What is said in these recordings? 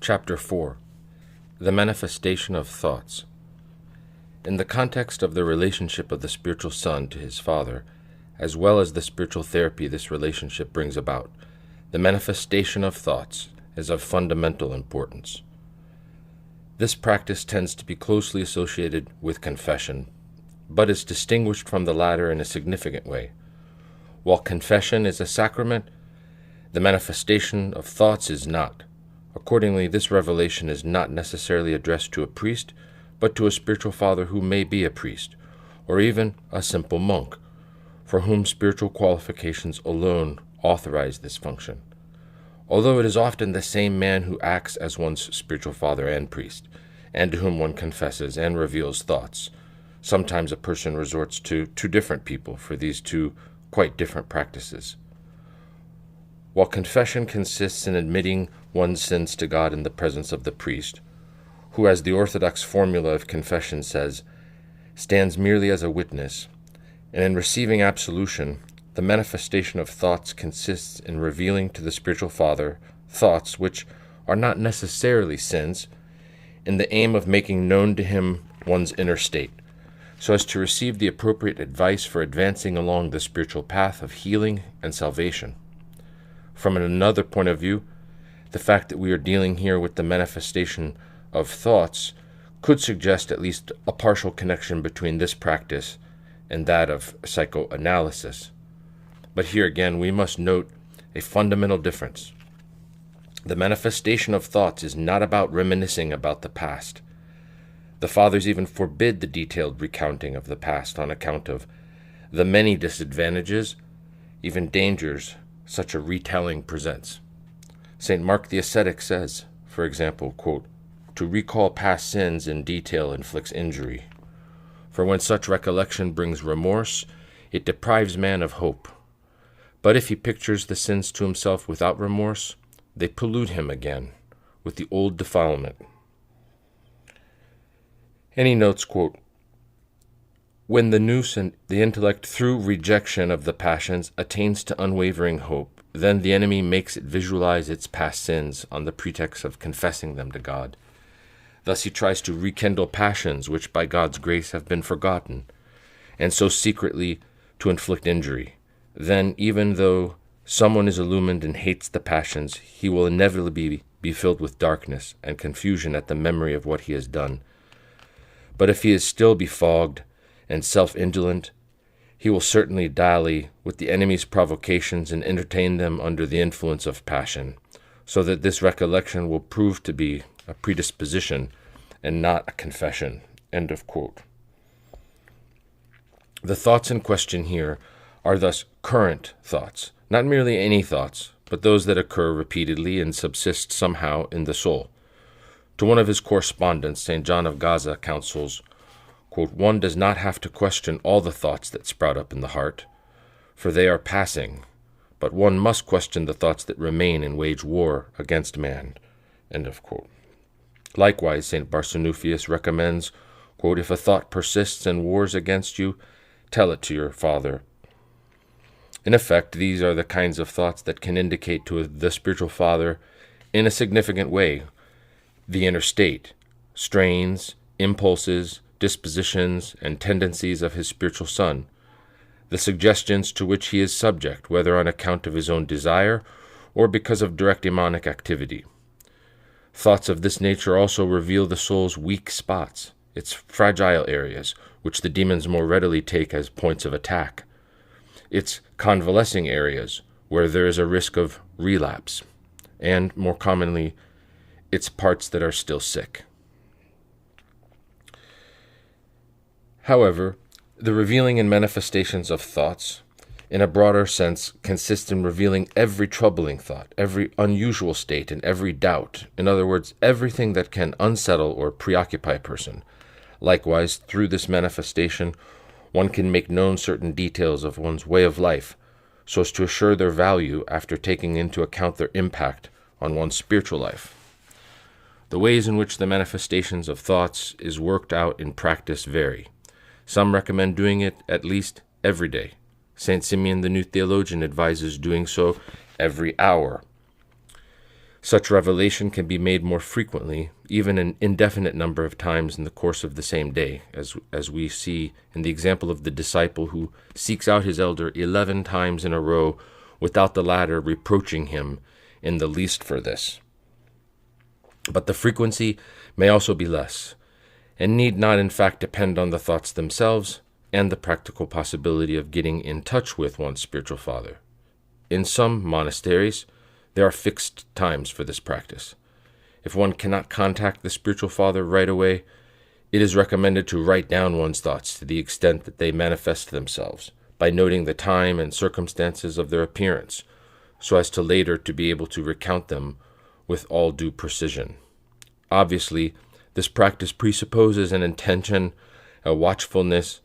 Chapter 4. The Manifestation of Thoughts. In the context of the relationship of the spiritual son to his father, as well as the spiritual therapy this relationship brings about, the manifestation of thoughts is of fundamental importance. This practice tends to be closely associated with confession, but is distinguished from the latter in a significant way. While confession is a sacrament, the manifestation of thoughts is not. Accordingly, this revelation is not necessarily addressed to a priest, but to a spiritual father who may be a priest, or even a simple monk, for whom spiritual qualifications alone authorize this function. Although it is often the same man who acts as one's spiritual father and priest, and to whom one confesses and reveals thoughts, sometimes a person resorts to two different people for these two quite different practices. While confession consists in admitting one's sins to God in the presence of the priest, who, as the Orthodox formula of confession says, stands merely as a witness, and in receiving absolution, the manifestation of thoughts consists in revealing to the spiritual father thoughts which are not necessarily sins, in the aim of making known to him one's inner state, so as to receive the appropriate advice for advancing along the spiritual path of healing and salvation. From another point of view, the fact that we are dealing here with the manifestation of thoughts could suggest at least a partial connection between this practice and that of psychoanalysis. But here again, we must note a fundamental difference. The manifestation of thoughts is not about reminiscing about the past. The fathers even forbid the detailed recounting of the past on account of the many disadvantages, even dangers, such a retelling presents. St. Mark the Ascetic says, for example, quote, "To recall past sins in detail inflicts injury. For when such recollection brings remorse, it deprives man of hope. But if he pictures the sins to himself without remorse, they pollute him again with the old defilement." And he notes, quote, "When the nous and the intellect, through rejection of the passions, attains to unwavering hope, then the enemy makes it visualize its past sins on the pretext of confessing them to God. Thus he tries to rekindle passions which by God's grace have been forgotten, and so secretly to inflict injury. Then, even though someone is illumined and hates the passions, he will inevitably be filled with darkness and confusion at the memory of what he has done. But if he is still befogged and self-indolent, he will certainly dally with the enemy's provocations and entertain them under the influence of passion, so that this recollection will prove to be a predisposition and not a confession." End of quote. The thoughts in question here are thus current thoughts, not merely any thoughts, but those that occur repeatedly and subsist somehow in the soul. To one of his correspondents, St. John of Gaza counsels, quote, "One does not have to question all the thoughts that sprout up in the heart, for they are passing, but one must question the thoughts that remain and wage war against man." End of quote. Likewise, St. Barsanuphius recommends, quote, "If a thought persists and wars against you, tell it to your father." In effect, these are the kinds of thoughts that can indicate to the spiritual father, in a significant way, the inner state, strains, impulses, dispositions, and tendencies of his spiritual son, the suggestions to which he is subject, whether on account of his own desire or because of direct demonic activity. Thoughts of this nature also reveal the soul's weak spots, its fragile areas, which the demons more readily take as points of attack, its convalescing areas, where there is a risk of relapse, and, more commonly, its parts that are still sick. However, the revealing and manifestations of thoughts, in a broader sense, consist in revealing every troubling thought, every unusual state, and every doubt. In other words, everything that can unsettle or preoccupy a person. Likewise, through this manifestation, one can make known certain details of one's way of life, so as to assure their value after taking into account their impact on one's spiritual life. The ways in which the manifestations of thoughts is worked out in practice vary. Some recommend doing it at least every day. St. Simeon the New Theologian advises doing so every hour. Such revelation can be made more frequently, even an indefinite number of times in the course of the same day, as we see in the example of the disciple who seeks out his elder 11 times in a row without the latter reproaching him in the least for this. But the frequency may also be less, and need not in fact depend on the thoughts themselves and the practical possibility of getting in touch with one's spiritual father. In some monasteries, there are fixed times for this practice. If one cannot contact the spiritual father right away, it is recommended to write down one's thoughts to the extent that they manifest themselves, by noting the time and circumstances of their appearance, so as to later to be able to recount them with all due precision. Obviously, this practice presupposes an intention, a watchfulness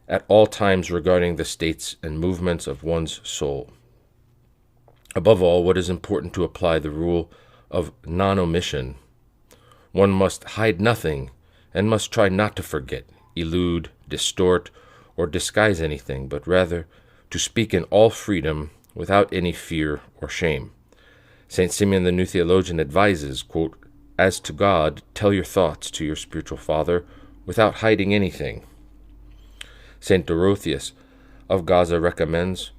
at all times regarding the states and movements of one's soul. Above all, what is important to apply the rule of non-omission. One must hide nothing and must try not to forget, elude, distort, or disguise anything, but rather to speak in all freedom without any fear or shame. St. Simeon the New Theologian advises, quote, "As to God, tell your thoughts to your spiritual father without hiding anything." St. Dorotheus of Gaza recommends,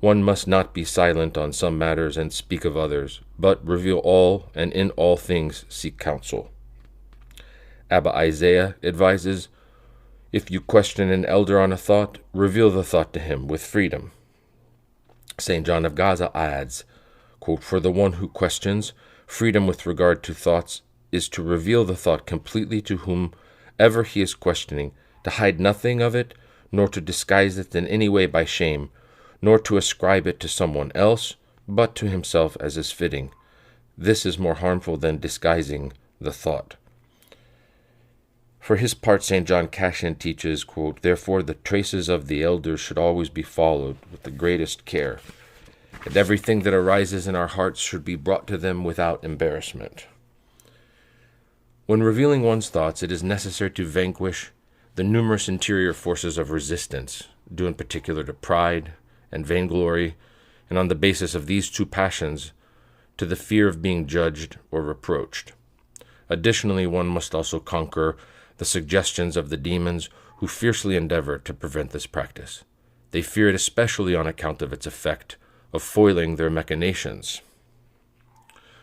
"One must not be silent on some matters and speak of others, but reveal all, and in all things seek counsel." Abba Isaiah advises, "If you question an elder on a thought, reveal the thought to him with freedom." St. John of Gaza adds, quote, "For the one who questions, freedom with regard to thoughts is to reveal the thought completely to whomever he is questioning, to hide nothing of it, nor to disguise it in any way by shame, nor to ascribe it to someone else, but to himself as is fitting. This is more harmful than disguising the thought." For his part, St. John Cassian teaches, quote, "Therefore the traces of the elders should always be followed with the greatest care, and everything that arises in our hearts should be brought to them without embarrassment." When revealing one's thoughts, it is necessary to vanquish the numerous interior forces of resistance, due in particular to pride and vainglory, and on the basis of these two passions, to the fear of being judged or reproached. Additionally, one must also conquer the suggestions of the demons who fiercely endeavor to prevent this practice. They fear it especially on account of its effect of foiling their machinations.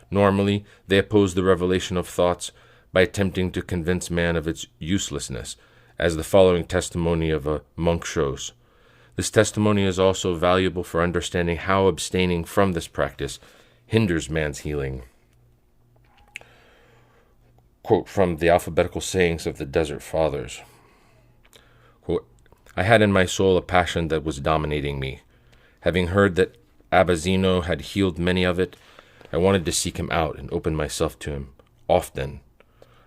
Normally, they oppose the revelation of thoughts by attempting to convince man of its uselessness, as the following testimony of a monk shows. This testimony is also valuable for understanding how abstaining from this practice hinders man's healing. Quote from the alphabetical sayings of the Desert Fathers. Quote, "I had in my soul a passion that was dominating me. Having heard that Abba Zeno had healed many of it, I wanted to seek him out and open myself to him. Often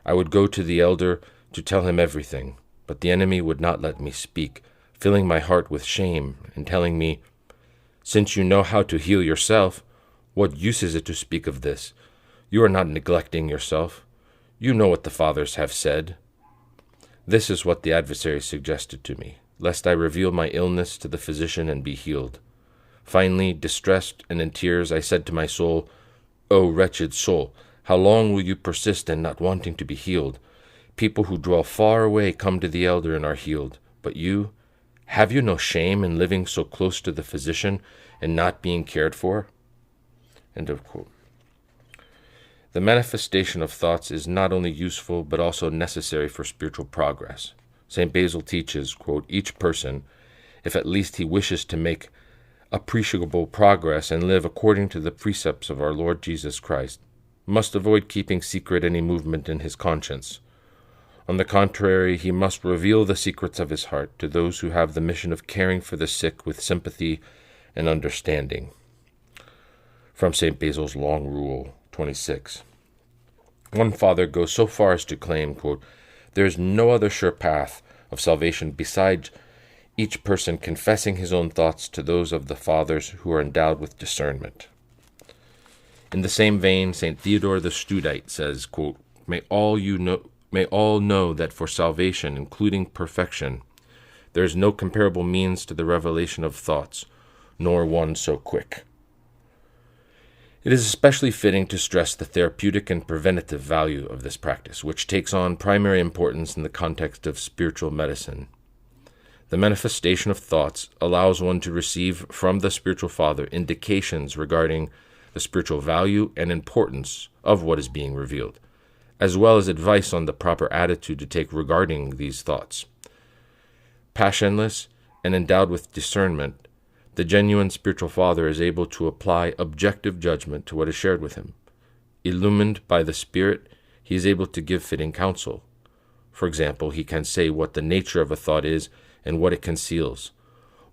I would go to the elder to tell him everything, but the enemy would not let me speak, filling my heart with shame and telling me, 'Since you know how to heal yourself, what use is it to speak of this? You are not neglecting yourself. You know what the fathers have said.' This is what the adversary suggested to me, lest I reveal my illness to the physician and be healed. Finally, distressed and in tears, I said to my soul, 'O wretched soul, how long will you persist in not wanting to be healed? People who dwell far away come to the elder and are healed. But you, have you no shame in living so close to the physician and not being cared for?'" End of quote. The manifestation of thoughts is not only useful but also necessary for spiritual progress. St. Basil teaches, quote, "Each person, if at least he wishes to make appreciable progress and live according to the precepts of our Lord Jesus Christ, must avoid keeping secret any movement in his conscience. On the contrary, he must reveal the secrets of his heart to those who have the mission of caring for the sick with sympathy and understanding." From St. Basil's Long Rule 26. One father goes so far as to claim, quote, "There is no other sure path of salvation besides each person confessing his own thoughts to those of the fathers who are endowed with discernment." In the same vein, St. Theodore the Studite says, quote, May all know that for salvation, including perfection, there is no comparable means to the revelation of thoughts, nor one so quick." It is especially fitting to stress the therapeutic and preventative value of this practice, which takes on primary importance in the context of spiritual medicine. The manifestation of thoughts allows one to receive from the spiritual father indications regarding the spiritual value and importance of what is being revealed, as well as advice on the proper attitude to take regarding these thoughts. Passionless and endowed with discernment, the genuine spiritual father is able to apply objective judgment to what is shared with him. Illumined by the Spirit, he is able to give fitting counsel. For example, he can say what the nature of a thought is and what it conceals,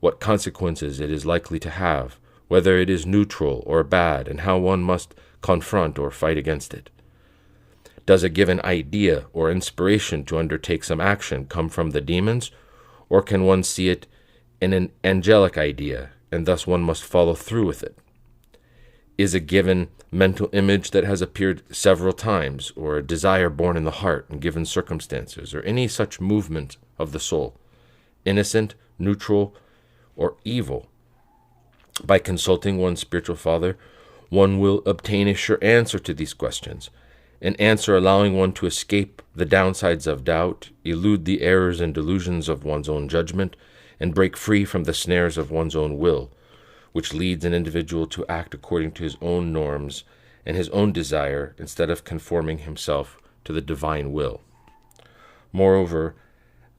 what consequences it is likely to have, whether it is neutral or bad, and how one must confront or fight against it. Does a given idea or inspiration to undertake some action come from the demons, or can one see it in an angelic idea, and thus one must follow through with it? Is a given mental image that has appeared several times, or a desire born in the heart in given circumstances, or any such movement of the soul, innocent, neutral, or evil? By consulting one's spiritual father, one will obtain a sure answer to these questions, an answer allowing one to escape the downsides of doubt, elude the errors and delusions of one's own judgment, and break free from the snares of one's own will, which leads an individual to act according to his own norms and his own desire instead of conforming himself to the divine will. Moreover,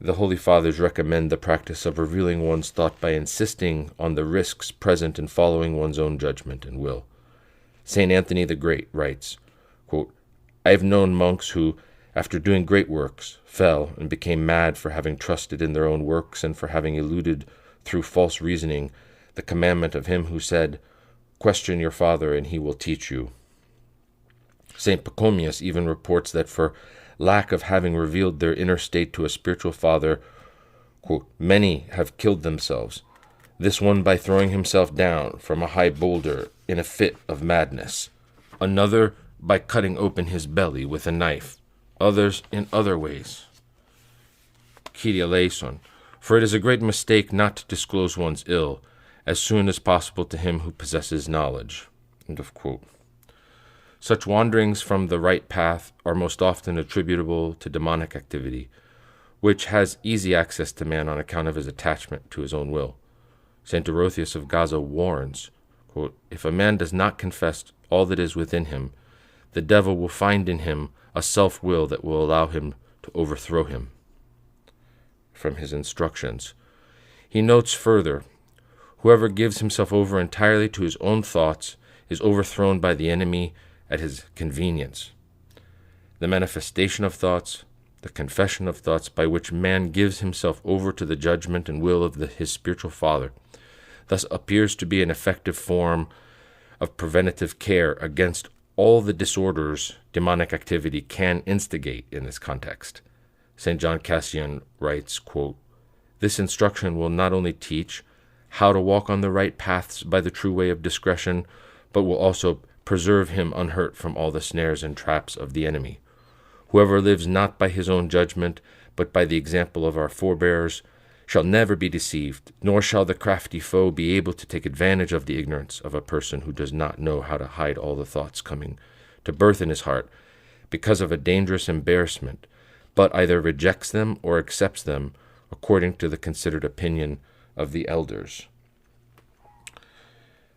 the Holy Fathers recommend the practice of revealing one's thought by insisting on the risks present in following one's own judgment and will. St. Anthony the Great writes, quote, "I have known monks who, after doing great works, fell and became mad for having trusted in their own works and for having eluded, through false reasoning, the commandment of him who said, 'Question your father and he will teach you.'" St. Pachomius even reports that for lack of having revealed their inner state to a spiritual father, quote, "many have killed themselves, this one by throwing himself down from a high boulder in a fit of madness, another by cutting open his belly with a knife, others in other ways. Kyrie eleison, for it is a great mistake not to disclose one's ill as soon as possible to him who possesses knowledge." End of quote. Such wanderings from the right path are most often attributable to demonic activity, which has easy access to man on account of his attachment to his own will. St. Dorotheus of Gaza warns, quote, "If a man does not confess all that is within him, the devil will find in him a self-will that will allow him to overthrow him." From his instructions. He notes further, "Whoever gives himself over entirely to his own thoughts is overthrown by the enemy at his convenience." The manifestation of thoughts, the confession of thoughts by which man gives himself over to the judgment and will of his spiritual father, thus appears to be an effective form of preventative care against all the disorders demonic activity can instigate in this context. St. John Cassian writes, quote, "This instruction will not only teach how to walk on the right paths by the true way of discretion, but will also preserve him unhurt from all the snares and traps of the enemy. Whoever lives not by his own judgment, but by the example of our forebears, shall never be deceived, nor shall the crafty foe be able to take advantage of the ignorance of a person who does not know how to hide all the thoughts coming to birth in his heart because of a dangerous embarrassment, but either rejects them or accepts them according to the considered opinion of the elders."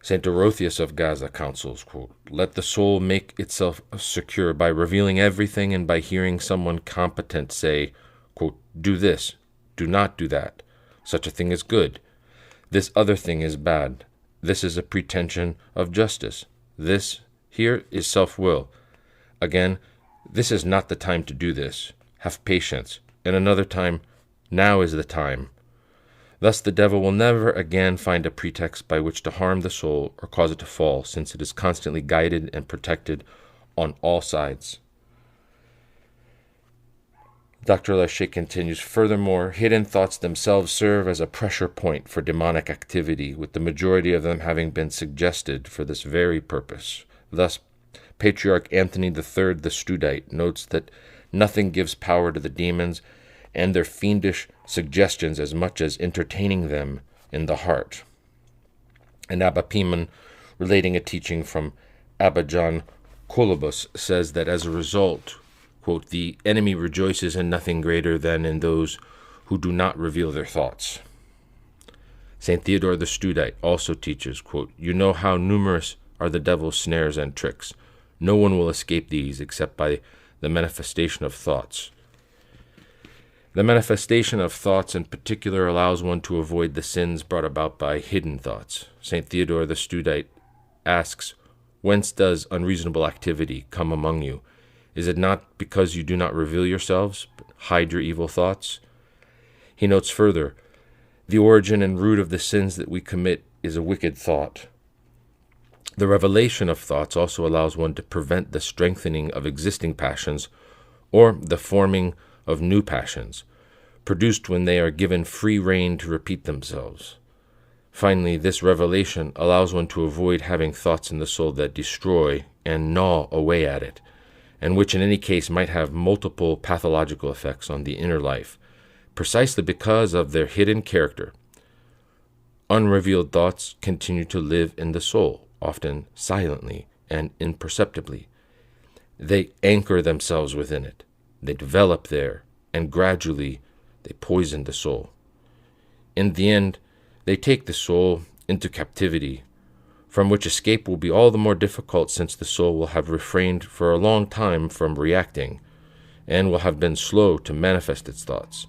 St. Dorotheus of Gaza counsels, quote, "Let the soul make itself secure by revealing everything and by hearing someone competent say, quote, 'Do this, do not do that. Such a thing is good. This other thing is bad. This is a pretension of justice. This here is self-will. Again, this is not the time to do this. Have patience. And another time, now is the time.' Thus the devil will never again find a pretext by which to harm the soul or cause it to fall, since it is constantly guided and protected on all sides." Dr. Lachey continues, "Furthermore, hidden thoughts themselves serve as a pressure point for demonic activity, with the majority of them having been suggested for this very purpose. Thus, Patriarch Anthony III the Studite notes that nothing gives power to the demons and their fiendish suggestions as much as entertaining them in the heart." And Abba Pimon, relating a teaching from Abba John Colobus says that as a result, quote, the enemy rejoices in nothing greater than in those who do not reveal their thoughts. St. Theodore the Studite also teaches, quote, you know how numerous are the devil's snares and tricks. No one will escape these except by the manifestation of thoughts. The manifestation of thoughts in particular allows one to avoid the sins brought about by hidden thoughts. St. Theodore the Studite asks, whence does unreasonable activity come among you? Is it not because you do not reveal yourselves, but hide your evil thoughts? He notes further, the origin and root of the sins that we commit is a wicked thought. The revelation of thoughts also allows one to prevent the strengthening of existing passions or the forming of new passions, produced when they are given free rein to repeat themselves. Finally, this revelation allows one to avoid having thoughts in the soul that destroy and gnaw away at it, and which in any case might have multiple pathological effects on the inner life, precisely because of their hidden character. Unrevealed thoughts continue to live in the soul, often silently and imperceptibly. They anchor themselves within it. They develop there, and gradually they poison the soul. In the end, they take the soul into captivity, from which escape will be all the more difficult since the soul will have refrained for a long time from reacting, and will have been slow to manifest its thoughts.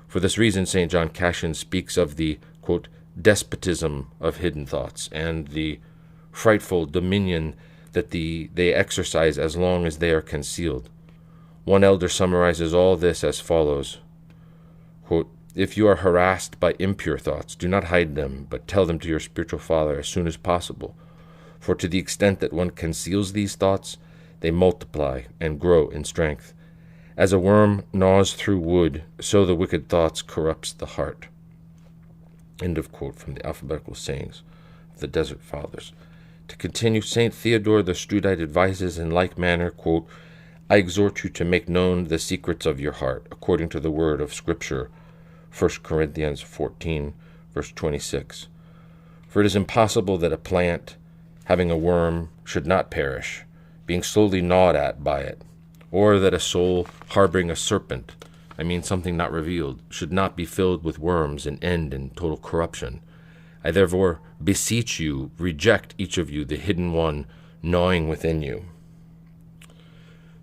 For this reason, St. John Cassian speaks of the, quote, despotism of hidden thoughts, and the frightful dominion that they exercise as long as they are concealed. One elder summarizes all this as follows, quote, if you are harassed by impure thoughts, do not hide them, but tell them to your spiritual father as soon as possible. For to the extent that one conceals these thoughts, they multiply and grow in strength. As a worm gnaws through wood, so the wicked thoughts corrupts the heart. End of quote from the Alphabetical Sayings of the Desert Fathers. To continue, St. Theodore the Studite advises in like manner, quote, I exhort you to make known the secrets of your heart, according to the word of Scripture, 1 Corinthians 14, verse 26. For it is impossible that a plant, having a worm, should not perish, being slowly gnawed at by it, or that a soul harboring a serpent, something not revealed, should not be filled with worms and end in total corruption. I therefore beseech you, reject each of you the hidden one gnawing within you.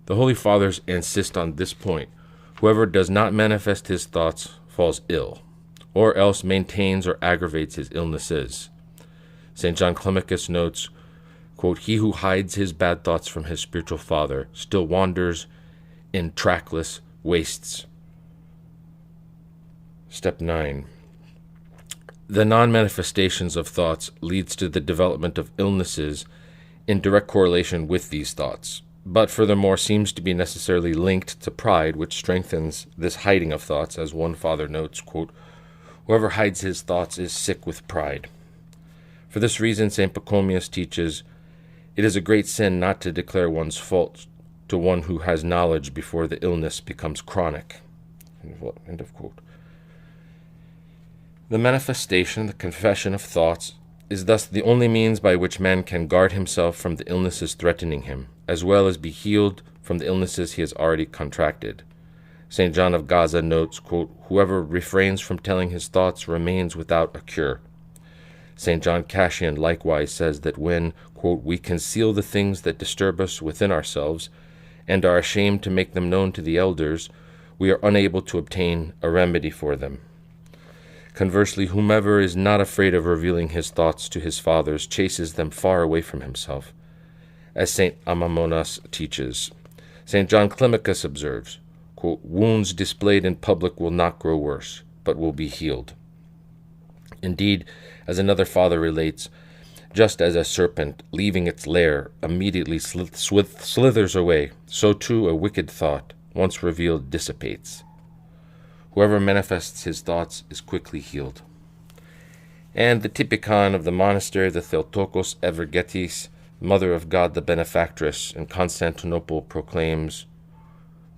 The Holy Fathers insist on this point. Whoever does not manifest his thoughts falls ill, or else maintains or aggravates his illnesses. St. John Climacus notes, quote, he who hides his bad thoughts from his spiritual father still wanders in trackless wastes. Step 9. The non-manifestations of thoughts leads to the development of illnesses in direct correlation with these thoughts, but furthermore seems to be necessarily linked to pride, which strengthens this hiding of thoughts, as one father notes, quote, whoever hides his thoughts is sick with pride. For this reason, St. Pachomius teaches, it is a great sin not to declare one's faults to one who has knowledge before the illness becomes chronic. End of quote. The manifestation, the confession of thoughts, is thus the only means by which man can guard himself from the illnesses threatening him, as well as be healed from the illnesses he has already contracted. St. John of Gaza notes, quote, whoever refrains from telling his thoughts remains without a cure. St. John Cassian likewise says that when, quote, we conceal the things that disturb us within ourselves and are ashamed to make them known to the elders, we are unable to obtain a remedy for them. Conversely, whomever is not afraid of revealing his thoughts to his fathers chases them far away from himself. As St. Amamonas teaches, St. John Climacus observes, quote, wounds displayed in public will not grow worse, but will be healed. Indeed, as another father relates, just as a serpent, leaving its lair, immediately slithers away, so too a wicked thought, once revealed, dissipates. Whoever manifests his thoughts is quickly healed. And the typicon of the monastery, the Theotokos Evergetis, Mother of God the Benefactress, in Constantinople, proclaims,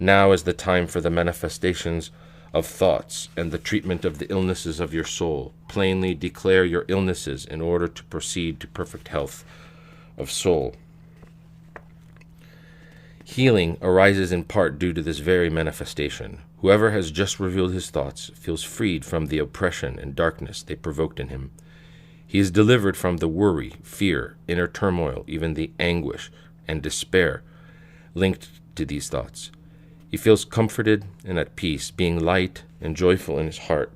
now is the time for the manifestations of thoughts and the treatment of the illnesses of your soul. Plainly declare your illnesses in order to proceed to perfect health of soul. Healing arises in part due to this very manifestation. Whoever has just revealed his thoughts feels freed from the oppression and darkness they provoked in him. He is delivered from the worry, fear, inner turmoil, even the anguish and despair linked to these thoughts. He feels comforted and at peace, being light and joyful in his heart.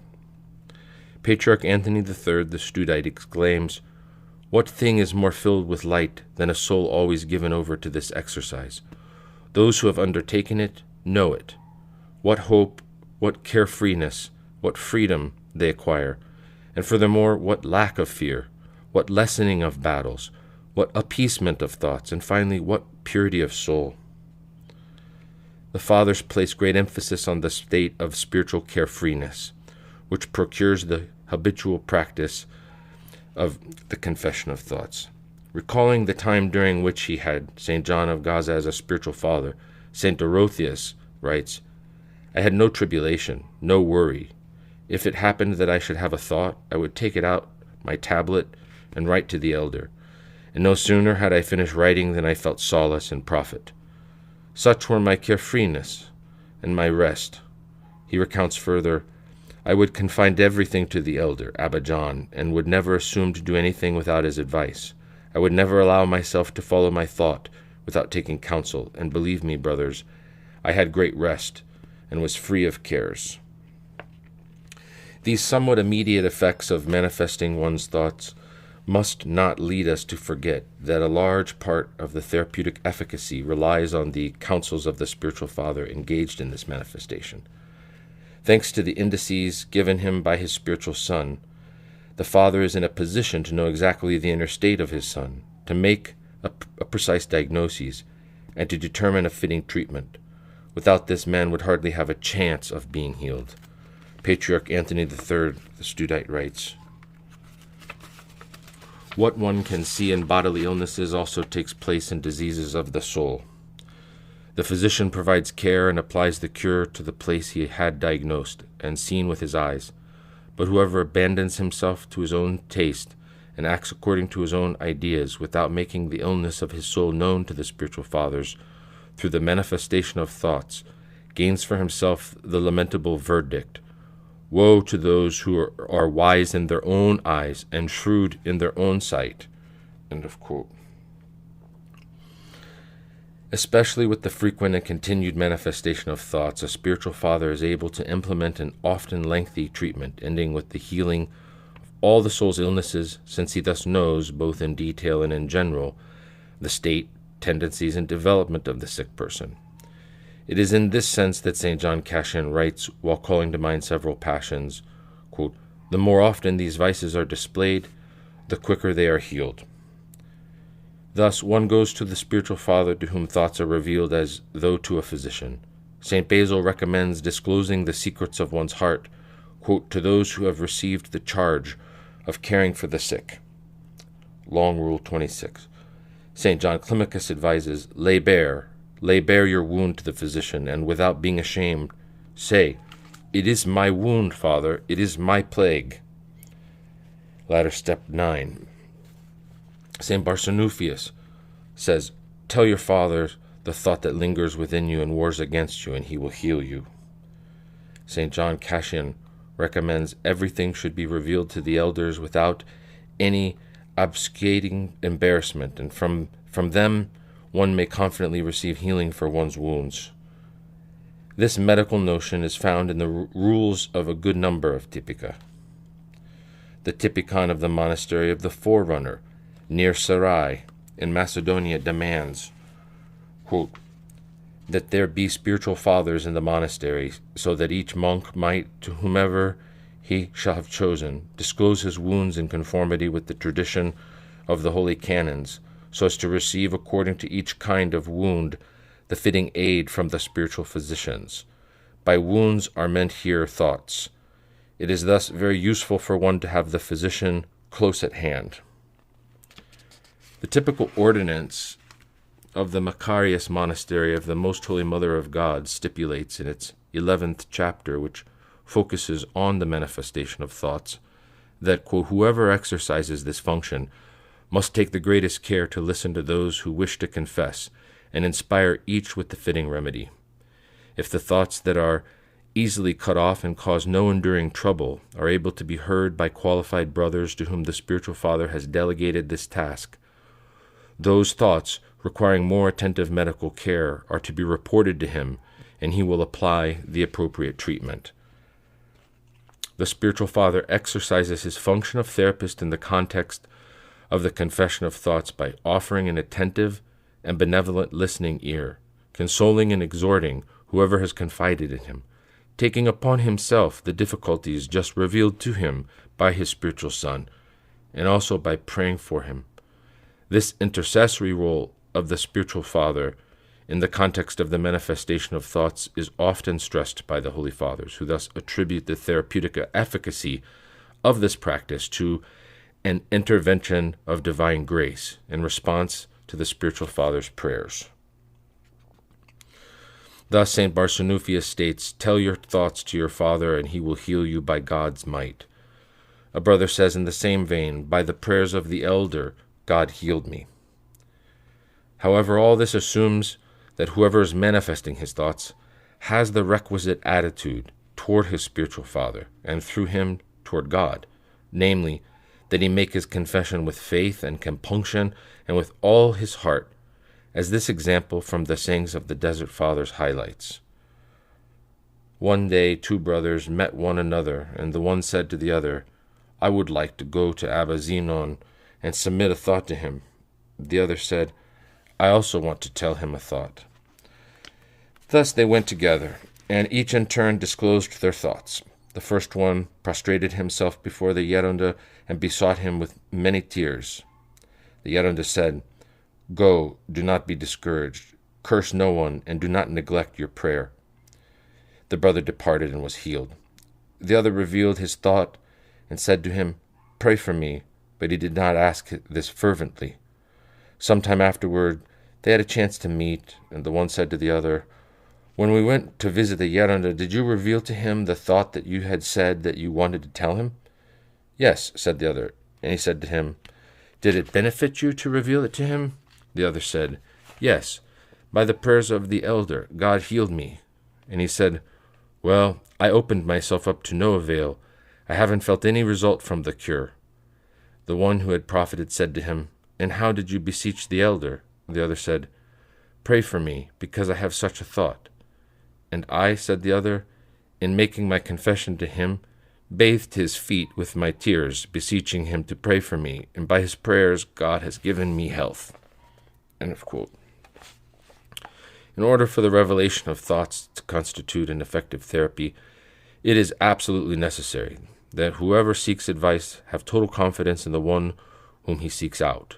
Patriarch Anthony III, the Studite, exclaims, "What thing is more filled with light than a soul always given over to this exercise? Those who have undertaken it know it. What hope, what carefreeness, what freedom they acquire, and furthermore, what lack of fear, what lessening of battles, what appeasement of thoughts, and finally, what purity of soul." The Fathers place great emphasis on the state of spiritual carefreeness, which procures the habitual practice of the confession of thoughts. Recalling the time during which he had St. John of Gaza as a spiritual father, St. Dorotheus writes, "I had no tribulation, no worry. If it happened that I should have a thought, I would take it out, my tablet, and write to the elder. And no sooner had I finished writing than I felt solace and profit. Such were my carefreeness and my rest." He recounts further, "I would confide everything to the elder, Abba John, and would never assume to do anything without his advice. I would never allow myself to follow my thought without taking counsel, and believe me, brothers, I had great rest and was free of cares." These somewhat immediate effects of manifesting one's thoughts must not lead us to forget that a large part of the therapeutic efficacy relies on the counsels of the spiritual father engaged in this manifestation. Thanks to the indices given him by his spiritual son, the father is in a position to know exactly the inner state of his son, to make a precise diagnosis, and to determine a fitting treatment. Without this, man would hardly have a chance of being healed. Patriarch Anthony III, the Studite, writes, "What one can see in bodily illnesses also takes place in diseases of the soul. The physician provides care and applies the cure to the place he had diagnosed and seen with his eyes. But whoever abandons himself to his own taste and acts according to his own ideas without making the illness of his soul known to the spiritual fathers through the manifestation of thoughts gains for himself the lamentable verdict, 'Woe to those who are wise in their own eyes and shrewd in their own sight.'" End of quote. Especially with the frequent and continued manifestation of thoughts, a spiritual father is able to implement an often lengthy treatment, ending with the healing of all the soul's illnesses, since he thus knows, both in detail and in general, the state, tendencies, and development of the sick person. It is in this sense that St. John Cassian writes, while calling to mind several passions, quote, "The more often these vices are displayed, the quicker they are healed." Thus, one goes to the spiritual father to whom thoughts are revealed as though to a physician. St. Basil recommends disclosing the secrets of one's heart, quote, "to those who have received the charge of caring for the sick." Long Rule 26. St. John Climacus advises, lay bare your wound to the physician, and without being ashamed, say, "It is my wound, Father, it is my plague." Latter step 9. St. Barsanuphius says, "Tell your father the thought that lingers within you and wars against you, and he will heal you." St. John Cassian recommends everything should be revealed to the elders without any obfuscating embarrassment, and from them one may confidently receive healing for one's wounds. This medical notion is found in the rules of a good number of Typica. The Typicon of the monastery of the Forerunner, near Sarai, in Macedonia, demands, quote, "that there be spiritual fathers in the monastery, so that each monk might, to whomever he shall have chosen, disclose his wounds in conformity with the tradition of the holy canons, so as to receive according to each kind of wound the fitting aid from the spiritual physicians. By wounds are meant here thoughts. It is thus very useful for one to have the physician close at hand." The typical ordinance of the Macarius monastery of the Most Holy Mother of God stipulates in its 11th chapter, which focuses on the manifestation of thoughts, that, quote, "whoever exercises this function must take the greatest care to listen to those who wish to confess, and inspire each with the fitting remedy. If the thoughts that are easily cut off and cause no enduring trouble are able to be heard by qualified brothers to whom the spiritual father has delegated this task, those thoughts requiring more attentive medical care are to be reported to him, and he will apply the appropriate treatment. The spiritual father exercises his function of therapist in the context of the confession of thoughts by offering an attentive and benevolent listening ear, consoling and exhorting whoever has confided in him, taking upon himself the difficulties just revealed to him by his spiritual son, and also by praying for him. This intercessory role of the spiritual father in the context of the manifestation of thoughts is often stressed by the Holy Fathers, who thus attribute the therapeutic efficacy of this practice to an intervention of divine grace in response to the spiritual father's prayers. Thus, St. Barsanuphius states, "Tell your thoughts to your father, and he will heal you by God's might." A brother says in the same vein, "By the prayers of the elder, God healed me." However, all this assumes that whoever is manifesting his thoughts has the requisite attitude toward his spiritual father, and through him toward God, namely, that he make his confession with faith and compunction and with all his heart, as this example from the sayings of the Desert Fathers highlights. One day 2 brothers met one another, and the one said to the other, "I would like to go to Abba Zenon and submit a thought to him." The other said, "I also want to tell him a thought." Thus they went together, and each in turn disclosed their thoughts. The first one prostrated himself before the Yerunda and besought him with many tears. The Yerunda said, "Go, do not be discouraged, curse no one, and do not neglect your prayer." The brother departed and was healed. The other revealed his thought and said to him, "Pray for me," but he did not ask this fervently. Some time afterward, they had a chance to meet, and the one said to the other, "When we went to visit the Yerunda, did you reveal to him the thought that you had said that you wanted to tell him?" "Yes," said the other, and he said to him, "Did it benefit you to reveal it to him?" The other said, "Yes, by the prayers of the elder, God healed me." And he said, "Well, I opened myself up to no avail. I haven't felt any result from the cure." The one who had profited said to him, "And how did you beseech the elder?" The other said, "Pray for me, because I have such a thought." "And I," said the other, "in making my confession to him, bathed his feet with my tears, beseeching him to pray for me, and by his prayers God has given me health." End of quote. In order for the revelation of thoughts to constitute an effective therapy, it is absolutely necessary that whoever seeks advice have total confidence in the one whom he seeks out.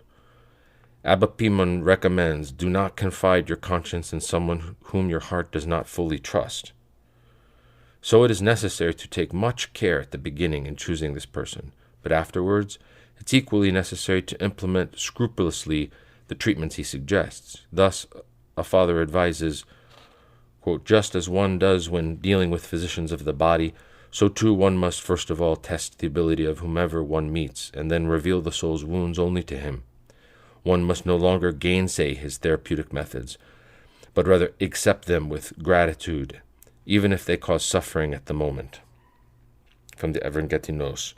Abba Pimon recommends, do not confide your conscience in someone whom your heart does not fully trust. So it is necessary to take much care at the beginning in choosing this person, but afterwards it's equally necessary to implement scrupulously the treatments he suggests. Thus, a father advises, quote, "Just as one does when dealing with physicians of the body, so too one must first of all test the ability of whomever one meets, and then reveal the soul's wounds only to him. One must no longer gainsay his therapeutic methods, but rather accept them with gratitude, even if they cause suffering at the moment." From the Evangelinos.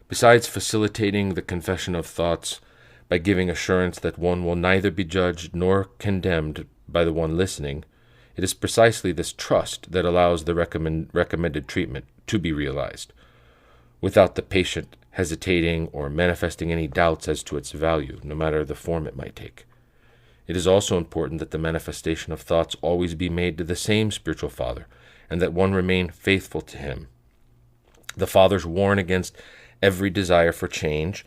Besides facilitating the confession of thoughts by giving assurance that one will neither be judged nor condemned by the one listening, it is precisely this trust that allows the recommended treatment to be realized, without the patient hesitating or manifesting any doubts as to its value, no matter the form it might take. It is also important that the manifestation of thoughts always be made to the same spiritual father, and that one remain faithful to him. The fathers warn against every desire for change,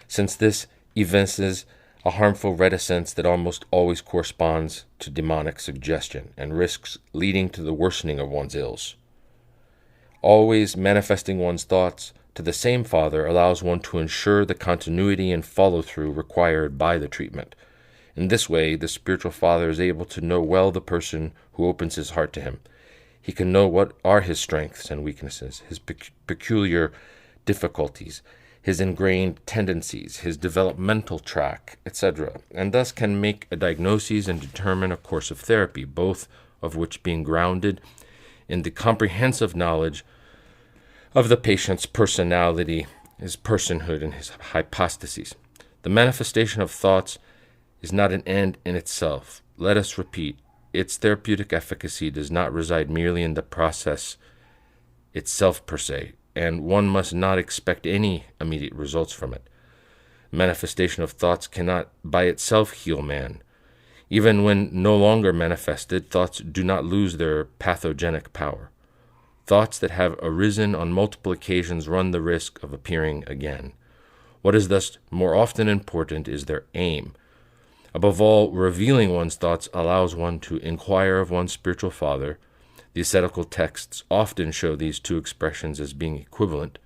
since this evinces a harmful reticence that almost always corresponds to demonic suggestion and risks leading to the worsening of one's ills. Always manifesting one's thoughts to the same father allows one to ensure the continuity and follow-through required by the treatment. In this way, the spiritual father is able to know well the person who opens his heart to him. He can know what are his strengths and weaknesses, his peculiar difficulties, his ingrained tendencies, his developmental track, etc., and thus can make a diagnosis and determine a course of therapy, both of which being grounded in the comprehensive knowledge of the patient's personality, his personhood, and his hypostases. The manifestation of thoughts is not an end in itself. Let us repeat, its therapeutic efficacy does not reside merely in the process itself per se, and one must not expect any immediate results from it. Manifestation of thoughts cannot by itself heal man. Even when no longer manifested, thoughts do not lose their pathogenic power. Thoughts that have arisen on multiple occasions run the risk of appearing again. What is thus more often important is their aim. Above all, revealing one's thoughts allows one to inquire of one's spiritual father. The ascetical texts often show these two expressions as being equivalent,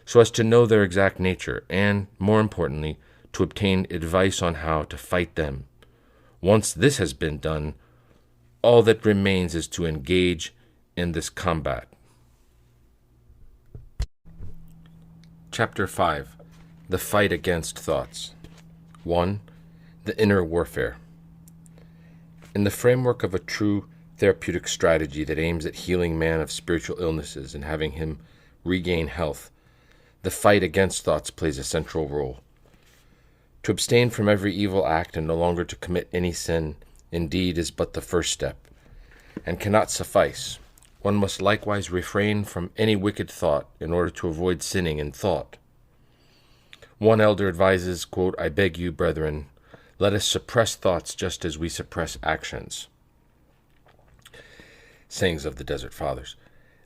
so as to know their exact nature, and, more importantly, to obtain advice on how to fight them. Once this has been done, all that remains is to engage in this combat. Chapter 5. The Fight Against Thoughts. 1. The Inner Warfare. In the framework of a true therapeutic strategy that aims at healing man of spiritual illnesses and having him regain health, the fight against thoughts plays a central role. To abstain from every evil act and no longer to commit any sin, indeed, is but the first step, and cannot suffice. One must likewise refrain from any wicked thought in order to avoid sinning in thought. One elder advises, quote, "I beg you, brethren, let us suppress thoughts just as we suppress actions." Sayings of the Desert Fathers.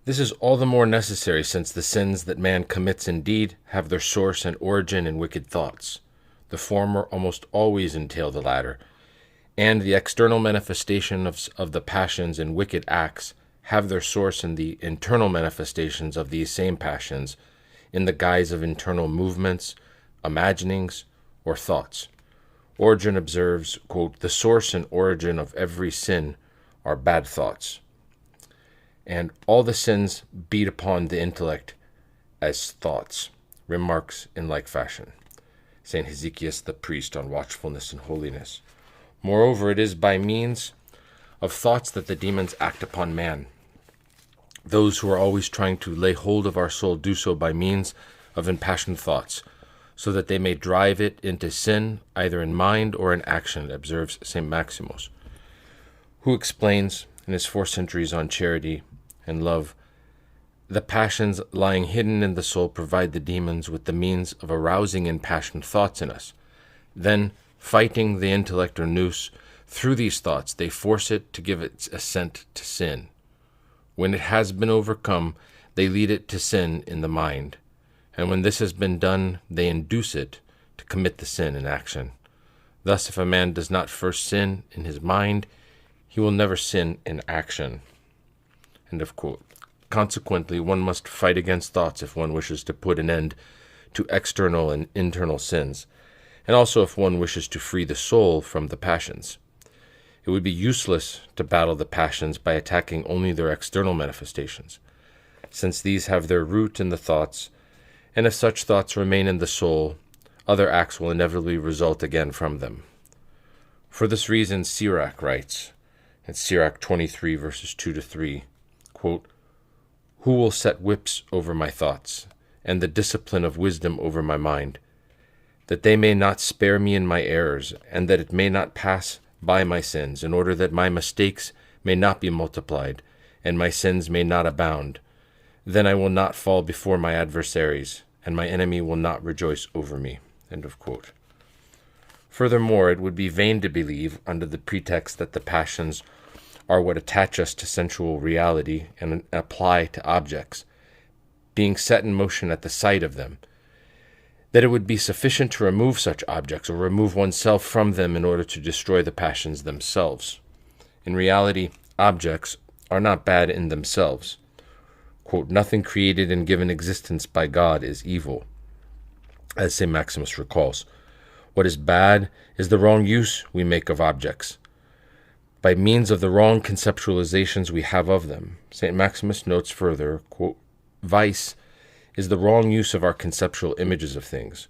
This is all the more necessary since the sins that man commits indeed have their source and origin in wicked thoughts. The former almost always entail the latter, and the external manifestation of the passions in wicked acts have their source in the internal manifestations of these same passions in the guise of internal movements, imaginings, or thoughts. Origen observes, quote, "The source and origin of every sin are bad thoughts, and all the sins beat upon the intellect as thoughts," remarks in like fashion St. Hezekias the priest on watchfulness and holiness. Moreover, it is by means of thoughts that the demons act upon man. Those who are always trying to lay hold of our soul do so by means of impassioned thoughts, so that they may drive it into sin, either in mind or in action, observes St. Maximus, who explains in his 4 centuries on charity and love, "The passions lying hidden in the soul provide the demons with the means of arousing impassioned thoughts in us. Then, fighting the intellect or nous, through these thoughts they force it to give its assent to sin. When it has been overcome, they lead it to sin in the mind, and when this has been done, they induce it to commit the sin in action. Thus, if a man does not first sin in his mind, he will never sin in action." End of quote. Consequently, one must fight against thoughts if one wishes to put an end to external and internal sins, and also if one wishes to free the soul from the passions. It would be useless to battle the passions by attacking only their external manifestations, since these have their root in the thoughts, and if such thoughts remain in the soul, other acts will inevitably result again from them. For this reason, Sirach writes, in Sirach 23, verses 2-3, quote, "Who will set whips over my thoughts, and the discipline of wisdom over my mind, that they may not spare me in my errors, and that it may not pass by my sins, in order that my mistakes may not be multiplied, and my sins may not abound. Then I will not fall before my adversaries, and my enemy will not rejoice over me." End of quote. Furthermore, it would be vain to believe, under the pretext that the passions are what attach us to sensual reality and apply to objects, being set in motion at the sight of them, that it would be sufficient to remove such objects or remove oneself from them in order to destroy the passions themselves. In reality, objects are not bad in themselves. Quote, "Nothing created and given existence by God is evil," as St. Maximus recalls. What is bad is the wrong use we make of objects, by means of the wrong conceptualizations we have of them. St. Maximus notes further, quote, "Vice is the wrong use of our conceptual images of things,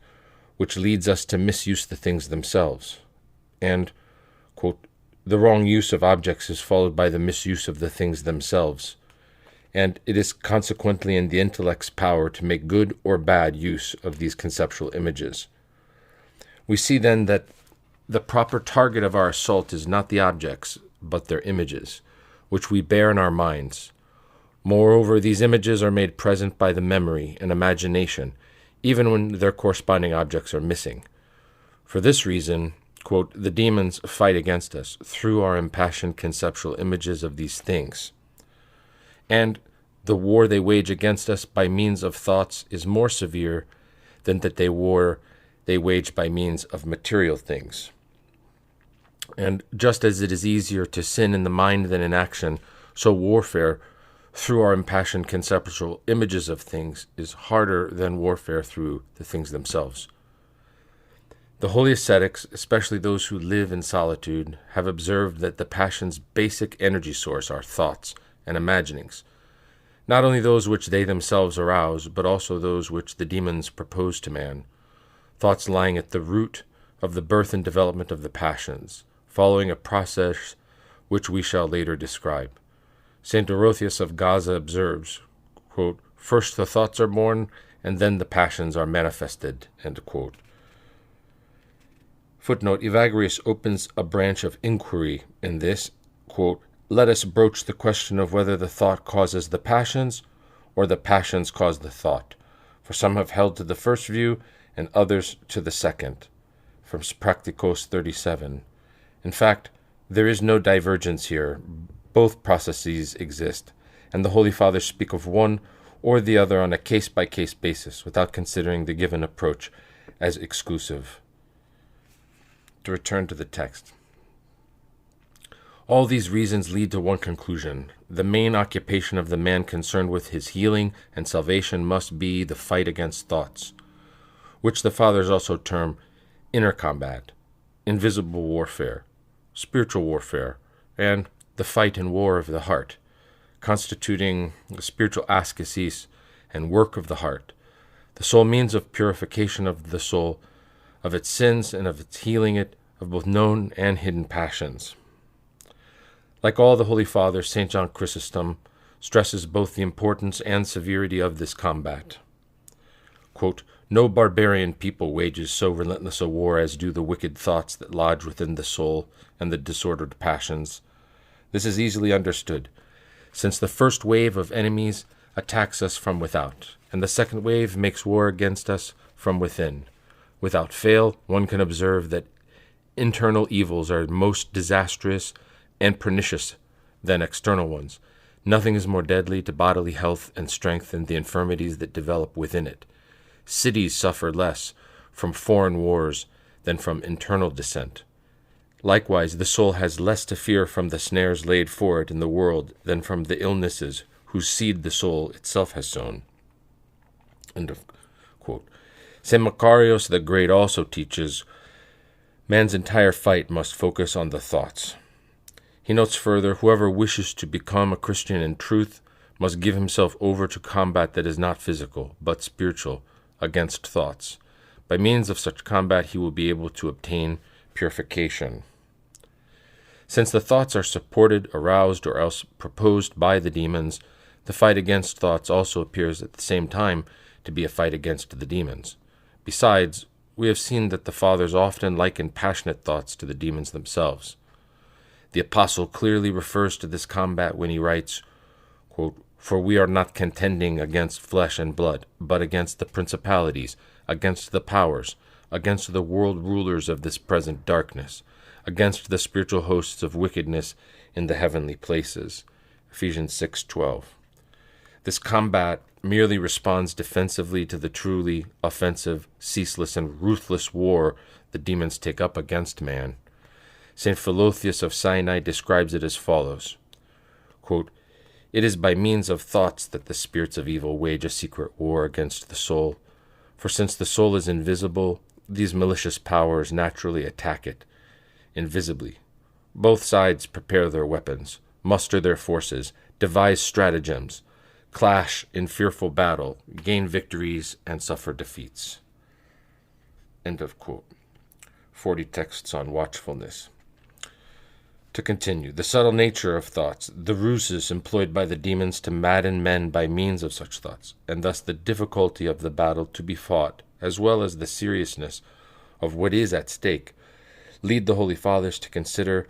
which leads us to misuse the things themselves. And, quote, the wrong use of objects is followed by the misuse of the things themselves, and it is consequently in the intellect's power to make good or bad use of these conceptual images. We see then that the proper target of our assault is not the objects, but their images, which we bear in our minds. Moreover, these images are made present by the memory and imagination, even when their corresponding objects are missing. For this reason, quote, the demons fight against us through our impassioned conceptual images of these things. And the war they wage against us by means of thoughts is more severe than that they wage by means of material things. And just as it is easier to sin in the mind than in action, so warfare through our impassioned conceptual images of things is harder than warfare through the things themselves. The holy ascetics, especially those who live in solitude, have observed that the passion's basic energy source are thoughts and imaginings, not only those which they themselves arouse, but also those which the demons propose to man, thoughts lying at the root of the birth and development of the passions, following a process which we shall later describe. St. Dorotheus of Gaza observes, quote, first the thoughts are born, and then the passions are manifested, end quote. Footnote, Evagrius opens a branch of inquiry in this, quote, let us broach the question of whether the thought causes the passions, or the passions cause the thought. For some have held to the first view, and others to the second. From Practicos 37. In fact, there is no divergence here. Both processes exist, and the Holy Fathers speak of one or the other on a case-by-case basis, without considering the given approach as exclusive. To return to the text. All these reasons lead to one conclusion. The main occupation of the man concerned with his healing and salvation must be the fight against thoughts, which the Fathers also term inner combat, invisible warfare, spiritual warfare, and the fight and war of the heart, constituting the spiritual ascesis and work of the heart, the sole means of purification of the soul, of its sins and of its healing it, of both known and hidden passions. Like all the Holy Fathers, St. John Chrysostom stresses both the importance and severity of this combat. Quote, no barbarian people wages so relentless a war as do the wicked thoughts that lodge within the soul and the disordered passions. This is easily understood, since the first wave of enemies attacks us from without, and the second wave makes war against us from within. Without fail, one can observe that internal evils are most disastrous and pernicious than external ones. Nothing is more deadly to bodily health and strength than the infirmities that develop within it. Cities suffer less from foreign wars than from internal dissent. Likewise, the soul has less to fear from the snares laid for it in the world than from the illnesses whose seed the soul itself has sown. End of quote. St. Macarius the Great also teaches man's entire fight must focus on the thoughts. He notes further, whoever wishes to become a Christian in truth must give himself over to combat that is not physical, but spiritual, against thoughts. By means of such combat he will be able to obtain purification. Since the thoughts are supported, aroused, or else proposed by the demons, the fight against thoughts also appears at the same time to be a fight against the demons. Besides, we have seen that the Fathers often liken passionate thoughts to the demons themselves. The Apostle clearly refers to this combat when he writes, quote, for we are not contending against flesh and blood, but against the principalities, against the powers, against the world rulers of this present darkness, against the spiritual hosts of wickedness in the heavenly places. Ephesians 6:12. This combat merely responds defensively to the truly offensive, ceaseless, and ruthless war the demons take up against man. St. Philotheus of Sinai describes it as follows, quote, it is by means of thoughts that the spirits of evil wage a secret war against the soul, for since the soul is invisible, these malicious powers naturally attack it invisibly. Both sides prepare their weapons, muster their forces, devise stratagems, clash in fearful battle, gain victories, and suffer defeats. End of quote. 40 texts on watchfulness. To continue, the subtle nature of thoughts, the ruses employed by the demons to madden men by means of such thoughts, and thus the difficulty of the battle to be fought, as well as the seriousness of what is at stake, lead the Holy Fathers to consider,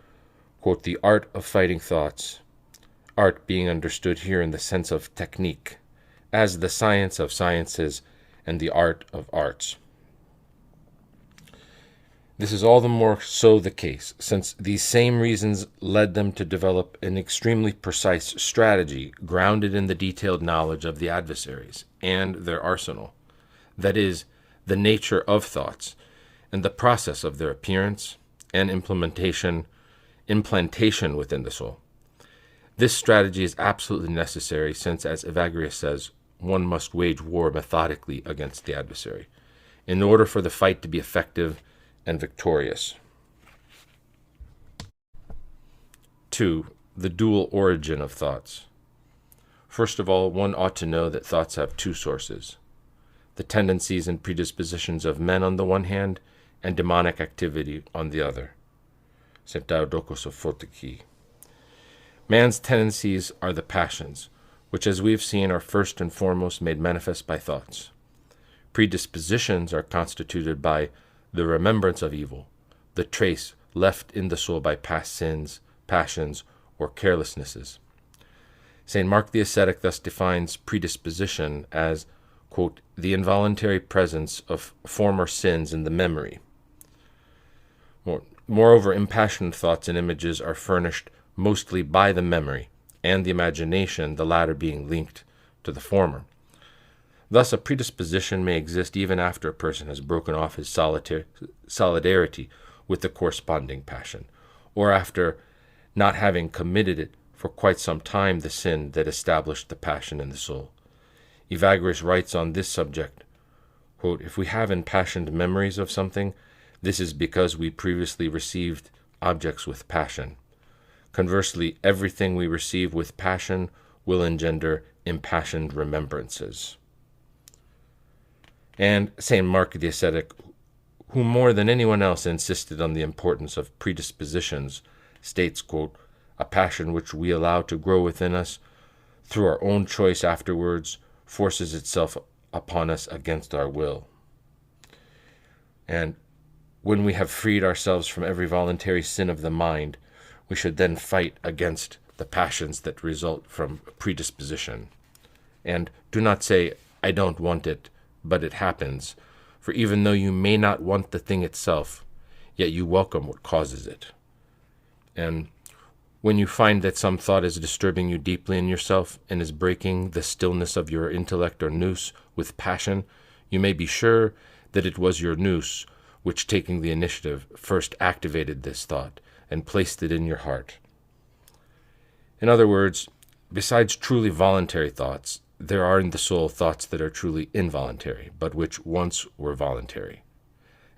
quote, the art of fighting thoughts, art being understood here in the sense of technique, as the science of sciences and the art of arts. This is all the more so the case, since these same reasons led them to develop an extremely precise strategy grounded in the detailed knowledge of the adversaries and their arsenal, that is, the nature of thoughts, and the process of their appearance and implantation within the soul. This strategy is absolutely necessary since, as Evagrius says, one must wage war methodically against the adversary, in order for the fight to be effective and victorious. 2. The dual origin of thoughts. First of all, one ought to know that thoughts have two sources: the tendencies and predispositions of men on the one hand, and demonic activity on the other. St. Diodocus of Photiki. Man's tendencies are the passions, which, as we have seen, are first and foremost made manifest by thoughts. Predispositions are constituted by the remembrance of evil, the trace left in the soul by past sins, passions, or carelessnesses. St. Mark the Ascetic thus defines predisposition as, quote, the involuntary presence of former sins in the memory. Moreover, impassioned thoughts and images are furnished mostly by the memory and the imagination, the latter being linked to the former. Thus, a predisposition may exist even after a person has broken off his solidarity with the corresponding passion, or after not having committed it for quite some time, the sin that established the passion in the soul. Evagrius writes on this subject, quote, if we have impassioned memories of something, this is because we previously received objects with passion. Conversely, everything we receive with passion will engender impassioned remembrances. And St. Mark the Ascetic, who more than anyone else insisted on the importance of predispositions, states, quote, a passion which we allow to grow within us through our own choice afterwards forces itself upon us against our will. And when we have freed ourselves from every voluntary sin of the mind, we should then fight against the passions that result from predisposition. And do not say, I don't want it, but it happens, for even though you may not want the thing itself, yet you welcome what causes it. And when you find that some thought is disturbing you deeply in yourself and is breaking the stillness of your intellect or nous with passion, you may be sure that it was your nous which, taking the initiative, first activated this thought and placed it in your heart. In other words, besides truly voluntary thoughts, there are in the soul thoughts that are truly involuntary, but which once were voluntary.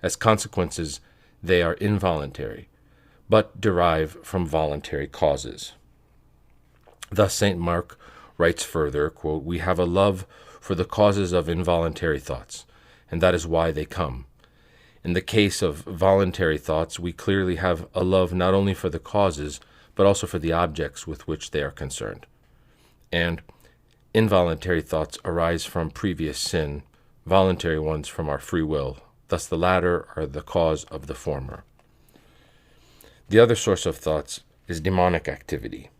As consequences, they are involuntary, but derive from voluntary causes. Thus St. Mark writes further, quote, we have a love for the causes of involuntary thoughts, and that is why they come. In the case of voluntary thoughts, we clearly have a love not only for the causes, but also for the objects with which they are concerned. And involuntary thoughts arise from previous sin, voluntary ones from our free will. Thus the latter are the cause of the former. The other source of thoughts is demonic activity,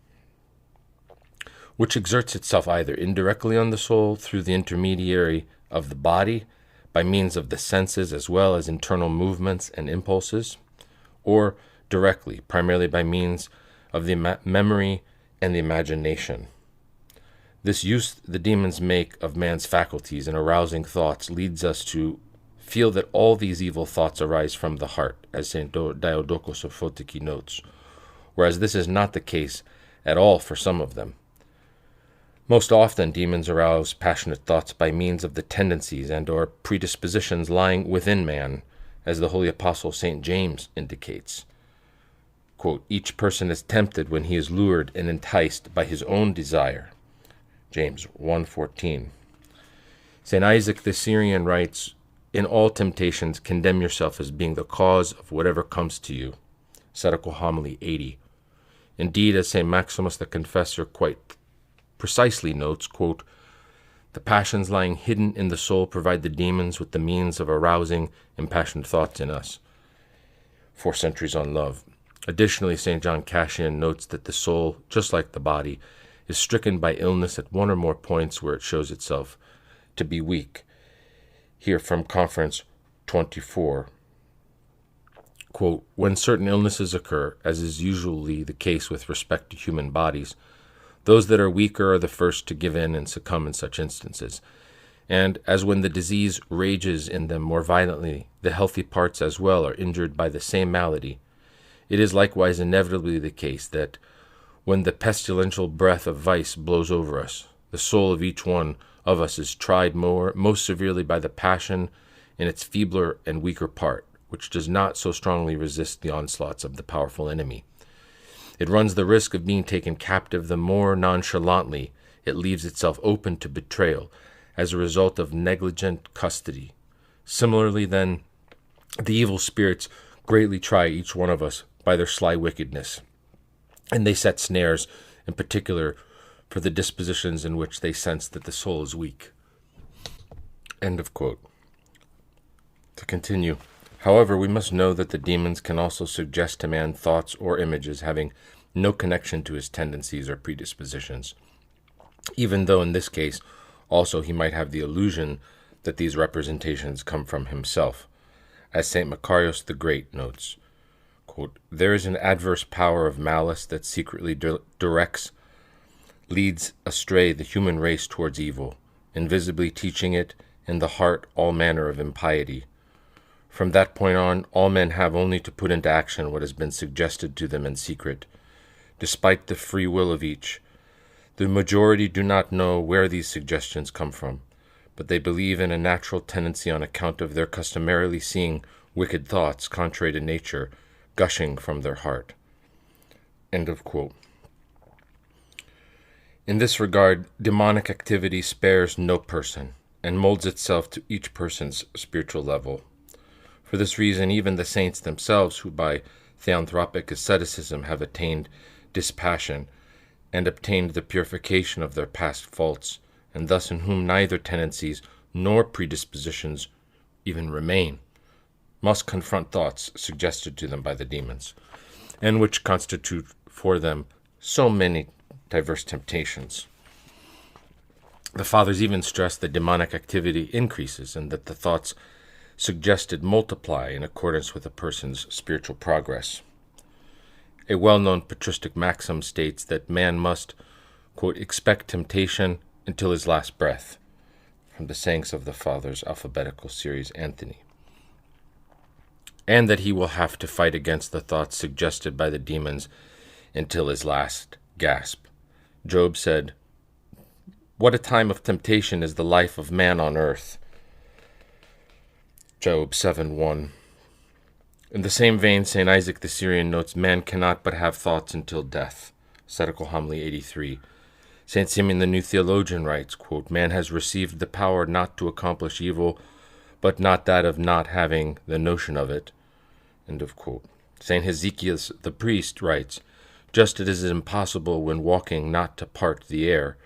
which exerts itself either indirectly on the soul through the intermediary of the body, by means of the senses as well as internal movements and impulses, or directly, primarily by means of the memory and the imagination. This use the demons make of man's faculties in arousing thoughts leads us to feel that all these evil thoughts arise from the heart, as St. Diodocus of Photiki notes, whereas this is not the case at all for some of them. Most often, demons arouse passionate thoughts by means of the tendencies and or predispositions lying within man, as the Holy Apostle St. James indicates. Quote, each person is tempted when he is lured and enticed by his own desire. James 1:14. St. Isaac the Syrian writes, "In all temptations condemn yourself as being the cause of whatever comes to you." Ascetic Homily 80. Indeed, as St. Maximus the Confessor quite precisely notes, quote, "The passions lying hidden in the soul provide the demons with the means of arousing impassioned thoughts in us." 4 Centuries on Love. Additionally, St. John Cassian notes that the soul, just like the body, is stricken by illness at one or more points where it shows itself to be weak. Here from Conference 24, quote, "When certain illnesses occur, as is usually the case with respect to human bodies, those that are weaker are the first to give in and succumb in such instances. And, as when the disease rages in them more violently, the healthy parts as well are injured by the same malady, it is likewise inevitably the case that, when the pestilential breath of vice blows over us, the soul of each one of us is tried most severely by the passion in its feebler and weaker part, which does not so strongly resist the onslaughts of the powerful enemy. It runs the risk of being taken captive the more nonchalantly it leaves itself open to betrayal as a result of negligent custody. Similarly, then, the evil spirits greatly try each one of us by their sly wickedness, and they set snares, in particular, for the dispositions in which they sense that the soul is weak." End of quote. To continue, however, we must know that the demons can also suggest to man thoughts or images having no connection to his tendencies or predispositions, even though in this case also he might have the illusion that these representations come from himself. As St. Macarius the Great notes, quote, "There is an adverse power of malice that secretly leads astray the human race towards evil, invisibly teaching it in the heart all manner of impiety. From that point on, all men have only to put into action what has been suggested to them in secret, despite the free will of each. The majority do not know where these suggestions come from, but they believe in a natural tendency on account of their customarily seeing wicked thoughts contrary to nature gushing from their heart." End of quote. In this regard, demonic activity spares no person and molds itself to each person's spiritual level. For this reason, even the saints themselves, who by theanthropic asceticism have attained dispassion and obtained the purification of their past faults, and thus in whom neither tendencies nor predispositions even remain, must confront thoughts suggested to them by the demons, and which constitute for them so many diverse temptations. The Fathers even stress that demonic activity increases and that the thoughts suggested multiply in accordance with a person's spiritual progress. A well-known patristic maxim states that man must, quote, "expect temptation until his last breath," from the Sayings of the Fathers, alphabetical series, Anthony, and that he will have to fight against the thoughts suggested by the demons until his last gasp. Job said, "What a time of temptation is the life of man on earth." Job 7:1. In the same vein, St. Isaac the Syrian notes, "Man cannot but have thoughts until death." Ascetic Homily 83. St. Simeon the New Theologian writes, quote, "Man has received the power not to accomplish evil, but not that of not having the notion of it." End of quote. St. Hezekiah the priest writes, "Just as it is impossible when walking not to part the air,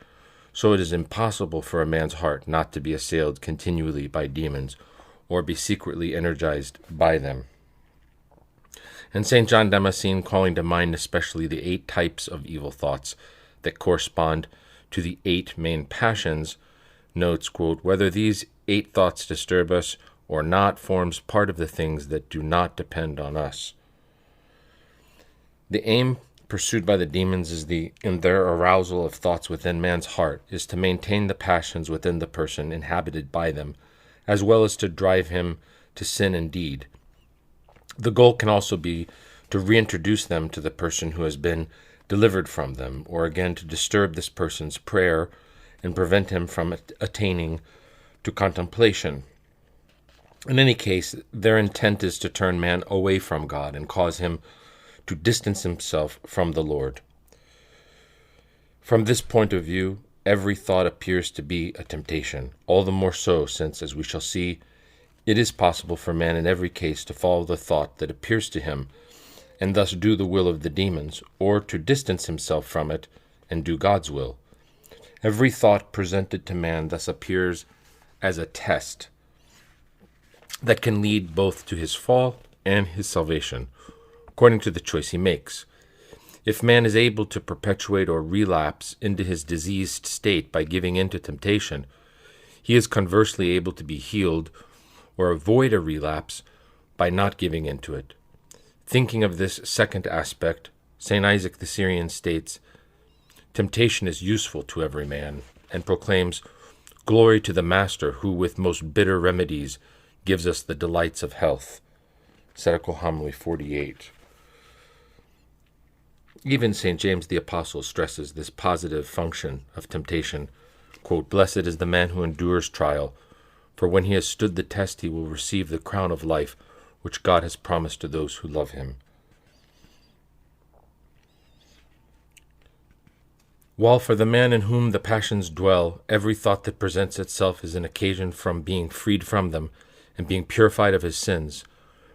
so it is impossible for a man's heart not to be assailed continually by demons, or be secretly energized by them." And St. John Damascene, calling to mind especially the 8 types of evil thoughts that correspond to the 8 main passions, notes, quote, "Whether these 8 thoughts disturb us or not forms part of the things that do not depend on us." The aim pursued by the demons in their arousal of thoughts within man's heart is to maintain the passions within the person inhabited by them, as well as to drive him to sin and deed. The goal can also be to reintroduce them to the person who has been delivered from them, or again to disturb this person's prayer and prevent him from attaining to contemplation. In any case, their intent is to turn man away from God and cause him to distance himself from the Lord. From this point of view, every thought appears to be a temptation, all the more so since, as we shall see, it is possible for man in every case to follow the thought that appears to him, and thus do the will of the demons, or to distance himself from it and do God's will. Every thought presented to man thus appears as a test that can lead both to his fall and his salvation, according to the choice he makes. If man is able to perpetuate or relapse into his diseased state by giving in to temptation, he is conversely able to be healed or avoid a relapse by not giving in to it. Thinking of this second aspect, St. Isaac the Syrian states, "Temptation is useful to every man," and proclaims, "Glory to the Master, who with most bitter remedies gives us the delights of health." Ascetical Homily 48. Even St. James the Apostle stresses this positive function of temptation. Quote, "Blessed is the man who endures trial, for when he has stood the test he will receive the crown of life which God has promised to those who love him." While for the man in whom the passions dwell, every thought that presents itself is an occasion from being freed from them and being purified of his sins,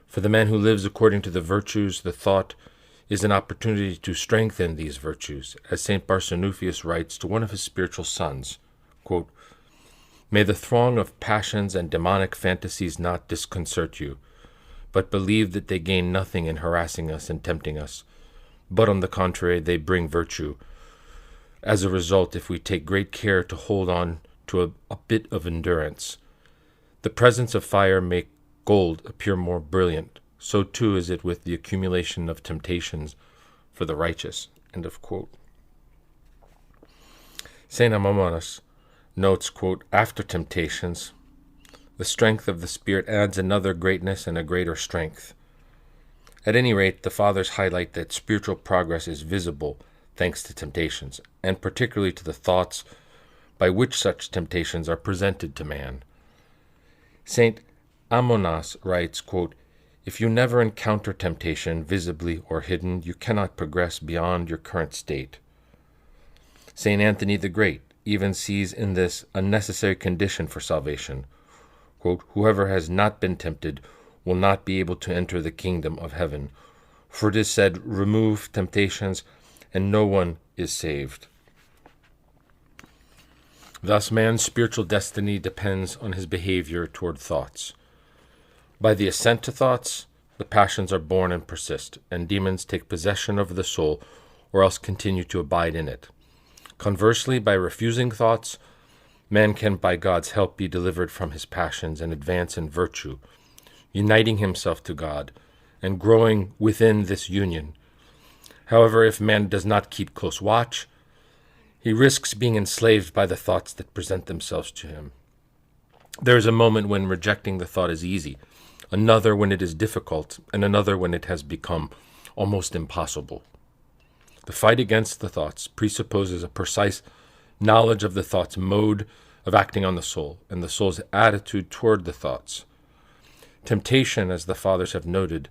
for the man who lives according to the virtues, the thought is an opportunity to strengthen these virtues, as St. Barsanuphius writes to one of his spiritual sons, quote, "May the throng of passions and demonic fantasies not disconcert you, but believe that they gain nothing in harassing us and tempting us, but on the contrary they bring virtue. As a result, if we take great care to hold on to a bit of endurance, the presence of fire make gold appear more brilliant. So too is it with the accumulation of temptations for the righteous." End of quote. St. Amamonas notes, quote, "After temptations, the strength of the Spirit adds another greatness and a greater strength." At any rate, the Fathers highlight that spiritual progress is visible thanks to temptations, and particularly to the thoughts by which such temptations are presented to man. St. Amonas writes, quote, "If you never encounter temptation, visibly or hidden, you cannot progress beyond your current state." St. Anthony the Great even sees in this a necessary condition for salvation. Quote, "Whoever has not been tempted will not be able to enter the kingdom of heaven. For it is said, 'Remove temptations,' and no one is saved." Thus man's spiritual destiny depends on his behavior toward thoughts. By the assent to thoughts, the passions are born and persist, and demons take possession of the soul or else continue to abide in it. Conversely, by refusing thoughts, man can by God's help be delivered from his passions and advance in virtue, uniting himself to God and growing within this union. However, if man does not keep close watch, he risks being enslaved by the thoughts that present themselves to him. There is a moment when rejecting the thought is easy, another when it is difficult, and another when it has become almost impossible. The fight against the thoughts presupposes a precise knowledge of the thought's mode of acting on the soul, and the soul's attitude toward the thoughts. Temptation, as the Fathers have noted,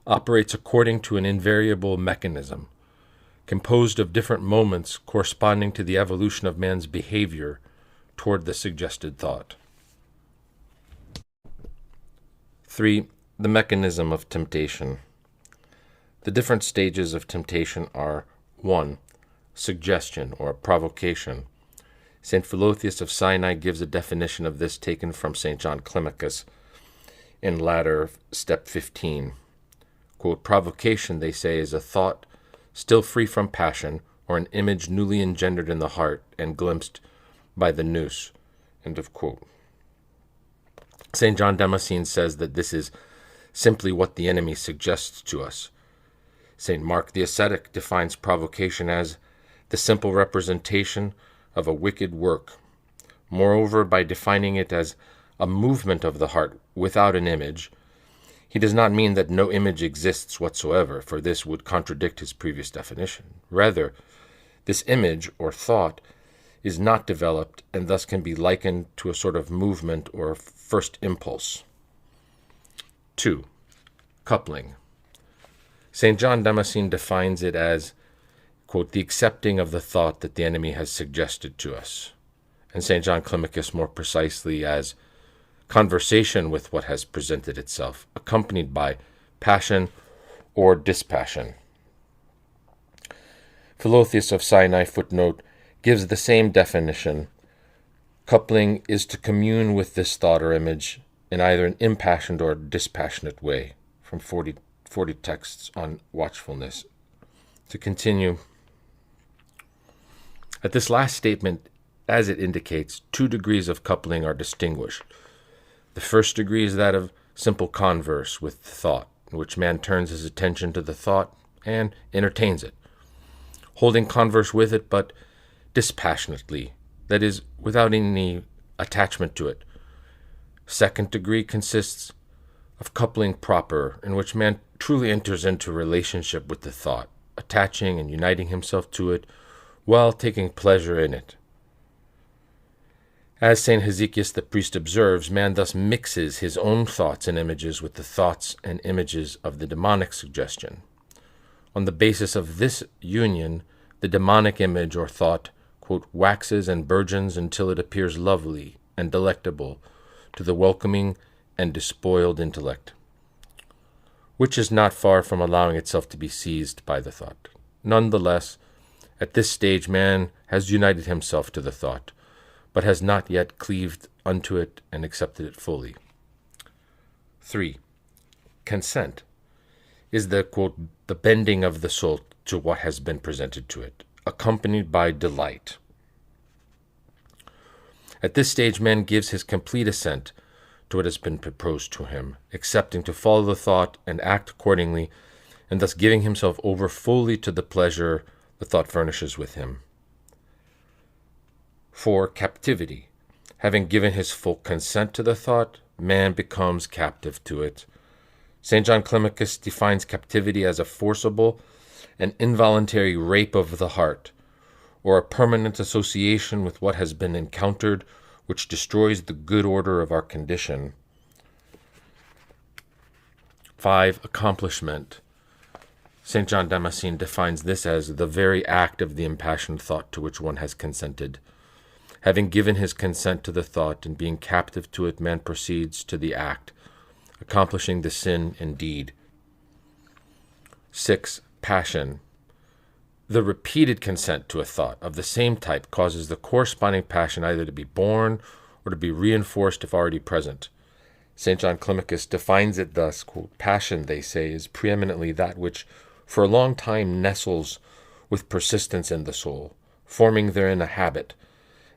operates according to an invariable mechanism, composed of different moments corresponding to the evolution of man's behavior toward the suggested thought. 3. The mechanism of temptation. The different stages of temptation are 1. Suggestion or provocation. St. Philotheus of Sinai gives a definition of this taken from St. John Climacus in Ladder, step 15. Quote, "Provocation, they say, is a thought still free from passion, or an image newly engendered in the heart and glimpsed by the nous." End of quote. St. John Damascene says that this is simply what the enemy suggests to us. St. Mark the Ascetic defines provocation as the simple representation of a wicked work. Moreover, by defining it as a movement of the heart without an image, he does not mean that no image exists whatsoever, for this would contradict his previous definition. Rather, this image or thought is not developed and thus can be likened to a sort of movement or first impulse. 2. Coupling. St. John Damascene defines it as, quote, the accepting of the thought that the enemy has suggested to us. And St. John Climacus more precisely as conversation with what has presented itself, accompanied by passion or dispassion. Philotheus of Sinai, footnote, gives the same definition. Coupling is to commune with this thought or image in either an impassioned or dispassionate way, from 40 texts on watchfulness. To continue, at this last statement, as it indicates, 2 degrees of coupling are distinguished. The first degree is that of simple converse with thought, in which man turns his attention to the thought and entertains it, holding converse with it but dispassionately, that is, without any attachment to it. Second degree consists of coupling proper, in which man truly enters into relationship with the thought, attaching and uniting himself to it while taking pleasure in it. As St. Hezekias the priest observes, man thus mixes his own thoughts and images with the thoughts and images of the demonic suggestion. On the basis of this union, the demonic image or thought, quote, waxes and burgeons until it appears lovely and delectable to the welcoming and despoiled intellect, which is not far from allowing itself to be seized by the thought. Nonetheless, at this stage man has united himself to the thought, but has not yet cleaved unto it and accepted it fully. 3. Consent is the, quote, the bending of the soul to what has been presented to it, accompanied by delight. At this stage man gives his complete assent to what has been proposed to him, accepting to follow the thought and act accordingly, and thus giving himself over fully to the pleasure the thought furnishes with him. 4. Captivity. Having given his full consent to the thought, man becomes captive to it. St. John Climacus defines captivity as a forcible and involuntary rape of the heart, or a permanent association with what has been encountered, which destroys the good order of our condition. 5. Accomplishment. St. John Damascene defines this as the very act of the impassioned thought to which one has consented. Having given his consent to the thought and being captive to it, man proceeds to the act, accomplishing the sin indeed. 6. Passion. The repeated consent to a thought of the same type causes the corresponding passion either to be born or to be reinforced if already present. St. John Climacus defines it thus, quote, passion, they say, is preeminently that which for a long time nestles with persistence in the soul, forming therein a habit,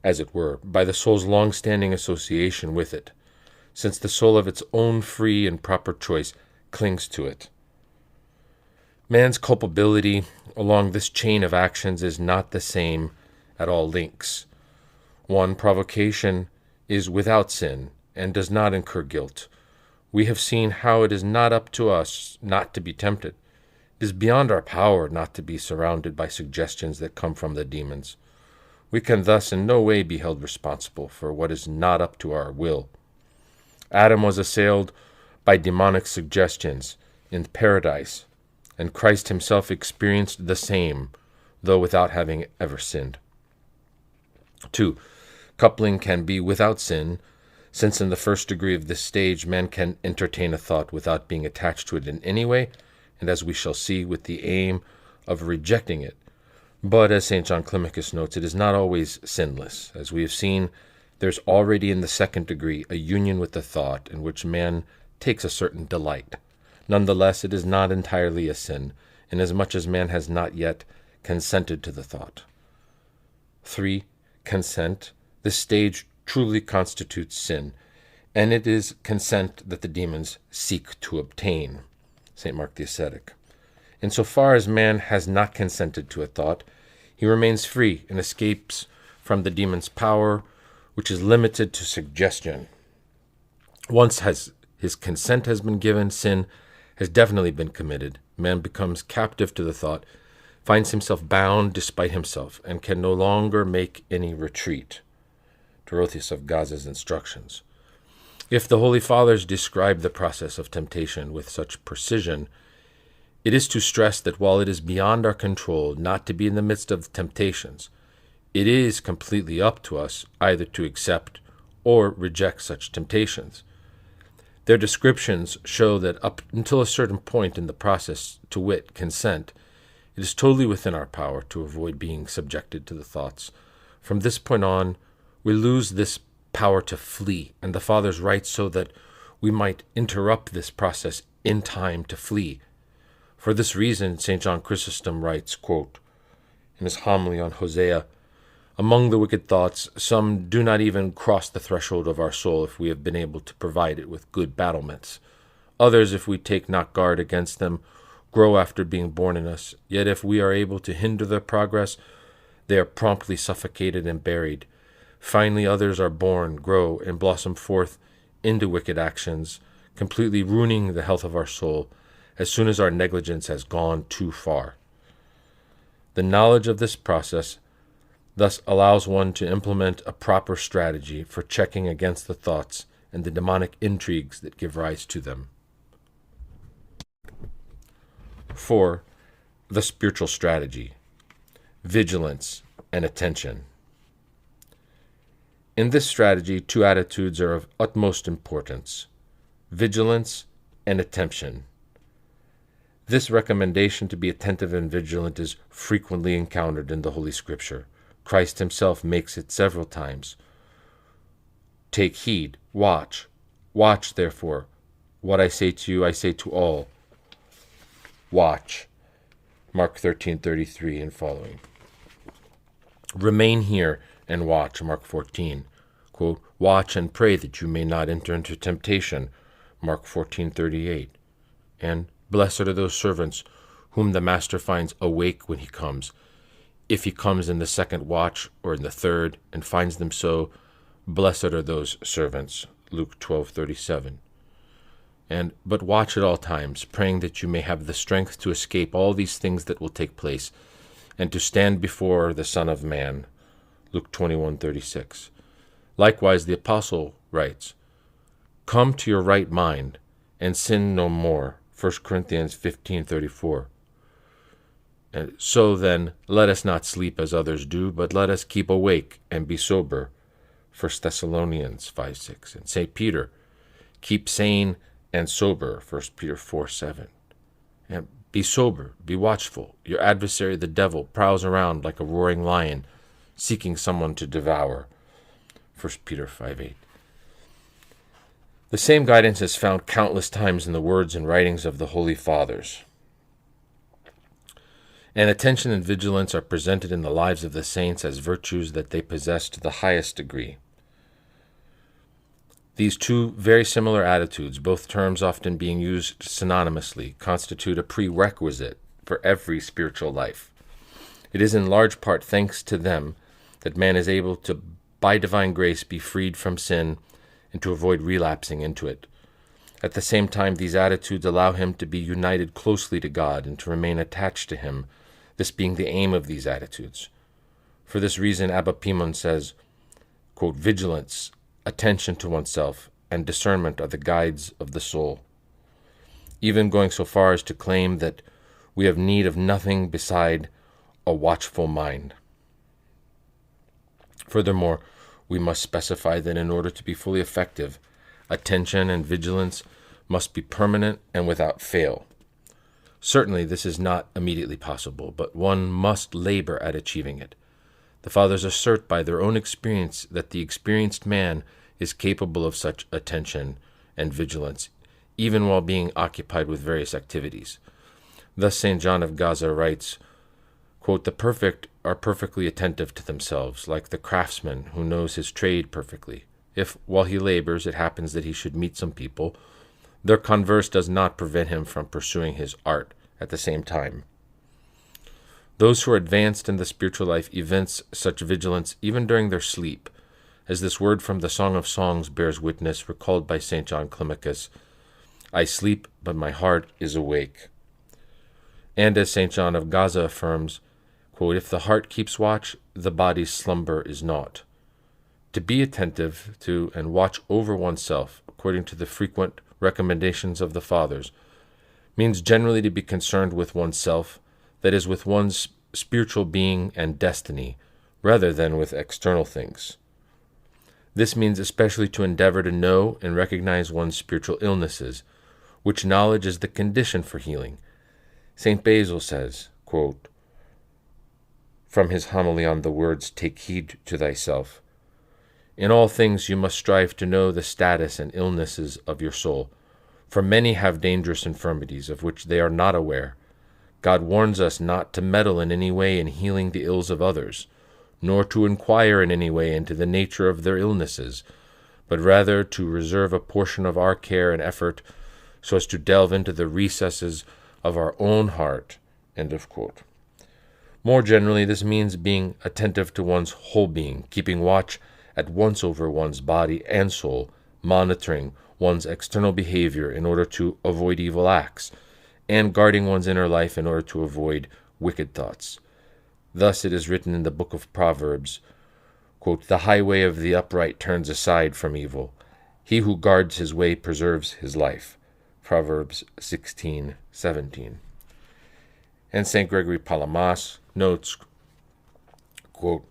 as it were, by the soul's long-standing association with it, since the soul of its own free and proper choice clings to it. Man's culpability along this chain of actions is not the same at all links. One, provocation, is without sin and does not incur guilt. We have seen how it is not up to us not to be tempted. It is beyond our power not to be surrounded by suggestions that come from the demons. We can thus in no way be held responsible for what is not up to our will. Adam was assailed by demonic suggestions in paradise, and Christ himself experienced the same, though without having ever sinned. 2. Coupling can be without sin, since in the first degree of this stage man can entertain a thought without being attached to it in any way, and as we shall see, with the aim of rejecting it. But, as St. John Climacus notes, it is not always sinless. As we have seen, there's already in the second degree a union with the thought in which man takes a certain delight. Nonetheless, it is not entirely a sin, inasmuch as man has not yet consented to the thought. 3. Consent. This stage truly constitutes sin, and it is consent that the demons seek to obtain. St. Mark the Ascetic. Insofar as man has not consented to a thought, he remains free and escapes from the demon's power, which is limited to suggestion. Once his consent has been given, sin has definitely been committed. Man becomes captive to the thought, finds himself bound despite himself, and can no longer make any retreat. Dorotheus of Gaza's instructions. If the Holy Fathers describe the process of temptation with such precision, It is to stress that while it is beyond our control not to be in the midst of temptations, it is completely up to us either to accept or reject such temptations. Their descriptions show that up until a certain point in the process, to wit, consent, it is totally within our power to avoid being subjected to the thoughts. From this point on, we lose this power to flee, and the Fathers write so that we might interrupt this process in time to flee. For this reason, St. John Chrysostom writes, quote, in his homily on Hosea, "Among the wicked thoughts, some do not even cross the threshold of our soul if we have been able to provide it with good battlements. Others, if we take not guard against them, grow after being born in us. Yet if we are able to hinder their progress, they are promptly suffocated and buried. Finally, others are born, grow, and blossom forth into wicked actions, completely ruining the health of our soul as soon as our negligence has gone too far. The knowledge of this process thus allows one to implement a proper strategy for checking against the thoughts and the demonic intrigues that give rise to them." 4. The spiritual strategy: vigilance and attention. In this strategy, two attitudes are of utmost importance: vigilance and attention. This recommendation to be attentive and vigilant is frequently encountered in the Holy Scripture. Christ himself makes it several times. "Take heed, watch. Watch, therefore. What I say to you, I say to all. Watch." Mark 13:33 and following. "Remain here and watch." Mark 14. Quote, "Watch and pray that you may not enter into temptation." Mark 14:38. And "Blessed are those servants whom the master finds awake when he comes. If he comes in the second watch or in the third and finds them so, blessed are those servants." Luke 12:37. And "But watch at all times, praying that you may have the strength to escape all these things that will take place, and to stand before the Son of Man." Luke 21:36. Likewise, the Apostle writes, "Come to your right mind, and sin no more." 1 Corinthians 15:34. And "So then, let us not sleep as others do, but let us keep awake and be sober." 1 Thessalonians 5:6. And St. Peter, "Keep sane and sober." 1 Peter 4:7. And "Be sober, be watchful. Your adversary, the devil, prowls around like a roaring lion, seeking someone to devour." 1 Peter 5:8. The same guidance is found countless times in the words and writings of the Holy Fathers. And attention and vigilance are presented in the lives of the saints as virtues that they possess to the highest degree. These two very similar attitudes, both terms often being used synonymously, constitute a prerequisite for every spiritual life. It is in large part thanks to them that man is able to, by divine grace, be freed from sin and to avoid relapsing into it. At the same time, these attitudes allow him to be united closely to God and to remain attached to him, this being the aim of these attitudes. For this reason, Abba Pimon says, quote, "Vigilance, attention to oneself, and discernment are the guides of the soul," even going so far as to claim that we have need of nothing beside a watchful mind. Furthermore, we must specify that in order to be fully effective, attention and vigilance must be permanent and without fail. Certainly this is not immediately possible, but one must labor at achieving it. The Fathers assert by their own experience that the experienced man is capable of such attention and vigilance, even while being occupied with various activities. Thus St. John of Gaza writes, quote, "The perfect are perfectly attentive to themselves, like the craftsman who knows his trade perfectly. If, while he labors, it happens that he should meet some people, their converse does not prevent him from pursuing his art at the same time." Those who are advanced in the spiritual life evince such vigilance even during their sleep, as this word from the Song of Songs bears witness, recalled by St. John Climacus, "I sleep, but my heart is awake." And as St. John of Gaza affirms, quote, "If the heart keeps watch, the body's slumber is naught." To be attentive to and watch over oneself, according to the frequent recommendations of the Fathers, means generally to be concerned with oneself, that is, with one's spiritual being and destiny, rather than with external things. This means especially to endeavor to know and recognize one's spiritual illnesses, which knowledge is the condition for healing. St. Basil says, quote, from his homily on the words, "Take heed to thyself," "In all things you must strive to know the status and illnesses of your soul, for many have dangerous infirmities of which they are not aware. God warns us not to meddle in any way in healing the ills of others, nor to inquire in any way into the nature of their illnesses, but rather to reserve a portion of our care and effort so as to delve into the recesses of our own heart." End of quote. More generally, this means being attentive to one's whole being, keeping watch at once over one's body and soul, monitoring one's external behavior in order to avoid evil acts, and guarding one's inner life in order to avoid wicked thoughts. Thus it is written in the book of Proverbs, quote, "The highway of the upright turns aside from evil. He who guards his way preserves his life." Proverbs 16:17. And St. Gregory Palamas notes, quote,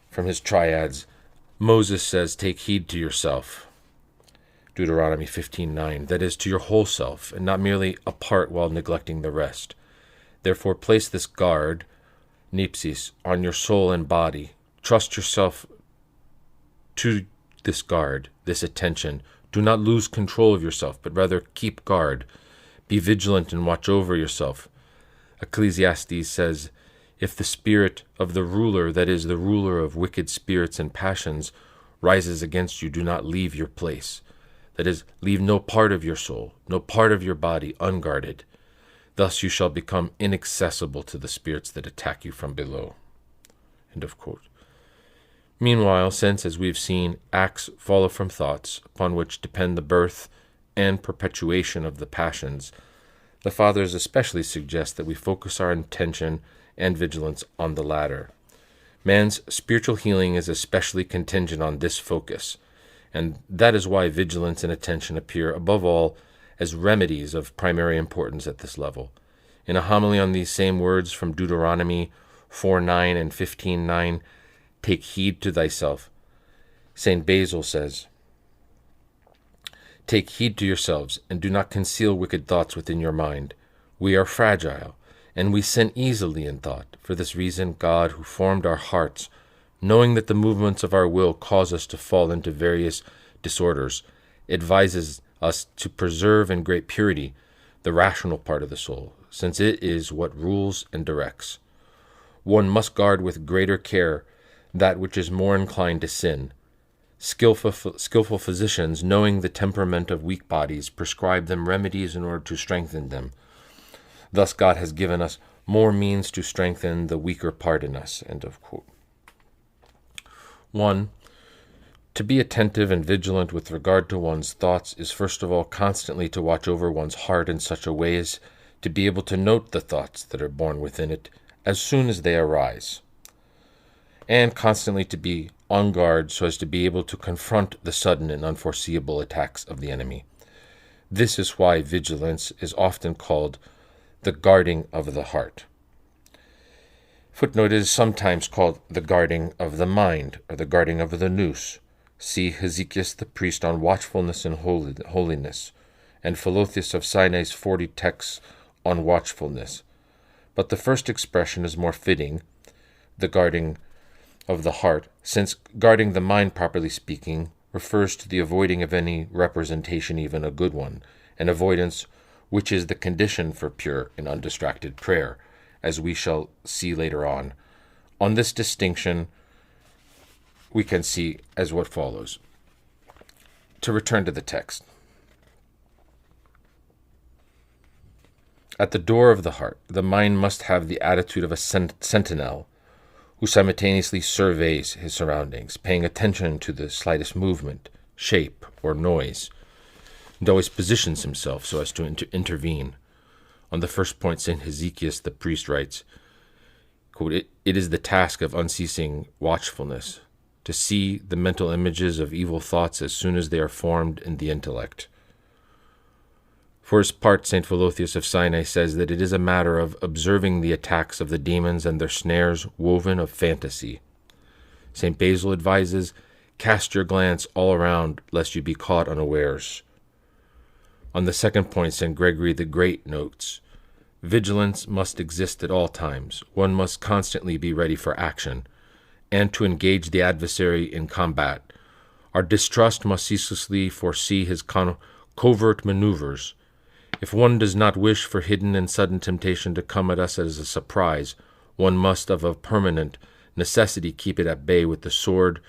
from his triads, Moses says, "Take heed to yourself." Deuteronomy 15:9, that is, to your whole self, and not merely a part while neglecting the rest. Therefore place this guard, nepsis, on your soul and body. Trust yourself to this guard, this attention. Do not lose control of yourself, but rather keep guard. Be vigilant and watch over yourself. Ecclesiastes says, "If the spirit of the ruler, that is, the ruler of wicked spirits and passions, rises against you, do not leave your place." That is, leave no part of your soul, no part of your body unguarded. Thus you shall become inaccessible to the spirits that attack you from below. End of quote. Meanwhile, since, as we've seen, acts follow from thoughts, upon which depend the birth and perpetuation of the passions, the Fathers especially suggest that we focus our attention and vigilance on the latter. Man's spiritual healing is especially contingent on this focus, and that is why vigilance and attention appear, above all, as remedies of primary importance at this level. In a homily on these same words from Deuteronomy 4:9 and 15:9, "Take heed to thyself," St. Basil says, "Take heed to yourselves, and do not conceal wicked thoughts within your mind. We are fragile, and we sin easily in thought. For this reason, God, who formed our hearts, knowing that the movements of our will cause us to fall into various disorders, advises us to preserve in great purity the rational part of the soul, since it is what rules and directs. One must guard with greater care that which is more inclined to sin. Skillful physicians, knowing the temperament of weak bodies, prescribe them remedies in order to strengthen them. Thus God has given us more means to strengthen the weaker part in us." End of quote. 1. To be attentive and vigilant with regard to one's thoughts is first of all constantly to watch over one's heart in such a way as to be able to note the thoughts that are born within it as soon as they arise, and constantly to be on guard so as to be able to confront the sudden and unforeseeable attacks of the enemy. This is why vigilance is often called the guarding of the heart. Footnote, it is sometimes called the guarding of the mind, or the guarding of the nous. See Hezekiah the priest on watchfulness and holiness, and Philotheus of Sinai's 40 texts on watchfulness. But the first expression is more fitting, the guarding of the heart, since guarding the mind, properly speaking, refers to the avoiding of any representation, even a good one, an avoidance which is the condition for pure and undistracted prayer, as we shall see later on. On this distinction, we can see as what follows. To return to the text. At the door of the heart, the mind must have the attitude of a sentinel who simultaneously surveys his surroundings, paying attention to the slightest movement, shape, or noise, and always positions himself so as to intervene. On the first point, St. Hezekiah the priest writes, quote, it is the task of unceasing watchfulness to see the mental images of evil thoughts as soon as they are formed in the intellect. For his part, St. Philotheus of Sinai says that it is a matter of observing the attacks of the demons and their snares woven of fantasy. St. Basil advises, cast your glance all around, lest you be caught unawares. On the second point, St. Gregory the Great notes, vigilance must exist at all times. One must constantly be ready for action, and to engage the adversary in combat. Our distrust must ceaselessly foresee his covert maneuvers. If one does not wish for hidden and sudden temptation to come at us as a surprise, one must of a permanent necessity keep it at bay with the sword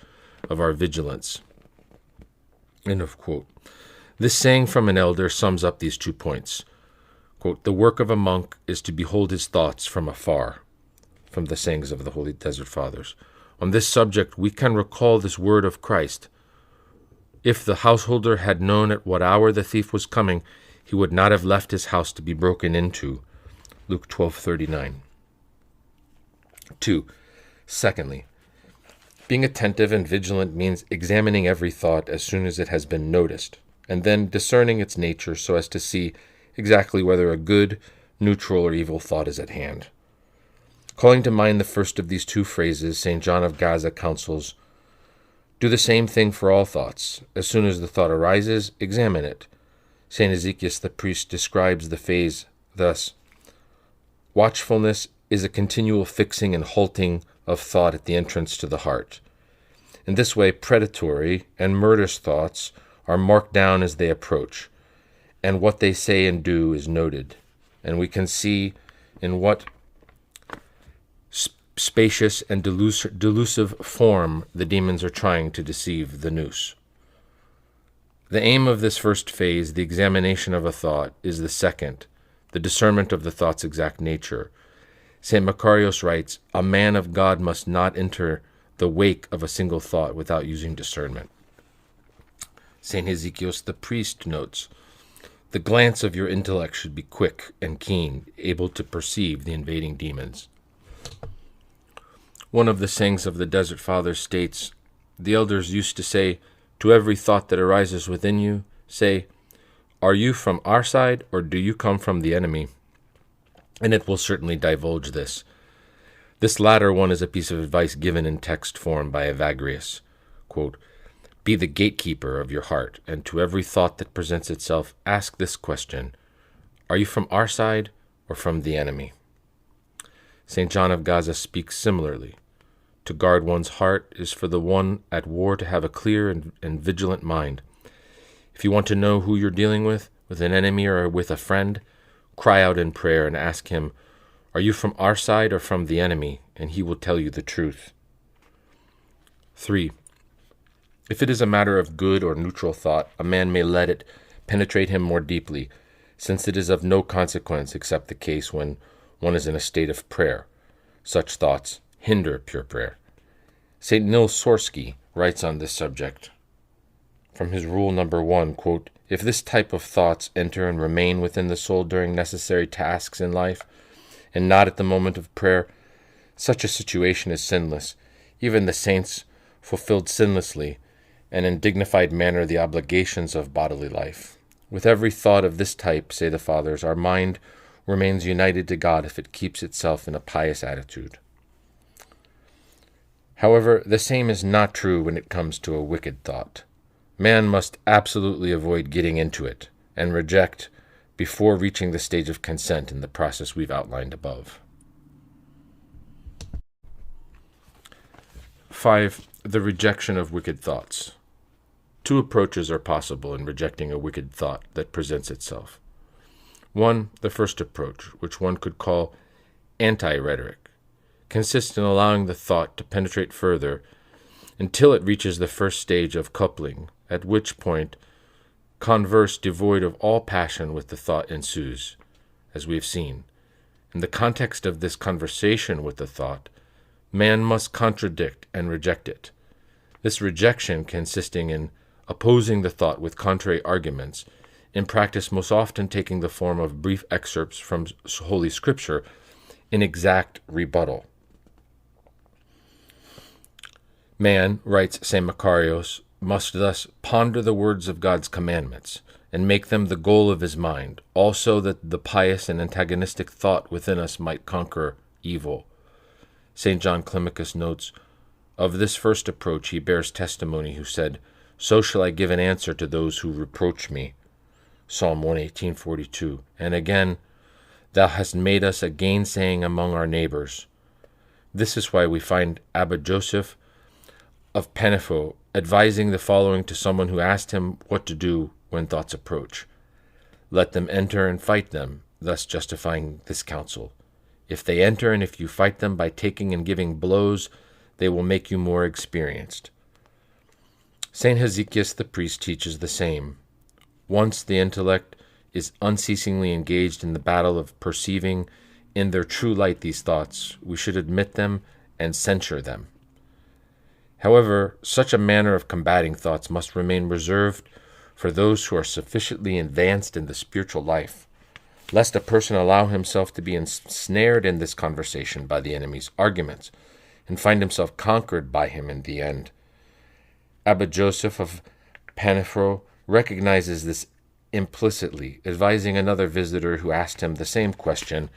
of our vigilance. End of quote. This saying from an elder sums up these 2 points. Quote, the work of a monk is to behold his thoughts from afar, from the sayings of the Holy Desert Fathers. On this subject, we can recall this word of Christ. If the householder had known at what hour the thief was coming, he would not have left his house to be broken into. Luke 12:39. 2. Secondly, being attentive and vigilant means examining every thought as soon as it has been noticed, and then discerning its nature so as to see exactly whether a good, neutral, or evil thought is at hand. Calling to mind the first of these 2 phrases, St. John of Gaza counsels, do the same thing for all thoughts. As soon as the thought arises, examine it. St. Ezekiel the priest describes the phase thus, watchfulness is a continual fixing and halting of thought at the entrance to the heart. In this way, predatory and murderous thoughts are marked down as they approach, and what they say and do is noted, and we can see in what spacious and delusive form the demons are trying to deceive the nous. The aim of this first phase, the examination of a thought, is the second, the discernment of the thought's exact nature. St. Macarius writes, a man of God must not enter the wake of a single thought without using discernment. St. Ezekiel the priest notes, the glance of your intellect should be quick and keen, able to perceive the invading demons. One of the sayings of the Desert Fathers states, the elders used to say, to every thought that arises within you, say, are you from our side, or do you come from the enemy? And it will certainly divulge this. This latter one is a piece of advice given in text form by Evagrius. Quote, be the gatekeeper of your heart, and to every thought that presents itself, ask this question, are you from our side, or from the enemy? St. John of Gaza speaks similarly. To guard one's heart is for the one at war to have a clear and vigilant mind. If you want to know who you're dealing with an enemy or with a friend, cry out in prayer and ask him, are you from our side or from the enemy? And he will tell you the truth. 3. If it is a matter of good or neutral thought, a man may let it penetrate him more deeply, since it is of no consequence except the case when one is in a state of prayer. Such thoughts hinder pure prayer. St. Nils Sorsky writes on this subject, from his rule number 1, quote, if this type of thoughts enter and remain within the soul during necessary tasks in life, and not at the moment of prayer, such a situation is sinless. Even the saints fulfilled sinlessly and in dignified manner the obligations of bodily life. With every thought of this type, say the Fathers, our mind remains united to God if it keeps itself in a pious attitude. However, the same is not true when it comes to a wicked thought. Man must absolutely avoid getting into it and reject before reaching the stage of consent in the process we've outlined above. 5. The rejection of wicked thoughts. 2 approaches are possible in rejecting a wicked thought that presents itself. 1. The first approach, which one could call anti-rhetoric, consists in allowing the thought to penetrate further until it reaches the first stage of coupling, at which point converse devoid of all passion with the thought ensues, as we have seen. In the context of this conversation with the thought, man must contradict and reject it. This rejection consisting in opposing the thought with contrary arguments, in practice most often taking the form of brief excerpts from Holy Scripture in exact rebuttal. Man, writes St. Macarius, must thus ponder the words of God's commandments, and make them the goal of his mind, also that the pious and antagonistic thought within us might conquer evil. St. John Climacus notes, "Of this first approach he bears testimony who said, 'So shall I give an answer to those who reproach me.'" Psalm 118:42. And again, "Thou hast made us a gainsaying among our neighbors." This is why we find Abba Joseph of Penefo advising the following to someone who asked him what to do when thoughts approach. "Let them enter and fight them," thus justifying this counsel. "If they enter and if you fight them by taking and giving blows, they will make you more experienced." St. Hezekias the priest teaches the same. Once the intellect is unceasingly engaged in the battle of perceiving in their true light these thoughts, we should admit them and censure them. However, such a manner of combating thoughts must remain reserved for those who are sufficiently advanced in the spiritual life, lest a person allow himself to be ensnared in this conversation by the enemy's arguments, and find himself conquered by him in the end. Abba Joseph of Penefro recognizes this implicitly, advising another visitor who asked him the same question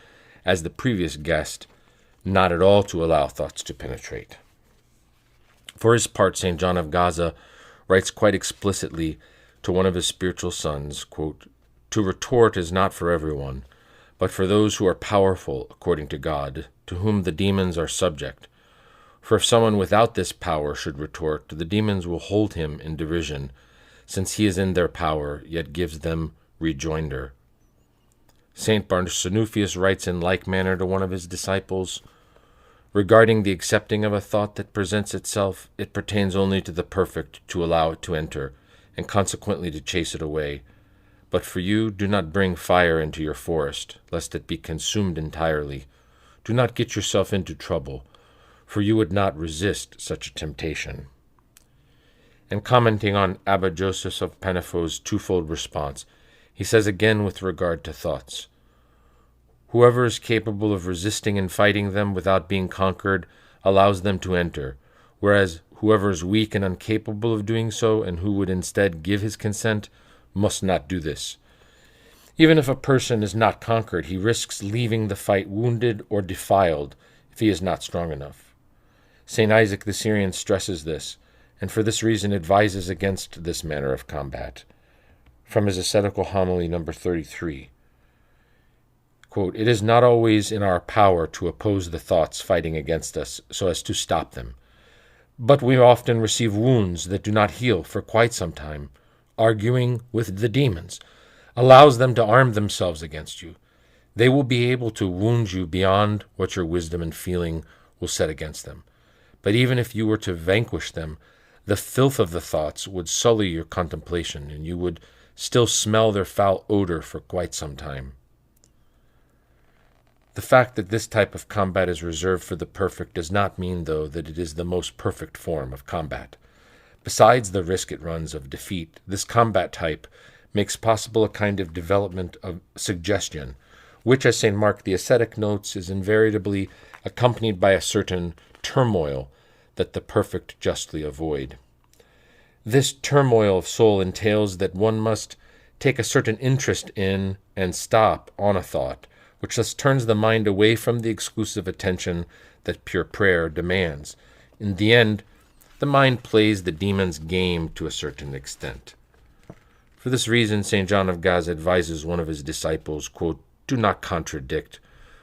as the previous guest, not at all to allow thoughts to penetrate. For his part, St. John of Gaza writes quite explicitly to one of his spiritual sons, quote, "To retort is not for everyone, but for those who are powerful according to God, to whom the demons are subject. For if someone without this power should retort, the demons will hold him in derision, since he is in their power, yet gives them rejoinder." St. Barsanuphius writes in like manner to one of his disciples, "Regarding the accepting of a thought that presents itself, it pertains only to the perfect to allow it to enter, and consequently to chase it away. But for you, do not bring fire into your forest, lest it be consumed entirely. Do not get yourself into trouble, for you would not resist such a temptation." And commenting on Abba Joseph of Penefo's twofold response, he says again with regard to thoughts, "Whoever is capable of resisting and fighting them without being conquered allows them to enter, whereas whoever is weak and incapable of doing so, and who would instead give his consent, must not do this. Even if a person is not conquered, he risks leaving the fight wounded or defiled if he is not strong enough." St. Isaac the Syrian stresses this, and for this reason advises against this manner of combat. From his ascetical homily number 33, quote, "It is not always in our power to oppose the thoughts fighting against us so as to stop them. But we often receive wounds that do not heal for quite some time. Arguing with the demons allows them to arm themselves against you. They will be able to wound you beyond what your wisdom and feeling will set against them. But even if you were to vanquish them, the filth of the thoughts would sully your contemplation, and you would still smell their foul odor for quite some time." The fact that this type of combat is reserved for the perfect does not mean, though, that it is the most perfect form of combat. Besides the risk it runs of defeat, this combat type makes possible a kind of development of suggestion, which, as St. Mark the Ascetic notes, is invariably accompanied by a certain turmoil that the perfect justly avoid. This turmoil of soul entails that one must take a certain interest in and stop on a thought, which thus turns the mind away from the exclusive attention that pure prayer demands. In the end, the mind plays the demon's game to a certain extent. For this reason, St. John of Gaza advises one of his disciples, quote, "Do not contradict,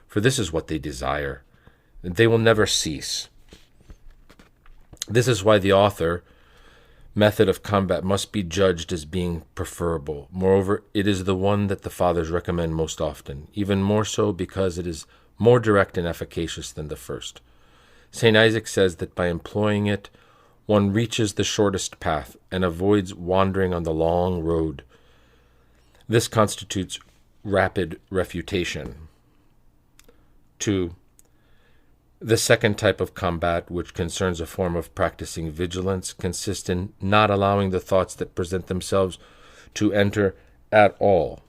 for this is what they desire. They will never cease." This is why the method of combat must be judged as being preferable. Moreover, it is the one that the Fathers recommend most often, even more so because it is more direct and efficacious than the first. St. Isaac says that by employing it, one reaches the shortest path and avoids wandering on the long road. This constitutes rapid refutation. 2. The second type of combat, which concerns a form of practicing vigilance, consists in not allowing the thoughts that present themselves to enter at all.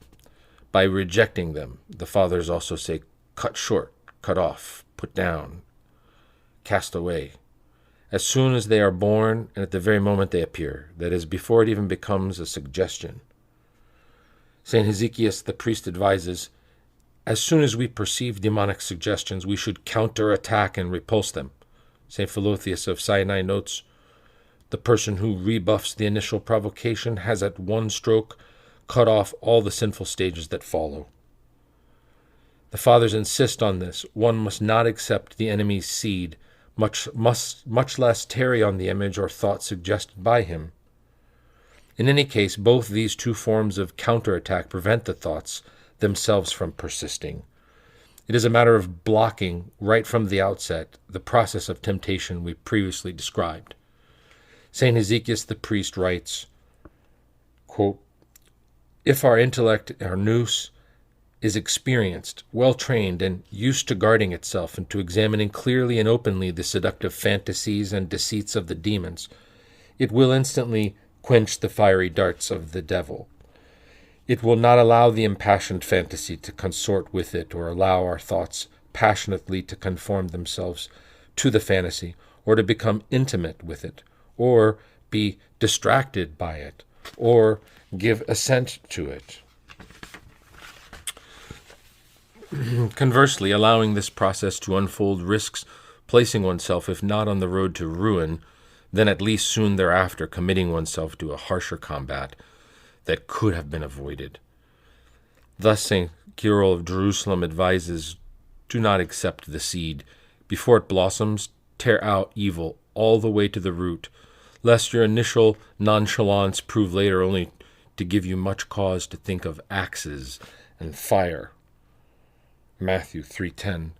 By rejecting them, the Fathers also say, cut short, cut off, put down, cast away, as soon as they are born and at the very moment they appear, that is, before it even becomes a suggestion. St. Hezekias the priest advises, as soon as we perceive demonic suggestions, we should counterattack and repulse them. St. Philotheus of Sinai notes, the person who rebuffs the initial provocation has at one stroke cut off all the sinful stages that follow. The fathers insist on this. One must not accept the enemy's seed, much less tarry on the image or thought suggested by him. In any case, both these two forms of counterattack prevent the thoughts themselves from persisting. It is a matter of blocking, right from the outset, the process of temptation we previously described. St. Hezekias the priest writes, quote, if our intellect, our nous, is experienced, well-trained, and used to guarding itself and to examining clearly and openly the seductive fantasies and deceits of the demons, it will instantly quench the fiery darts of the devil. It will not allow the impassioned fantasy to consort with it or allow our thoughts passionately to conform themselves to the fantasy or to become intimate with it or be distracted by it or give assent to it. Conversely, allowing this process to unfold risks placing oneself, if not on the road to ruin, then at least soon thereafter committing oneself to a harsher combat that could have been avoided. Thus St. Cyril of Jerusalem advises, do not accept the seed. Before it blossoms, tear out evil all the way to the root, lest your initial nonchalance prove later only to give you much cause to think of axes and fire. Matthew 3:10.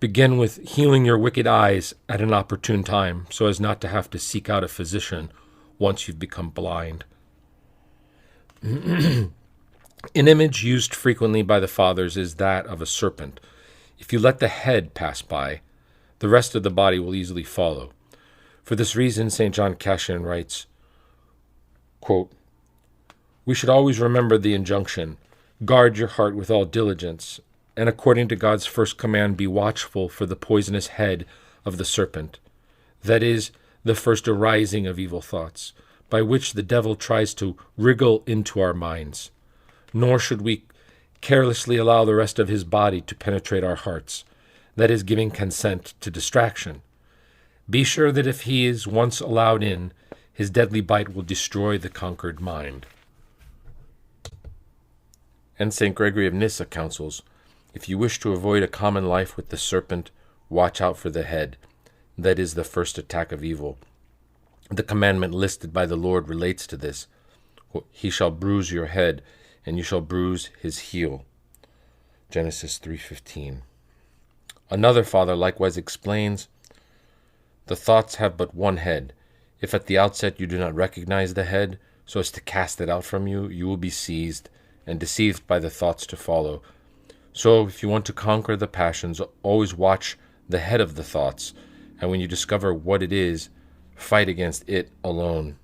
Begin with healing your wicked eyes at an opportune time, so as not to have to seek out a physician once you've become blind. An image used frequently by the fathers is that of a serpent. If you let the head pass by, the rest of the body will easily follow. For this reason, St. John Cassian writes, quote, we should always remember the injunction, guard your heart with all diligence, and according to God's first command, be watchful for the poisonous head of the serpent, that is, the first arising of evil thoughts, by which the devil tries to wriggle into our minds. Nor should we carelessly allow the rest of his body to penetrate our hearts, that is, giving consent to distraction. Be sure that if he is once allowed in, his deadly bite will destroy the conquered mind. And St. Gregory of Nyssa counsels, if you wish to avoid a common life with the serpent, watch out for the head, that is the first attack of evil. The commandment listed by the Lord relates to this. He shall bruise your head, and you shall bruise his heel. Genesis 3:15. Another father likewise explains, the thoughts have but one head. If at the outset you do not recognize the head, so as to cast it out from you, you will be seized and deceived by the thoughts to follow. So if you want to conquer the passions, always watch the head of the thoughts, and when you discover what it is, fight against it alone.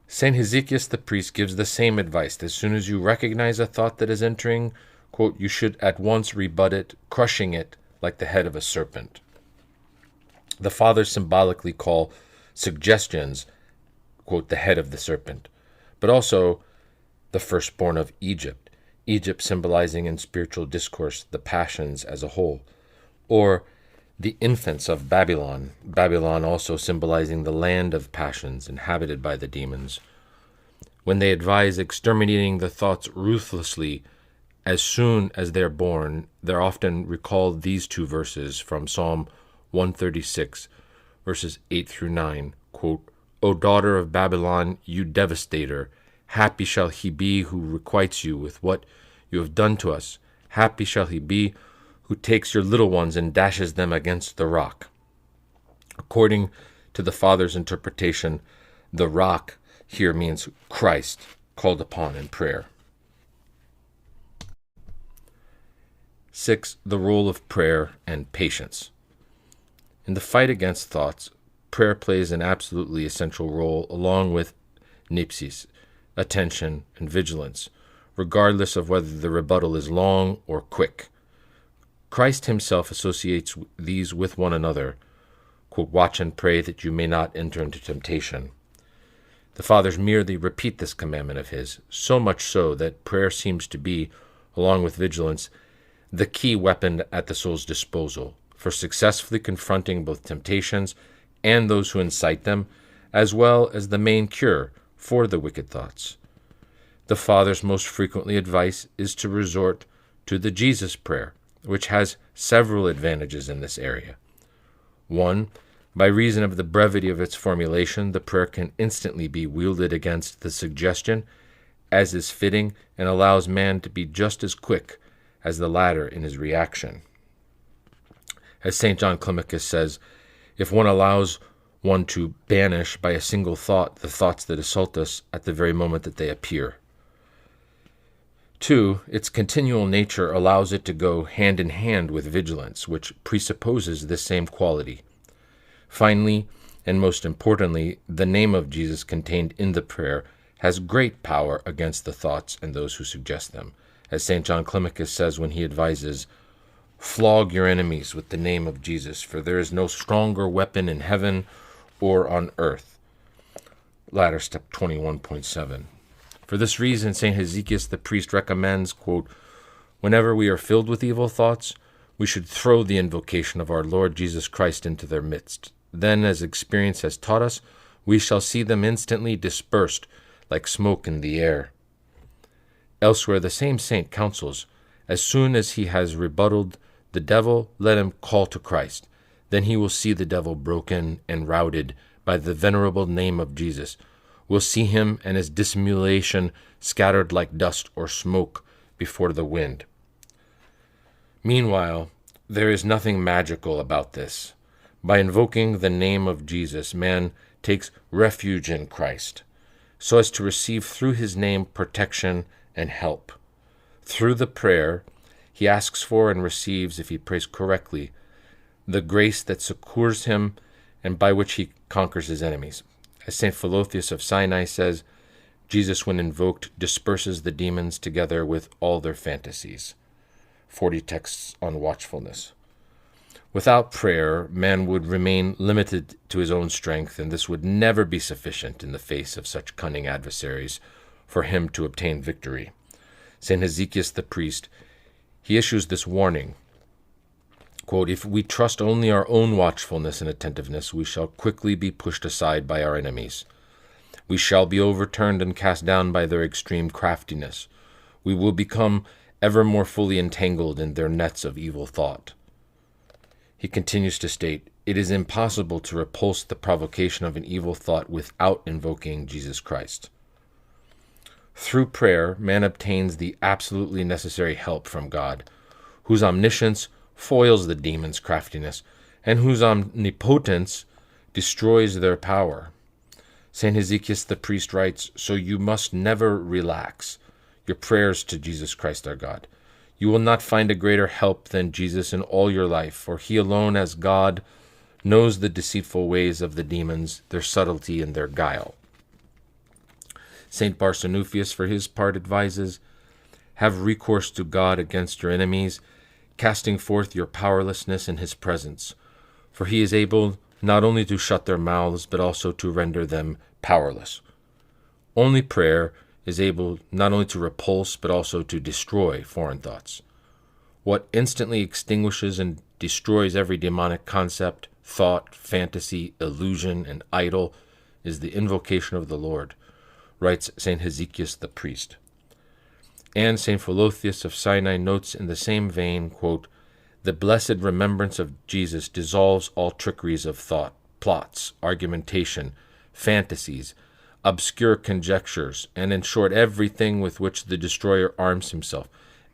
St. Hezekias the priest gives the same advice. As soon as you recognize a thought that is entering, quote, you should at once rebut it, crushing it like the head of a serpent. The fathers symbolically call suggestions, quote, the head of the serpent, but also the firstborn of Egypt. Egypt symbolizing in spiritual discourse the passions as a whole, or the infants of Babylon, Babylon also symbolizing the land of passions inhabited by the demons. When they advise exterminating the thoughts ruthlessly as soon as they're born, they're often recalled these two verses from Psalm 136, verses 8 through 9, quote, O daughter of Babylon, you devastator, happy shall he be who requites you with what you have done to us. Happy shall he be who takes your little ones and dashes them against the rock. According to the Father's interpretation, the rock here means Christ, called upon in prayer. 6. The role of prayer and patience. In the fight against thoughts, prayer plays an absolutely essential role along with nepsis, attention, and vigilance, regardless of whether the rebuttal is long or quick. Christ himself associates these with one another. Quote, watch and pray that you may not enter into temptation. The Fathers merely repeat this commandment of his, so much so that prayer seems to be, along with vigilance, the key weapon at the soul's disposal for successfully confronting both temptations and those who incite them, as well as the main cure for the wicked thoughts. The Fathers' most frequently advice is to resort to the Jesus prayer, which has several advantages in this area. 1. By reason of the brevity of its formulation, the prayer can instantly be wielded against the suggestion, as is fitting, and allows man to be just as quick as the latter in his reaction. As St. John Climacus says, if one allows one to banish by a single thought the thoughts that assault us at the very moment that they appear. 2. Its continual nature allows it to go hand in hand with vigilance, which presupposes this same quality. Finally, and most importantly, the name of Jesus contained in the prayer has great power against the thoughts and those who suggest them. As St. John Climacus says when he advises, "Flog your enemies with the name of Jesus, for there is no stronger weapon in heaven or on earth." Latter step 21.7. For this reason, St. Hezekiah the priest recommends, quote, "Whenever we are filled with evil thoughts, we should throw the invocation of our Lord Jesus Christ into their midst. Then, as experience has taught us, we shall see them instantly dispersed like smoke in the air." Elsewhere, the same saint counsels, as soon as he has rebutted the devil, let him call to Christ. Then he will see the devil broken and routed by the venerable name of Jesus, will see him and his dissimulation scattered like dust or smoke before the wind. Meanwhile, there is nothing magical about this. By invoking the name of Jesus, man takes refuge in Christ, so as to receive through his name protection and help. Through the prayer, he asks for and receives, if he prays correctly, the grace that succors him and by which he conquers his enemies. As St. Philotheus of Sinai says, Jesus, when invoked, disperses the demons together with all their fantasies. 40 texts on watchfulness. Without prayer, man would remain limited to his own strength, and this would never be sufficient in the face of such cunning adversaries for him to obtain victory. St. Hezekiah the priest, he issues this warning, quote, "If we trust only our own watchfulness and attentiveness, we shall quickly be pushed aside by our enemies. We shall be overturned and cast down by their extreme craftiness. We will become ever more fully entangled in their nets of evil thought." He continues to state, "It is impossible to repulse the provocation of an evil thought without invoking Jesus Christ." Through prayer, man obtains the absolutely necessary help from God, whose omniscience foils the demon's craftiness, and whose omnipotence destroys their power. St. Hezekiah the priest writes, "So you must never relax your prayers to Jesus Christ our God. You will not find a greater help than Jesus in all your life, for he alone as God knows the deceitful ways of the demons, their subtlety and their guile." St. Barsanuphius, for his part, advises, "Have recourse to God against your enemies, casting forth your powerlessness in his presence, for he is able not only to shut their mouths, but also to render them powerless." Only prayer is able not only to repulse, but also to destroy foreign thoughts. What instantly extinguishes and destroys every demonic concept, thought, fantasy, illusion, and idol is the invocation of the Lord, writes St. Hezekiah the priest. And St. Philotheus of Sinai notes in the same vein, quote, "The blessed remembrance of Jesus dissolves all trickeries of thought, plots, argumentation, fantasies, obscure conjectures, and in short everything with which the destroyer arms himself,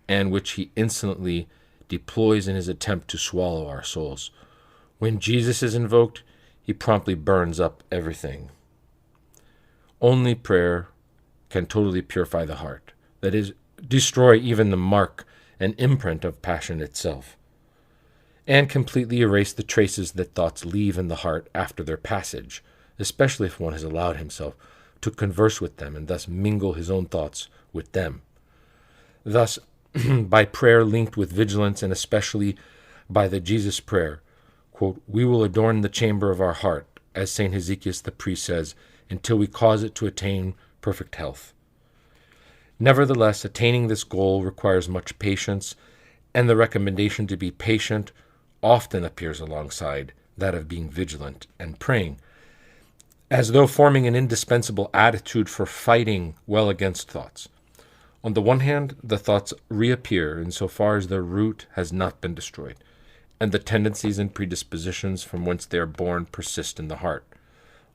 and which he insolently deploys in his attempt to swallow our souls. When Jesus is invoked, he promptly burns up everything." Only prayer can totally purify the heart, that is, destroy even the mark and imprint of passion itself, and completely erase the traces that thoughts leave in the heart after their passage, especially if one has allowed himself to converse with them and thus mingle his own thoughts with them. Thus, by prayer linked with vigilance, and especially by the Jesus prayer, quote, "We will adorn the chamber of our heart," as St. Hezekiah the priest says, until we cause it to attain perfect health. Nevertheless, attaining this goal requires much patience, and the recommendation to be patient often appears alongside that of being vigilant and praying, as though forming an indispensable attitude for fighting well against thoughts. On the one hand, the thoughts reappear insofar as their root has not been destroyed, and the tendencies and predispositions from whence they are born persist in the heart.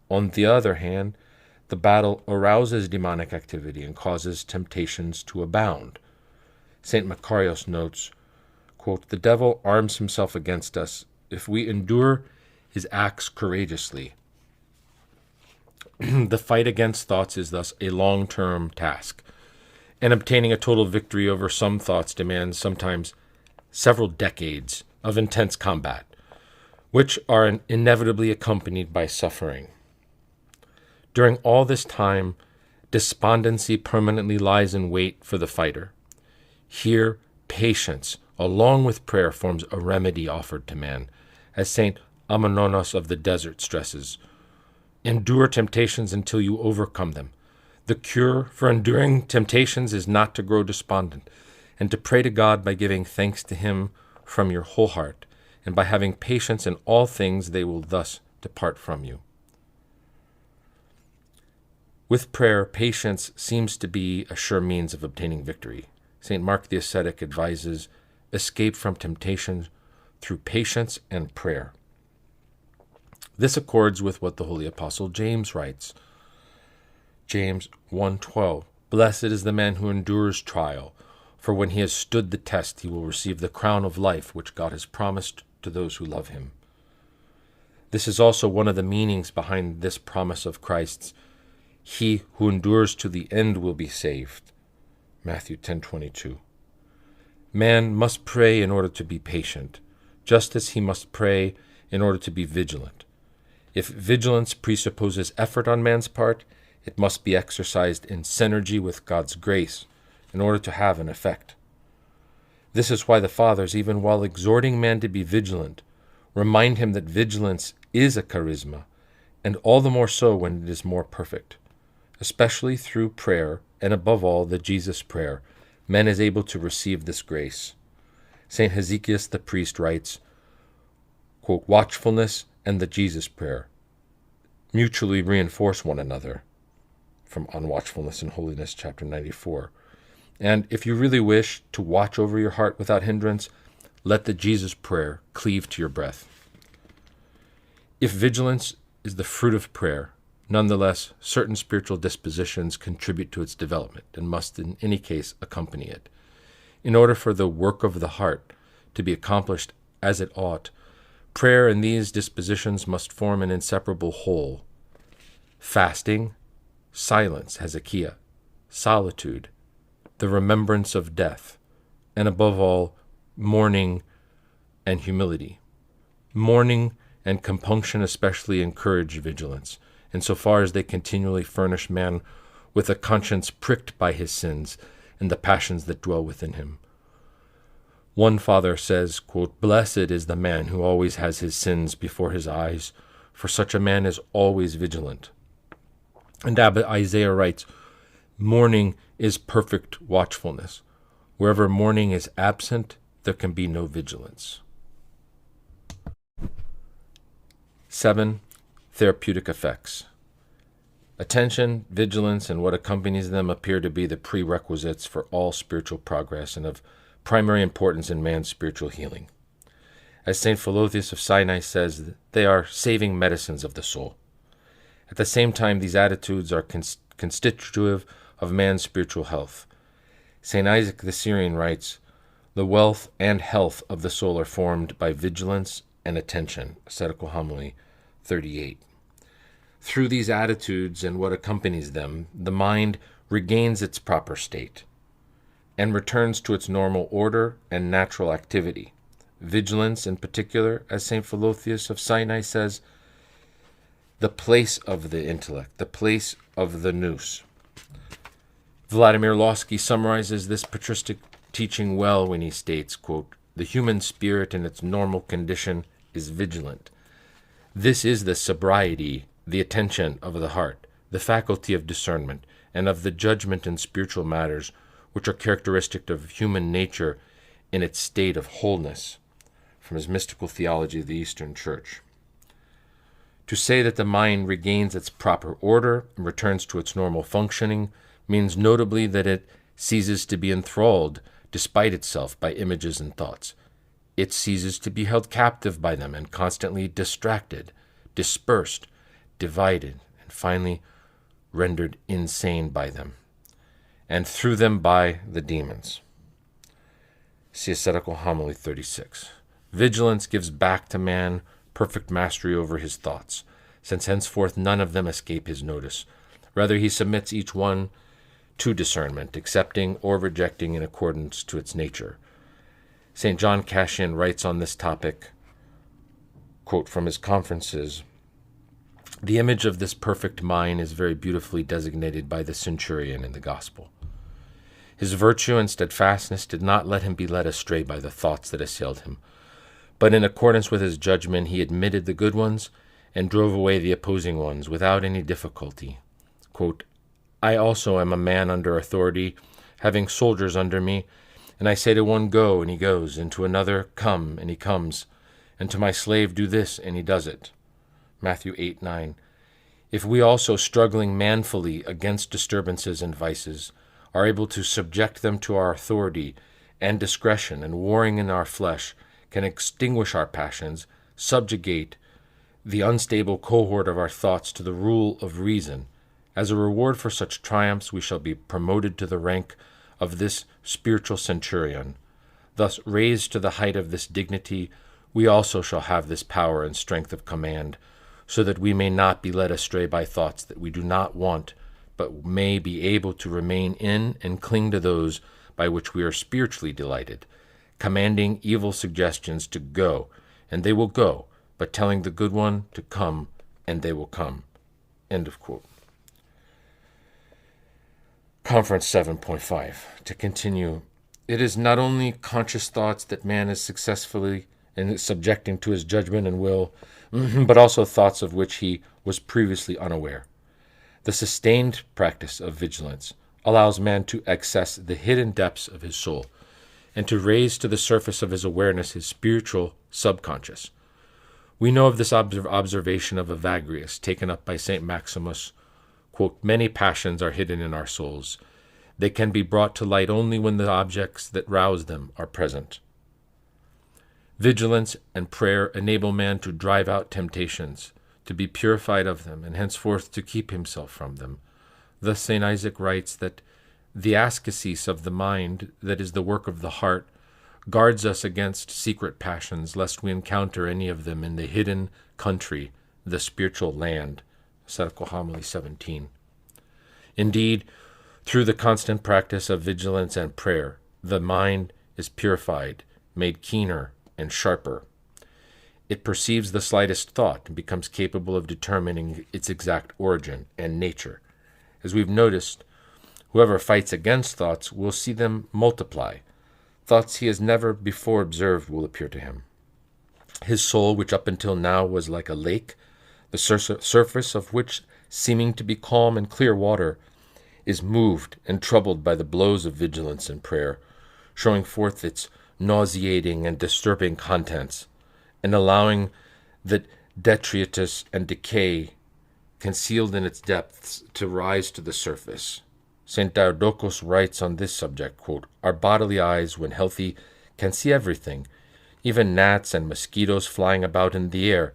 On the other hand, the battle arouses demonic activity and causes temptations to abound. St. Macarius notes, quote, "The devil arms himself against us if we endure his acts courageously." The fight against thoughts is thus a long-term task, and obtaining a total victory over some thoughts demands sometimes several decades of intense combat, which are inevitably accompanied by suffering. During all this time, despondency permanently lies in wait for the fighter. Here, patience, along with prayer, forms a remedy offered to man, as St. Ammonos of the Desert stresses. Endure temptations until you overcome them. The cure for enduring temptations is not to grow despondent, and to pray to God by giving thanks to Him from your whole heart, and by having patience in all things they will thus depart from you. With prayer, patience seems to be a sure means of obtaining victory. St. Mark the Ascetic advises escape from temptation through patience and prayer. This accords with what the Holy Apostle James writes. James 1:12, "Blessed is the man who endures trial, for when he has stood the test, he will receive the crown of life which God has promised to those who love him." This is also one of the meanings behind this promise of Christ's, "He who endures to the end will be saved." Matthew 10:22. Man must pray in order to be patient, just as he must pray in order to be vigilant. If vigilance presupposes effort on man's part, it must be exercised in synergy with God's grace in order to have an effect. This is why the Fathers, even while exhorting man to be vigilant, remind him that vigilance is a charisma, and all the more so when it is more perfect. Especially through prayer, and above all the Jesus prayer, man is able to receive this grace. St. Hezekiah the priest writes, quote, "Watchfulness and the Jesus prayer mutually reinforce one another," from On Watchfulness and Holiness, chapter 94. And if you really wish to watch over your heart without hindrance, let the Jesus prayer cleave to your breath. If vigilance is the fruit of prayer, nonetheless, certain spiritual dispositions contribute to its development and must in any case accompany it. In order for the work of the heart to be accomplished as it ought, prayer and these dispositions must form an inseparable whole. Fasting, silence, Hezekiah, solitude, the remembrance of death, and above all, mourning and humility. Mourning and compunction especially encourage vigilance, insofar as they continually furnish man with a conscience pricked by his sins and the passions that dwell within him. One father says, quote, "Blessed is the man who always has his sins before his eyes, for such a man is always vigilant." And Abbot Isaiah writes, "Mourning is perfect watchfulness. Wherever mourning is absent, there can be no vigilance." 7. Therapeutic effects. Attention, vigilance, and what accompanies them appear to be the prerequisites for all spiritual progress and of primary importance in man's spiritual healing. As St. Philotheus of Sinai says, they are saving medicines of the soul. At the same time, these attitudes are constitutive of man's spiritual health. St. Isaac the Syrian writes, "The wealth and health of the soul are formed by vigilance and attention." Ascetical Homily 38. Through these attitudes and what accompanies them, the mind regains its proper state and returns to its normal order and natural activity. Vigilance, in particular, as St. Philotheus of Sinai says, the place of the intellect, the place of the nous. Vladimir Lossky summarizes this patristic teaching well when he states, quote, "The human spirit in its normal condition is vigilant. This is the sobriety, the attention of the heart. the faculty of discernment, and of the judgment in spiritual matters, which are characteristic of human nature in its state of wholeness, from his mystical theology of the Eastern Church. To say that the mind regains its proper order and returns to its normal functioning means notably that it ceases to be enthralled, despite itself, by images and thoughts. It ceases to be held captive by them and constantly distracted, dispersed, divided, and finally rendered insane by them, and through them by the demons. See Ascetical Homily 36. Vigilance gives back to man perfect mastery over his thoughts, since henceforth none of them escape his notice. Rather, he submits each one to discernment, accepting or rejecting in accordance to its nature. St. John Cassian writes on this topic, quote from his Conferences, "The image of this perfect mind is very beautifully designated by the centurion in the Gospel. His virtue and steadfastness did not let him be led astray by the thoughts that assailed him, but in accordance with his judgment he admitted the good ones and drove away the opposing ones without any difficulty. Quote, I also am a man under authority, having soldiers under me, and I say to one, go, and he goes, and to another, come, and he comes, and to my slave, do this, and he does it." Matthew 8:9. If we also, struggling manfully against disturbances and vices, are able to subject them to our authority and discretion, and warring in our flesh, can extinguish our passions, subjugate the unstable cohort of our thoughts to the rule of reason, as a reward for such triumphs we shall be promoted to the rank of this spiritual centurion. Thus, raised to the height of this dignity, we also shall have this power and strength of command, so that we may not be led astray by thoughts that we do not want, but may be able to remain in and cling to those by which we are spiritually delighted, commanding evil suggestions to go, and they will go, but telling the good one to come, and they will come. End of quote. Conference 7.5. To continue, it is not only conscious thoughts that man is successfully in subjecting to his judgment and will, but also thoughts of which he was previously unaware. The sustained practice of vigilance allows man to access the hidden depths of his soul and to raise to the surface of his awareness his spiritual subconscious. We know of this observation of Evagrius, taken up by St. Maximus, quote, many passions are hidden in our souls. They can be brought to light only when the objects that rouse them are present. Vigilance and prayer enable man to drive out temptations, to be purified of them, and henceforth to keep himself from them. Thus St. Isaac writes that the ascesis of the mind, that is the work of the heart, guards us against secret passions, lest we encounter any of them in the hidden country, the spiritual land. Ascetical Homily 17. Indeed, through the constant practice of vigilance and prayer, the mind is purified, made keener and sharper. It perceives the slightest thought and becomes capable of determining its exact origin and nature. As we've noticed, whoever fights against thoughts will see them multiply. Thoughts he has never before observed will appear to him. His soul, which up until now was like a lake, the surface of which, seeming to be calm and clear water, is moved and troubled by the blows of vigilance and prayer, showing forth its nauseating and disturbing contents, and allowing that detritus and decay concealed in its depths to rise to the surface. St. Diodocus writes on this subject, quote, our bodily eyes, when healthy, can see everything, even gnats and mosquitoes flying about in the air,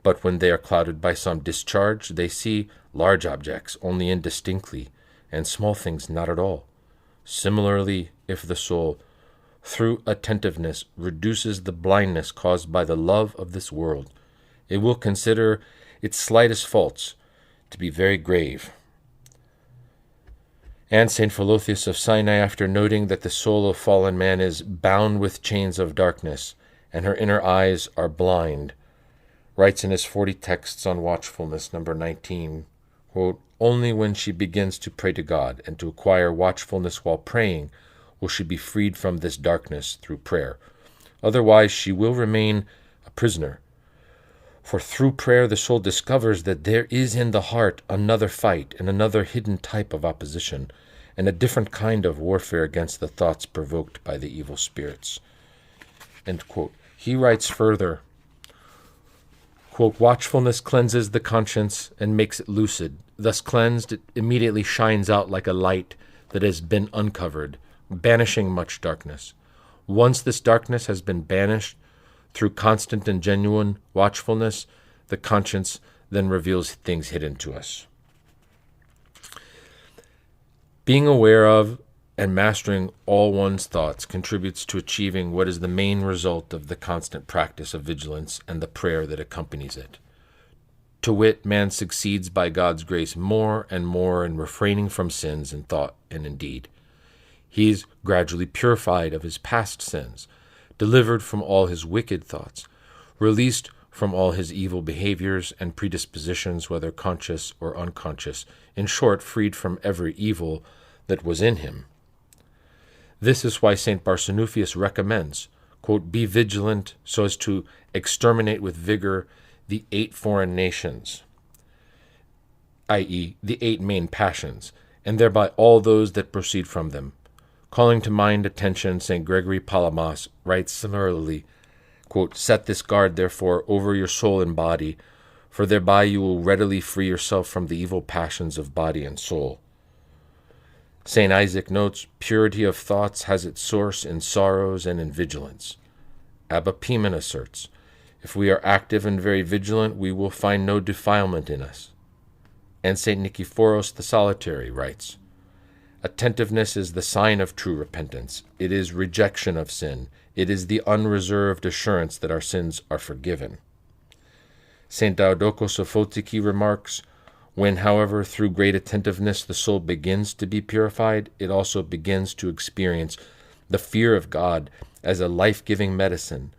but when they are clouded by some discharge, they see large objects only indistinctly, and small things not at all. Similarly, if the soul, through attentiveness, reduces the blindness caused by the love of this world, it will consider its slightest faults to be very grave. And St. Philotheus of Sinai, after noting that the soul of fallen man is bound with chains of darkness, and her inner eyes are blind, writes in his 40 texts on watchfulness, number 19, quote, only when she begins to pray to God and to acquire watchfulness while praying will she be freed from this darkness through prayer. Otherwise she will remain a prisoner. For through prayer the soul discovers that there is in the heart another fight and another hidden type of opposition, and a different kind of warfare against the thoughts provoked by the evil spirits." End quote. He writes further, quote, "Watchfulness cleanses the conscience and makes it lucid. Thus cleansed, it immediately shines out like a light that has been uncovered, banishing much darkness. Once this darkness has been banished through constant and genuine watchfulness, the conscience then reveals things hidden to us." Being aware of and mastering all one's thoughts contributes to achieving what is the main result of the constant practice of vigilance and the prayer that accompanies it. To wit, man succeeds by God's grace more and more in refraining from sins in thought and in deed. He is gradually purified of his past sins, delivered from all his wicked thoughts, released from all his evil behaviors and predispositions, whether conscious or unconscious, in short, freed from every evil that was in him. This is why St. Barsanuphius recommends, quote, "Be vigilant so as to exterminate with vigor the 8 foreign nations," i.e., the 8 main passions, and thereby all those that proceed from them. Calling to mind attention, St. Gregory Palamas writes similarly, quote, "Set this guard, therefore, over your soul and body, for thereby you will readily free yourself from the evil passions of body and soul." St. Isaac notes, "Purity of thoughts has its source in sorrows and in vigilance." Abba Pimen asserts, "If we are active and very vigilant, we will find no defilement in us." And St. Nicephorus the Solitary writes, "Attentiveness is the sign of true repentance. It is rejection of sin. It is the unreserved assurance that our sins are forgiven." St. Diodocus of Photiki remarks, "When, however, through great attentiveness the soul begins to be purified, it also begins to experience the fear of God as a life-giving medicine,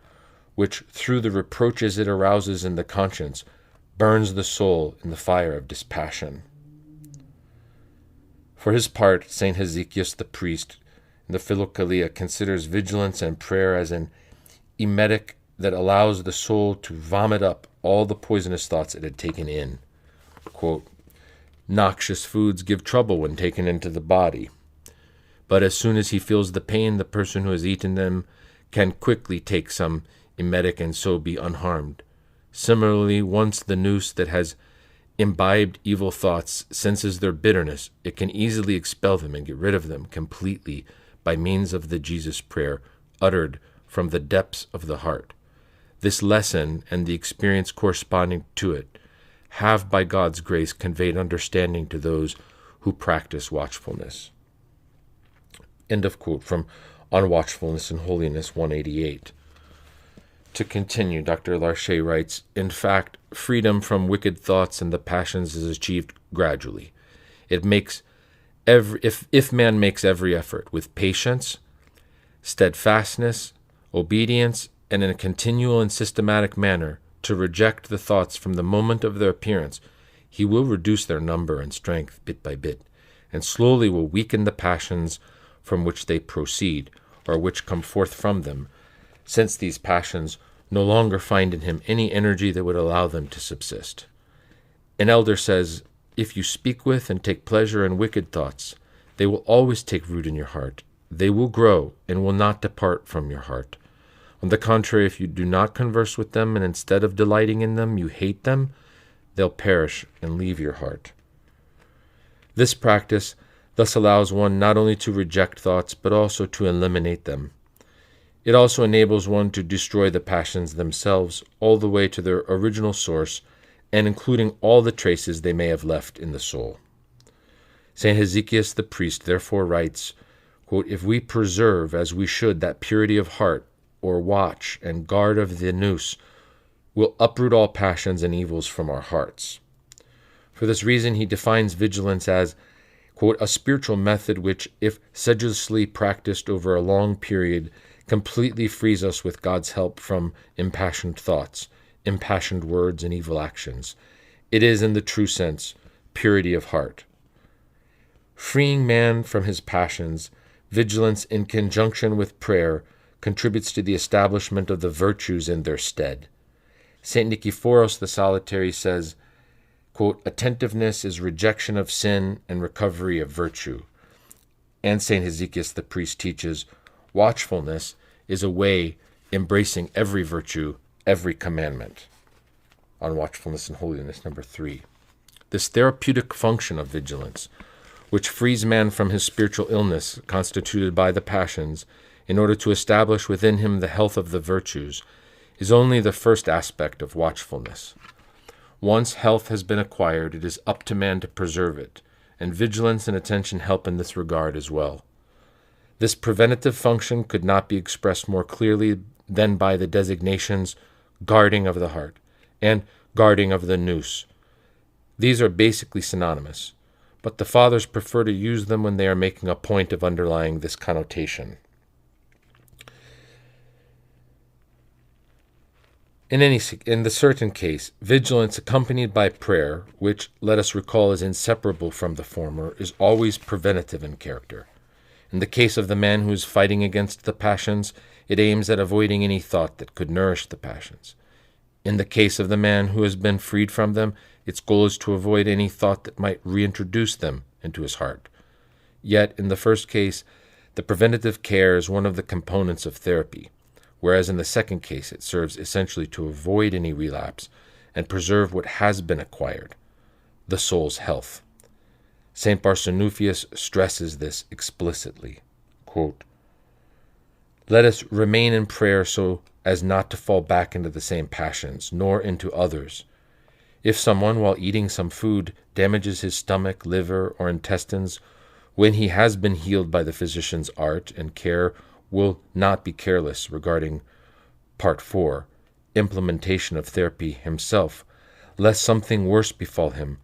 which, through the reproaches it arouses in the conscience, burns the soul in the fire of dispassion." For his part, St. Hezekias the priest in the Philokalia considers vigilance and prayer as an emetic that allows the soul to vomit up all the poisonous thoughts it had taken in. Quote, "Noxious foods give trouble when taken into the body, but as soon as he feels the pain, the person who has eaten them can quickly take some emetic and so be unharmed. Similarly, once the nous that has imbibed evil thoughts senses their bitterness, it can easily expel them and get rid of them completely by means of the Jesus prayer uttered from the depths of the heart. This lesson and the experience corresponding to it have, by God's grace, conveyed understanding to those who practice watchfulness." End of quote from On Watchfulness and Holiness 188. To continue, Dr. Larcher writes, "In fact, freedom from wicked thoughts and the passions is achieved gradually. If man makes every effort with patience, steadfastness, obedience, and in a continual and systematic manner to reject the thoughts from the moment of their appearance, he will reduce their number and strength bit by bit, and slowly will weaken the passions from which they proceed, or which come forth from them, since these passions no longer find in him any energy that would allow them to subsist. An elder says, 'If you speak with and take pleasure in wicked thoughts, they will always take root in your heart. They will grow and will not depart from your heart. On the contrary, if you do not converse with them, and instead of delighting in them, you hate them, they'll perish and leave your heart.' This practice thus allows one not only to reject thoughts, but also to eliminate them. It also enables one to destroy the passions themselves all the way to their original source, and including all the traces they may have left in the soul." St. Hezekias the priest therefore writes, quote, "If we preserve as we should that purity of heart, or watch and guard of the nous, will uproot all passions and evils from our hearts." For this reason he defines vigilance as, quote, "a spiritual method which, if sedulously practiced over a long period, completely frees us with God's help from impassioned thoughts, impassioned words, and evil actions. It is, in the true sense, purity of heart." Freeing man from his passions, vigilance in conjunction with prayer contributes to the establishment of the virtues in their stead. St. Nicephorus the Solitary says, quote, attentiveness is rejection of sin and recovery of virtue. And St. Hesychius the priest teaches, watchfulness is a way embracing every virtue, every commandment. On Watchfulness and Holiness, number 3. This therapeutic function of vigilance, which frees man from his spiritual illness constituted by the passions, in order to establish within him the health of the virtues, is only the first aspect of watchfulness. Once health has been acquired, it is up to man to preserve it, and vigilance and attention help in this regard as well. This preventative function could not be expressed more clearly than by the designations guarding of the heart and guarding of the nous. These are basically synonymous, but the Fathers prefer to use them when they are making a point of underlying this connotation. In the certain case, vigilance accompanied by prayer, which, let us recall, is inseparable from the former, is always preventative in character. In the case of the man who is fighting against the passions, it aims at avoiding any thought that could nourish the passions. In the case of the man who has been freed from them, its goal is to avoid any thought that might reintroduce them into his heart. Yet, in the first case, the preventative care is one of the components of therapy, whereas in the second case it serves essentially to avoid any relapse and preserve what has been acquired, the soul's health. St. Barsanuphius stresses this explicitly. Quote, let us remain in prayer so as not to fall back into the same passions, nor into others. If someone, while eating some food, damages his stomach, liver, or intestines, when he has been healed by the physician's art and care, will not be careless regarding Part 4, implementation of therapy himself, lest something worse befall him,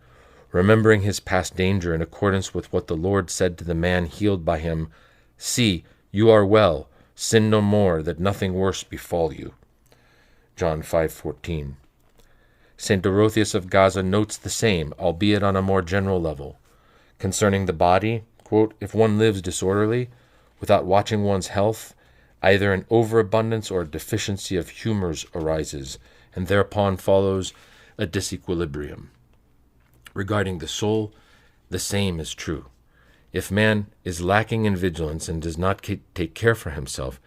remembering his past danger in accordance with what the Lord said to the man healed by him, see, you are well, sin no more, that nothing worse befall you. John 5:14. St. Dorotheus of Gaza notes the same, albeit on a more general level. Concerning the body, quote, if one lives disorderly, without watching one's health, either an overabundance or a deficiency of humors arises, and thereupon follows a disequilibrium. Regarding the soul, the same is true. If man is lacking in vigilance and does not take care for himself,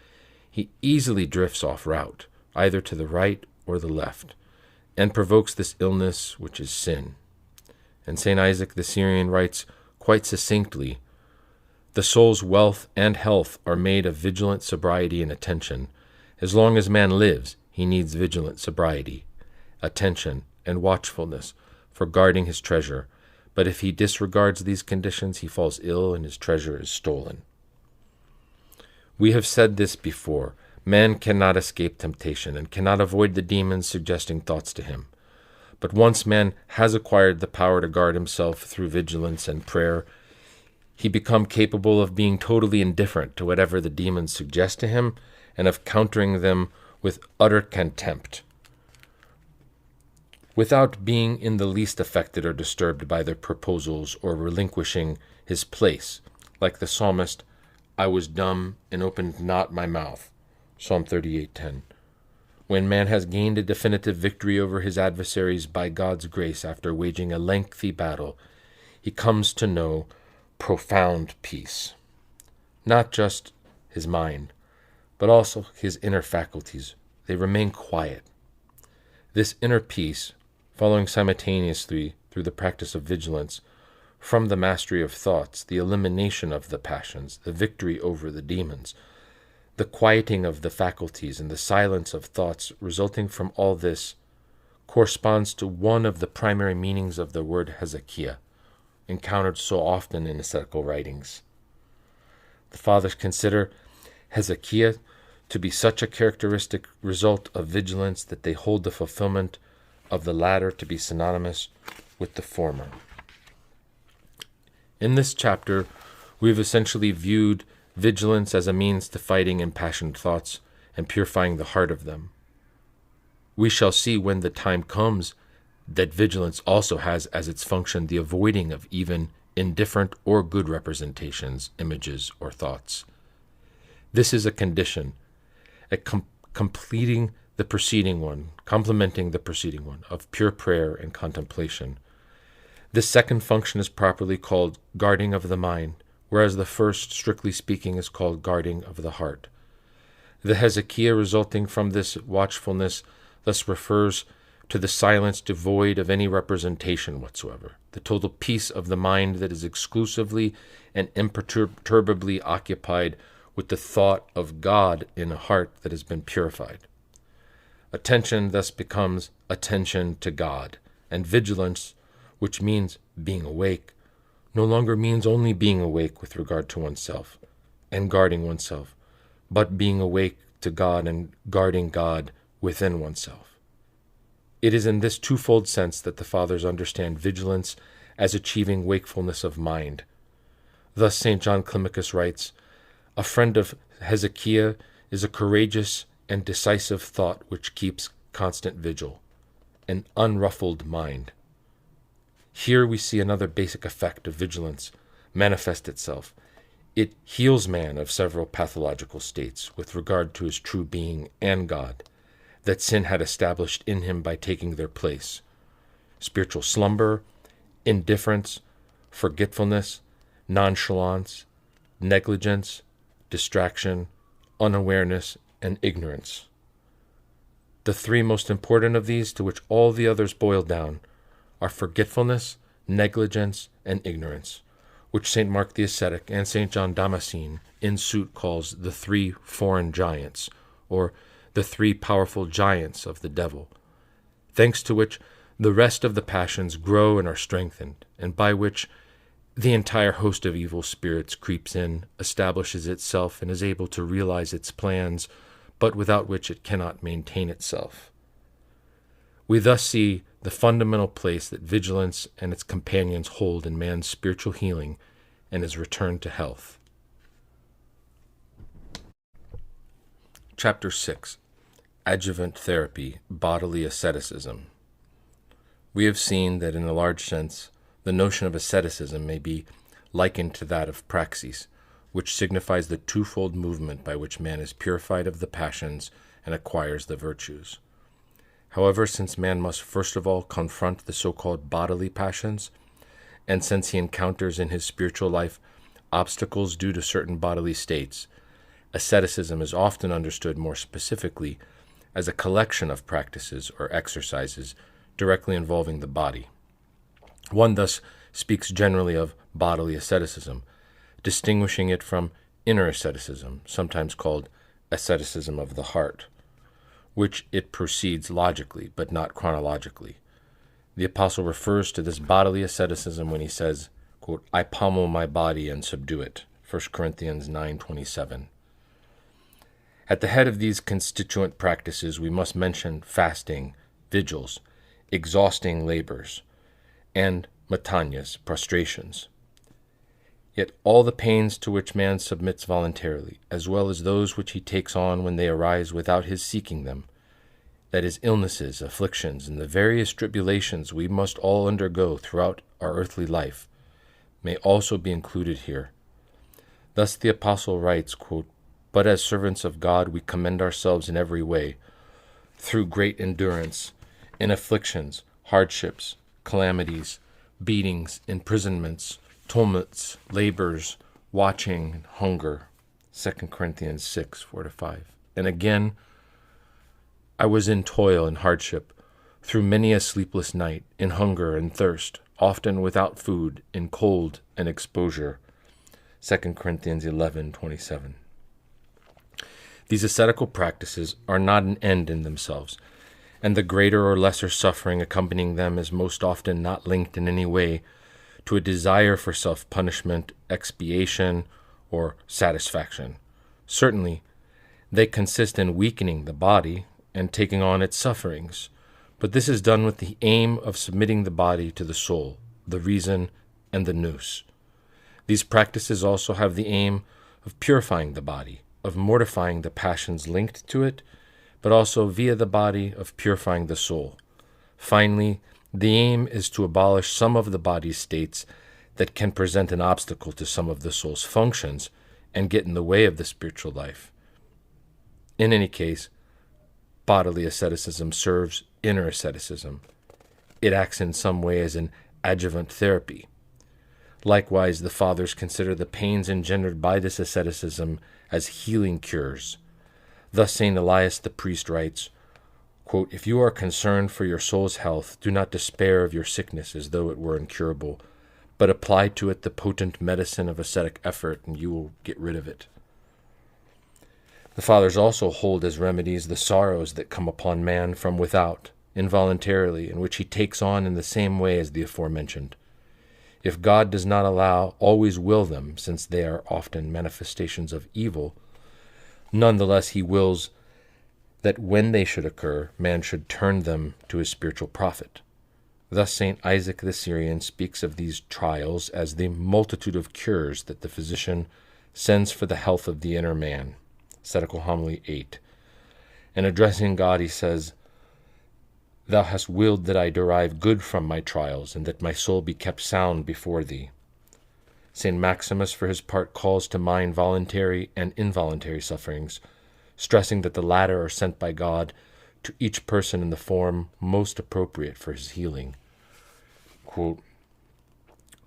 he easily drifts off route, either to the right or the left, and provokes this illness which is sin. And St. Isaac the Syrian writes quite succinctly, the soul's wealth and health are made of vigilant sobriety and attention. As long as man lives, he needs vigilant sobriety, attention, and watchfulness for guarding his treasure. But if he disregards these conditions, he falls ill and his treasure is stolen. We have said this before. Man cannot escape temptation and cannot avoid the demons suggesting thoughts to him. But once man has acquired the power to guard himself through vigilance and prayer, he becomes capable of being totally indifferent to whatever the demons suggest to him and of countering them with utter contempt, without being in the least affected or disturbed by their proposals or relinquishing his place, like the psalmist, I was dumb and opened not my mouth, Psalm 38:10. When man has gained a definitive victory over his adversaries by God's grace after waging a lengthy battle, he comes to know profound peace. Not just his mind, but also his inner faculties. They remain quiet. This inner peace, following simultaneously through the practice of vigilance, from the mastery of thoughts, the elimination of the passions, the victory over the demons, the quieting of the faculties, and the silence of thoughts resulting from all this, corresponds to one of the primary meanings of the word Hezekiah, encountered so often in ascetical writings. The Fathers consider Hezekiah to be such a characteristic result of vigilance that they hold the fulfillment of the latter to be synonymous with the former. In this chapter, we've essentially viewed vigilance as a means to fighting impassioned thoughts and purifying the heart of them. We shall see when the time comes that vigilance also has as its function the avoiding of even indifferent or good representations, images, or thoughts. This is a condition, completing the preceding one, complementing the preceding one, of pure prayer and contemplation. This second function is properly called guarding of the mind, whereas the first, strictly speaking, is called guarding of the heart. The Hezekiah resulting from this watchfulness thus refers to the silence devoid of any representation whatsoever, the total peace of the mind that is exclusively and imperturbably occupied with the thought of God in a heart that has been purified. Attention thus becomes attention to God, and vigilance, which means being awake, no longer means only being awake with regard to oneself and guarding oneself, but being awake to God and guarding God within oneself. It is in this twofold sense that the Fathers understand vigilance as achieving wakefulness of mind. Thus St. John Climacus writes, "A friend of Hezekiah is a courageous and decisive thought which keeps constant vigil, an unruffled mind." Here we see another basic effect of vigilance manifest itself. It heals man of several pathological states with regard to his true being and God, that sin had established in him by taking their place. Spiritual slumber, indifference, forgetfulness, nonchalance, negligence, distraction, unawareness, and ignorance. The three most important of these, to which all the others boil down, are forgetfulness, negligence, and ignorance, which St. Mark the Ascetic and St. John Damascene in suit calls the three foreign giants, or the three powerful giants of the devil, thanks to which the rest of the passions grow and are strengthened, and by which the entire host of evil spirits creeps in, establishes itself, and is able to realize its plans, but without which it cannot maintain itself. We thus see the fundamental place that vigilance and its companions hold in man's spiritual healing and his return to health. Chapter 6. Adjuvant Therapy, Bodily Asceticism. We have seen that in a large sense, the notion of asceticism may be likened to that of praxis, which signifies the twofold movement by which man is purified of the passions and acquires the virtues. However, since man must first of all confront the so-called bodily passions, and since he encounters in his spiritual life obstacles due to certain bodily states, asceticism is often understood more specifically as a collection of practices or exercises directly involving the body. One thus speaks generally of bodily asceticism, distinguishing it from inner asceticism, sometimes called asceticism of the heart, which it proceeds logically, but not chronologically. The apostle refers to this bodily asceticism when he says, quote, "I pommel my body and subdue it," 1 Corinthians 9:27. At the head of these constituent practices, we must mention fasting, vigils, exhausting labors, and metanias, prostrations. Yet all the pains to which man submits voluntarily, as well as those which he takes on when they arise without his seeking them, that is, illnesses, afflictions, and the various tribulations we must all undergo throughout our earthly life, may also be included here. Thus the apostle writes, quote, "But as servants of God we commend ourselves in every way, through great endurance, in afflictions, hardships, calamities, beatings, imprisonments, tumults, labors, watching, and hunger." 2 Corinthians 6:4-5. And again, "I was in toil and hardship, through many a sleepless night, in hunger and thirst, often without food, in cold and exposure." 2 Corinthians 11:27. These ascetical practices are not an end in themselves, and the greater or lesser suffering accompanying them is most often not linked in any way to a desire for self-punishment, expiation, or satisfaction. Certainly, they consist in weakening the body and taking on its sufferings, but this is done with the aim of submitting the body to the soul, the reason, and the nous. These practices also have the aim of purifying the body, of mortifying the passions linked to it, but also via the body of purifying the soul. Finally, the aim is to abolish some of the body's states that can present an obstacle to some of the soul's functions and get in the way of the spiritual life. In any case, bodily asceticism serves inner asceticism. It acts in some way as an adjuvant therapy. Likewise, the Fathers consider the pains engendered by this asceticism as healing cures. Thus St. Elias the priest writes, quote, "If you are concerned for your soul's health, do not despair of your sickness as though it were incurable, but apply to it the potent medicine of ascetic effort, and you will get rid of it." The Fathers also hold as remedies the sorrows that come upon man from without, involuntarily, and which he takes on in the same way as the aforementioned. If God does not always will them, since they are often manifestations of evil, nonetheless he wills that when they should occur, man should turn them to his spiritual profit. Thus St. Isaac the Syrian speaks of these trials as the multitude of cures that the physician sends for the health of the inner man. Ascetical Homily 8. And addressing God, he says, "Thou hast willed that I derive good from my trials, and that my soul be kept sound before thee." St. Maximus, for his part, calls to mind voluntary and involuntary sufferings, stressing that the latter are sent by God to each person in the form most appropriate for his healing. Quote,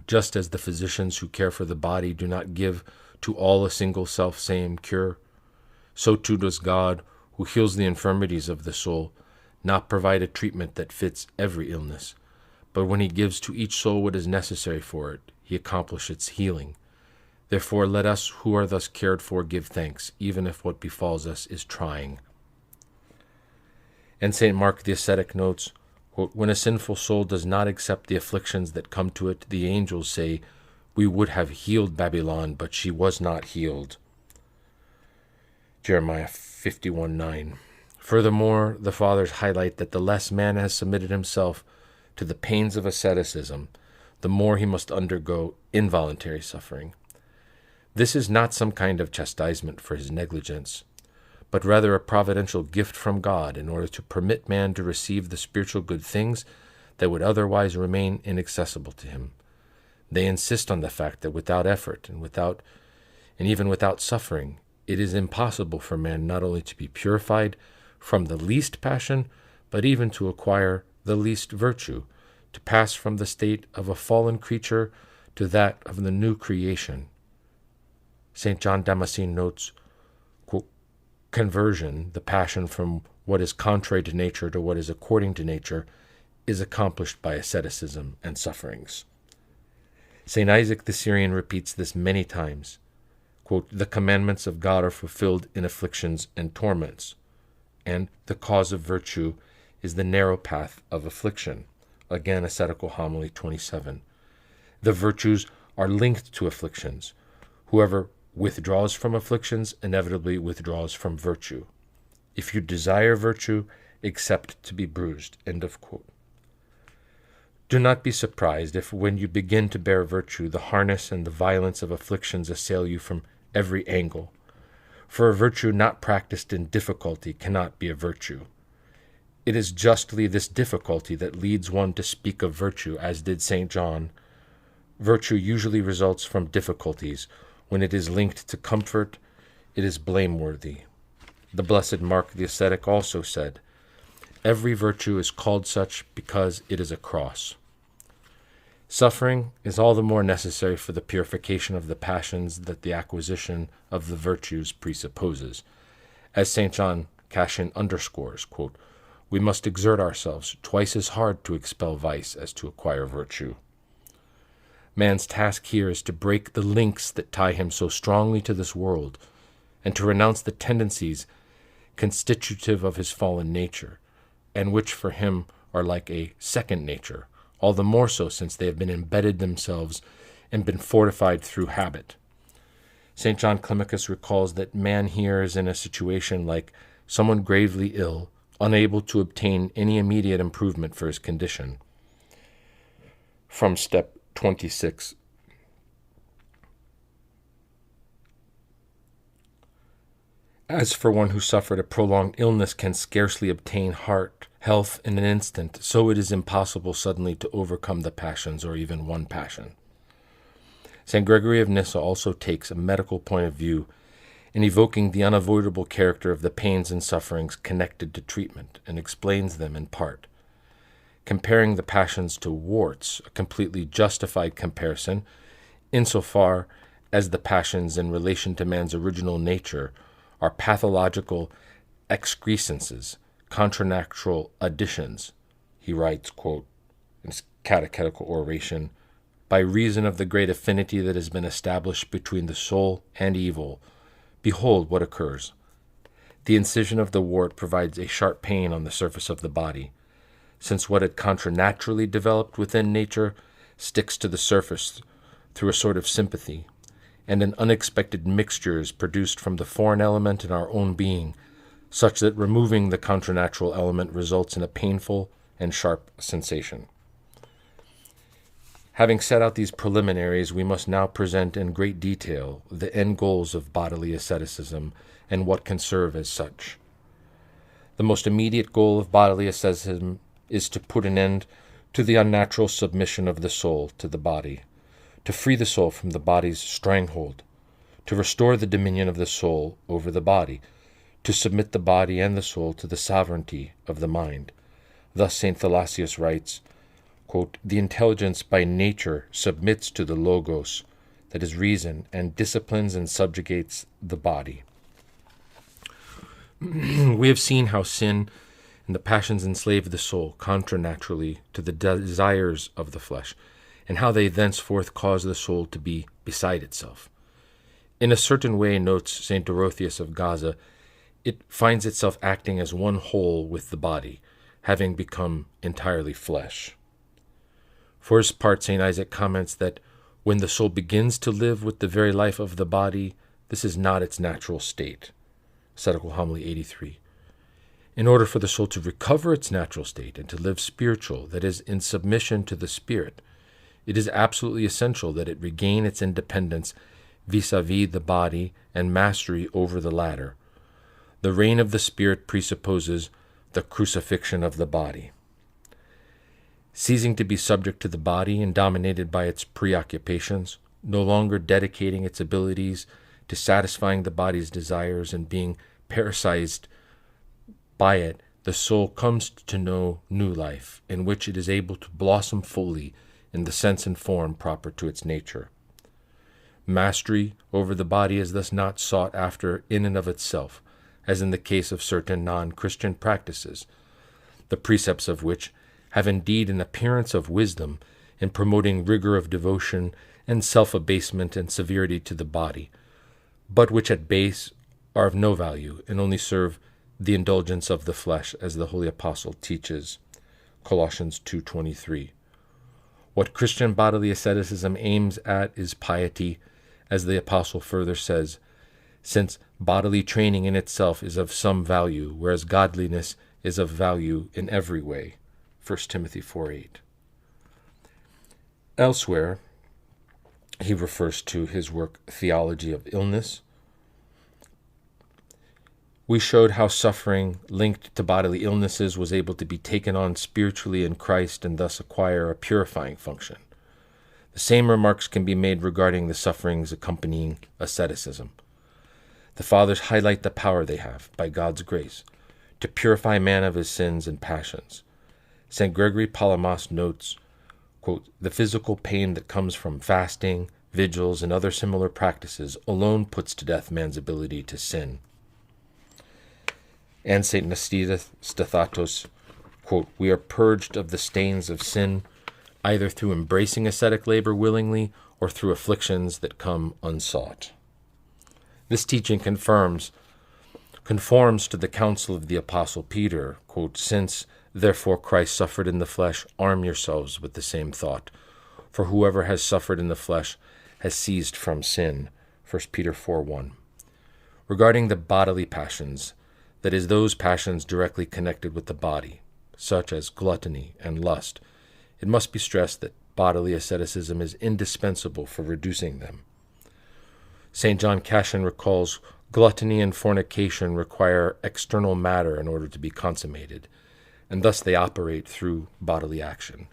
"Just as the physicians who care for the body do not give to all a single self-same cure, so too does God, who heals the infirmities of the soul, not provide a treatment that fits every illness, but when he gives to each soul what is necessary for it, he accomplishes its healing. Therefore let us who are thus cared for give thanks, even if what befalls us is trying." And St. Mark the Ascetic notes, quote, "When a sinful soul does not accept the afflictions that come to it, the angels say, 'We would have healed Babylon, but she was not healed.'" Jeremiah 51:9. Furthermore, the Fathers highlight that the less man has submitted himself to the pains of asceticism, the more he must undergo involuntary suffering. This is not some kind of chastisement for his negligence, but rather a providential gift from God in order to permit man to receive the spiritual good things that would otherwise remain inaccessible to him. They insist on the fact that without effort and even without suffering, it is impossible for man not only to be purified from the least passion, but even to acquire the least virtue, to pass from the state of a fallen creature to that of the new creation. St. John Damascene notes, quote, "Conversion, the passion from what is contrary to nature to what is according to nature, is accomplished by asceticism and sufferings." St. Isaac the Syrian repeats this many times. Quote, "The commandments of God are fulfilled in afflictions and torments, and the cause of virtue is the narrow path of affliction." Again, Ascetical Homily 27. The virtues are linked to afflictions. Whoever withdraws from afflictions inevitably withdraws from virtue. If you desire virtue, accept to be bruised. End of quote. Do not be surprised if when you begin to bear virtue, the harness and the violence of afflictions assail you from every angle. For a virtue not practiced in difficulty cannot be a virtue. It is justly this difficulty that leads one to speak of virtue, as did St. John. Virtue usually results from difficulties. When it is linked to comfort, it is blameworthy. The Blessed Mark the Ascetic also said, "Every virtue is called such because it is a cross." Suffering is all the more necessary for the purification of the passions that the acquisition of the virtues presupposes. As St. John Cassian underscores, quote, "We must exert ourselves twice as hard to expel vice as to acquire virtue." Man's task here is to break the links that tie him so strongly to this world, and to renounce the tendencies constitutive of his fallen nature, and which for him are like a second nature, all the more so since they have been embedded themselves and been fortified through habit. St. John Climacus recalls that man here is in a situation like someone gravely ill, unable to obtain any immediate improvement for his condition. From step 26. As for one who suffered a prolonged illness can scarcely obtain health in an instant, so it is impossible suddenly to overcome the passions or even one passion. St. Gregory of Nyssa also takes a medical point of view in evoking the unavoidable character of the pains and sufferings connected to treatment, and explains them in part. Comparing the passions to warts, a completely justified comparison, insofar as the passions in relation to man's original nature are pathological excrescences, contranatural additions, he writes, quote, in his catechetical oration, by reason of the great affinity that has been established between the soul and evil, behold what occurs. The incision of the wart provides a sharp pain on the surface of the body, since what had contranaturally developed within nature sticks to the surface through a sort of sympathy, and an unexpected mixture is produced from the foreign element in our own being, such that removing the contranatural element results in a painful and sharp sensation. Having set out these preliminaries, we must now present in great detail the end goals of bodily asceticism and what can serve as such. The most immediate goal of bodily asceticism is to put an end to the unnatural submission of the soul to the body, to free the soul from the body's stranghold, to restore the dominion of the soul over the body, to submit the body and the soul to the sovereignty of the mind. Thus St. Thalassius writes, quote, the intelligence by nature submits to the logos, that is reason, and disciplines and subjugates the body. We have seen how sin and the passions enslave the soul contranaturally to the desires of the flesh, and how they thenceforth cause the soul to be beside itself. In a certain way, notes St. Dorotheus of Gaza, it finds itself acting as one whole with the body, having become entirely flesh. For his part, St. Isaac comments that when the soul begins to live with the very life of the body, this is not its natural state. Ascetical Homily 83. In order for the soul to recover its natural state and to live spiritual, that is, in submission to the Spirit, it is absolutely essential that it regain its independence vis-a-vis the body and mastery over the latter. The reign of the Spirit presupposes the crucifixion of the body. Ceasing to be subject to the body and dominated by its preoccupations, no longer dedicating its abilities to satisfying the body's desires and being parasized by it, the soul comes to know new life, in which it is able to blossom fully in the sense and form proper to its nature. Mastery over the body is thus not sought after in and of itself, as in the case of certain non-Christian practices, the precepts of which have indeed an appearance of wisdom in promoting rigor of devotion and self-abasement and severity to the body, but which at base are of no value and only serve the indulgence of the flesh, as the Holy Apostle teaches, Colossians 2:23. What Christian bodily asceticism aims at is piety, as the Apostle further says, since bodily training in itself is of some value, whereas godliness is of value in every way. 1 Timothy 4:8. Elsewhere, he refers to his work Theology of Illness. We showed how suffering linked to bodily illnesses was able to be taken on spiritually in Christ and thus acquire a purifying function. The same remarks can be made regarding the sufferings accompanying asceticism. The Fathers highlight the power they have, by God's grace, to purify man of his sins and passions. St. Gregory Palamas notes, quote, the physical pain that comes from fasting, vigils, and other similar practices alone puts to death man's ability to sin. And St. Stathatos, quote, we are purged of the stains of sin, either through embracing ascetic labor willingly or through afflictions that come unsought. This teaching conforms to the counsel of the Apostle Peter, quote, since therefore Christ suffered in the flesh, arm yourselves with the same thought, for whoever has suffered in the flesh has ceased from sin. 1 Peter 4:1. Regarding the bodily passions, that is, those passions directly connected with the body, such as gluttony and lust, it must be stressed that bodily asceticism is indispensable for reducing them. St. John Cassian recalls, gluttony and fornication require external matter in order to be consummated, and thus they operate through bodily action,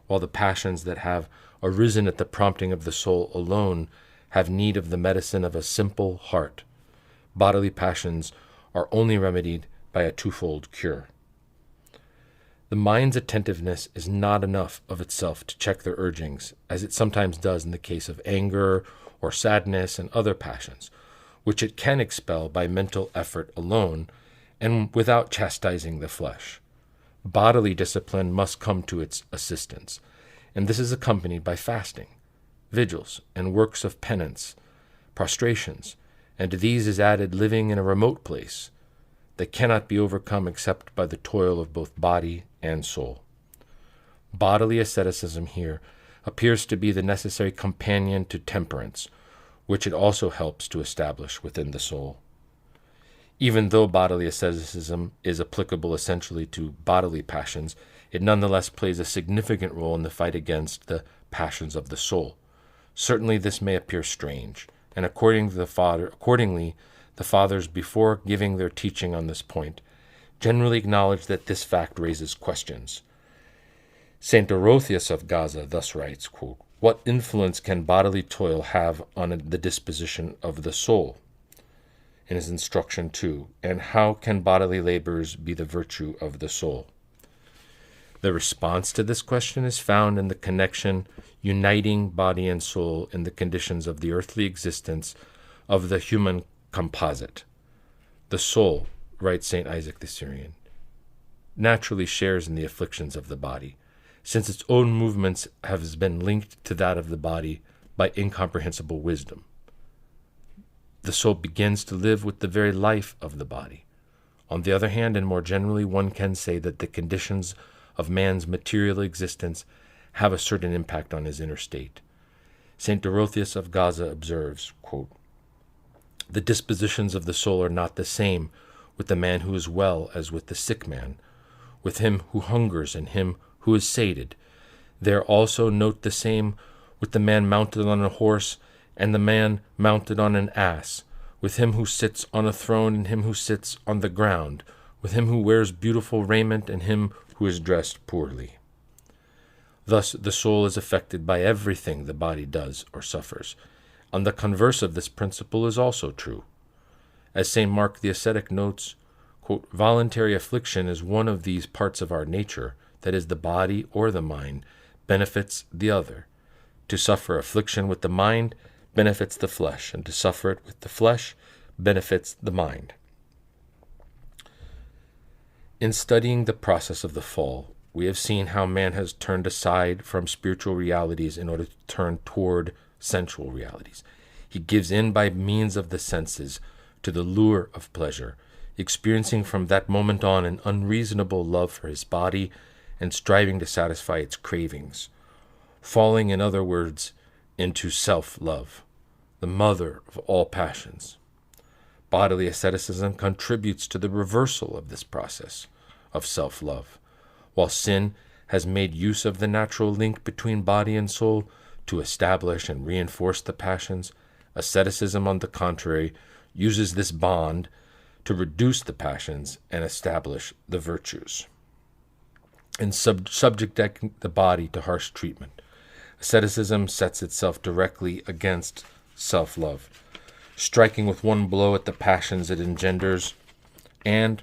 while the passions that have arisen at the prompting of the soul alone have need of the medicine of a simple heart, bodily passions are only remedied by a twofold cure. The mind's attentiveness is not enough of itself to check their urgings, as it sometimes does in the case of anger or sadness and other passions, which it can expel by mental effort alone and without chastising the flesh. Bodily discipline must come to its assistance, and this is accompanied by fasting, vigils, and works of penance, prostrations, and to these is added living in a remote place that cannot be overcome except by the toil of both body and soul. Bodily asceticism here appears to be the necessary companion to temperance, which it also helps to establish within the soul. Even though bodily asceticism is applicable essentially to bodily passions, it nonetheless plays a significant role in the fight against the passions of the soul. Certainly this may appear strange, and accordingly, the fathers, before giving their teaching on this point, generally acknowledge that this fact raises questions. St. Dorotheus of Gaza thus writes, quote, "What influence can bodily toil have on the disposition of the soul?" in his instruction 2, and how can bodily labors be the virtue of the soul? The response to this question is found in the connection uniting body and soul in the conditions of the earthly existence of the human composite. The soul, writes St. Isaac the Syrian, naturally shares in the afflictions of the body, since its own movements have been linked to that of the body by incomprehensible wisdom. The soul begins to live with the very life of the body. On the other hand, and more generally, one can say that the conditions of man's material existence have a certain impact on his inner state. St. Dorotheus of Gaza observes, quote, "The dispositions of the soul are not the same with the man who is well as with the sick man, with him who hungers and him who is sated. There also note the same with the man mounted on a horse and the man mounted on an ass, with him who sits on a throne and him who sits on the ground, with him who wears beautiful raiment and him who is dressed poorly. Thus the soul is affected by everything the body does or suffers. And the converse of this principle is also true. As St. Mark the Ascetic notes, quote, "Voluntary affliction is one of these parts of our nature, that is, the body or the mind benefits the other. To suffer affliction with the mind benefits the flesh, and to suffer it with the flesh benefits the mind." In studying the process of the fall, we have seen how man has turned aside from spiritual realities in order to turn toward sensual realities. He gives in by means of the senses to the lure of pleasure, experiencing from that moment on an unreasonable love for his body and striving to satisfy its cravings, falling, in other words, into self-love, the mother of all passions. Bodily asceticism contributes to the reversal of this process of self-love, while sin has made use of the natural link between body and soul to establish and reinforce the passions. Asceticism, on the contrary, uses this bond to reduce the passions and establish the virtues. In subjecting the body to harsh treatment, asceticism sets itself directly against self-love, striking with one blow at the passions it engenders and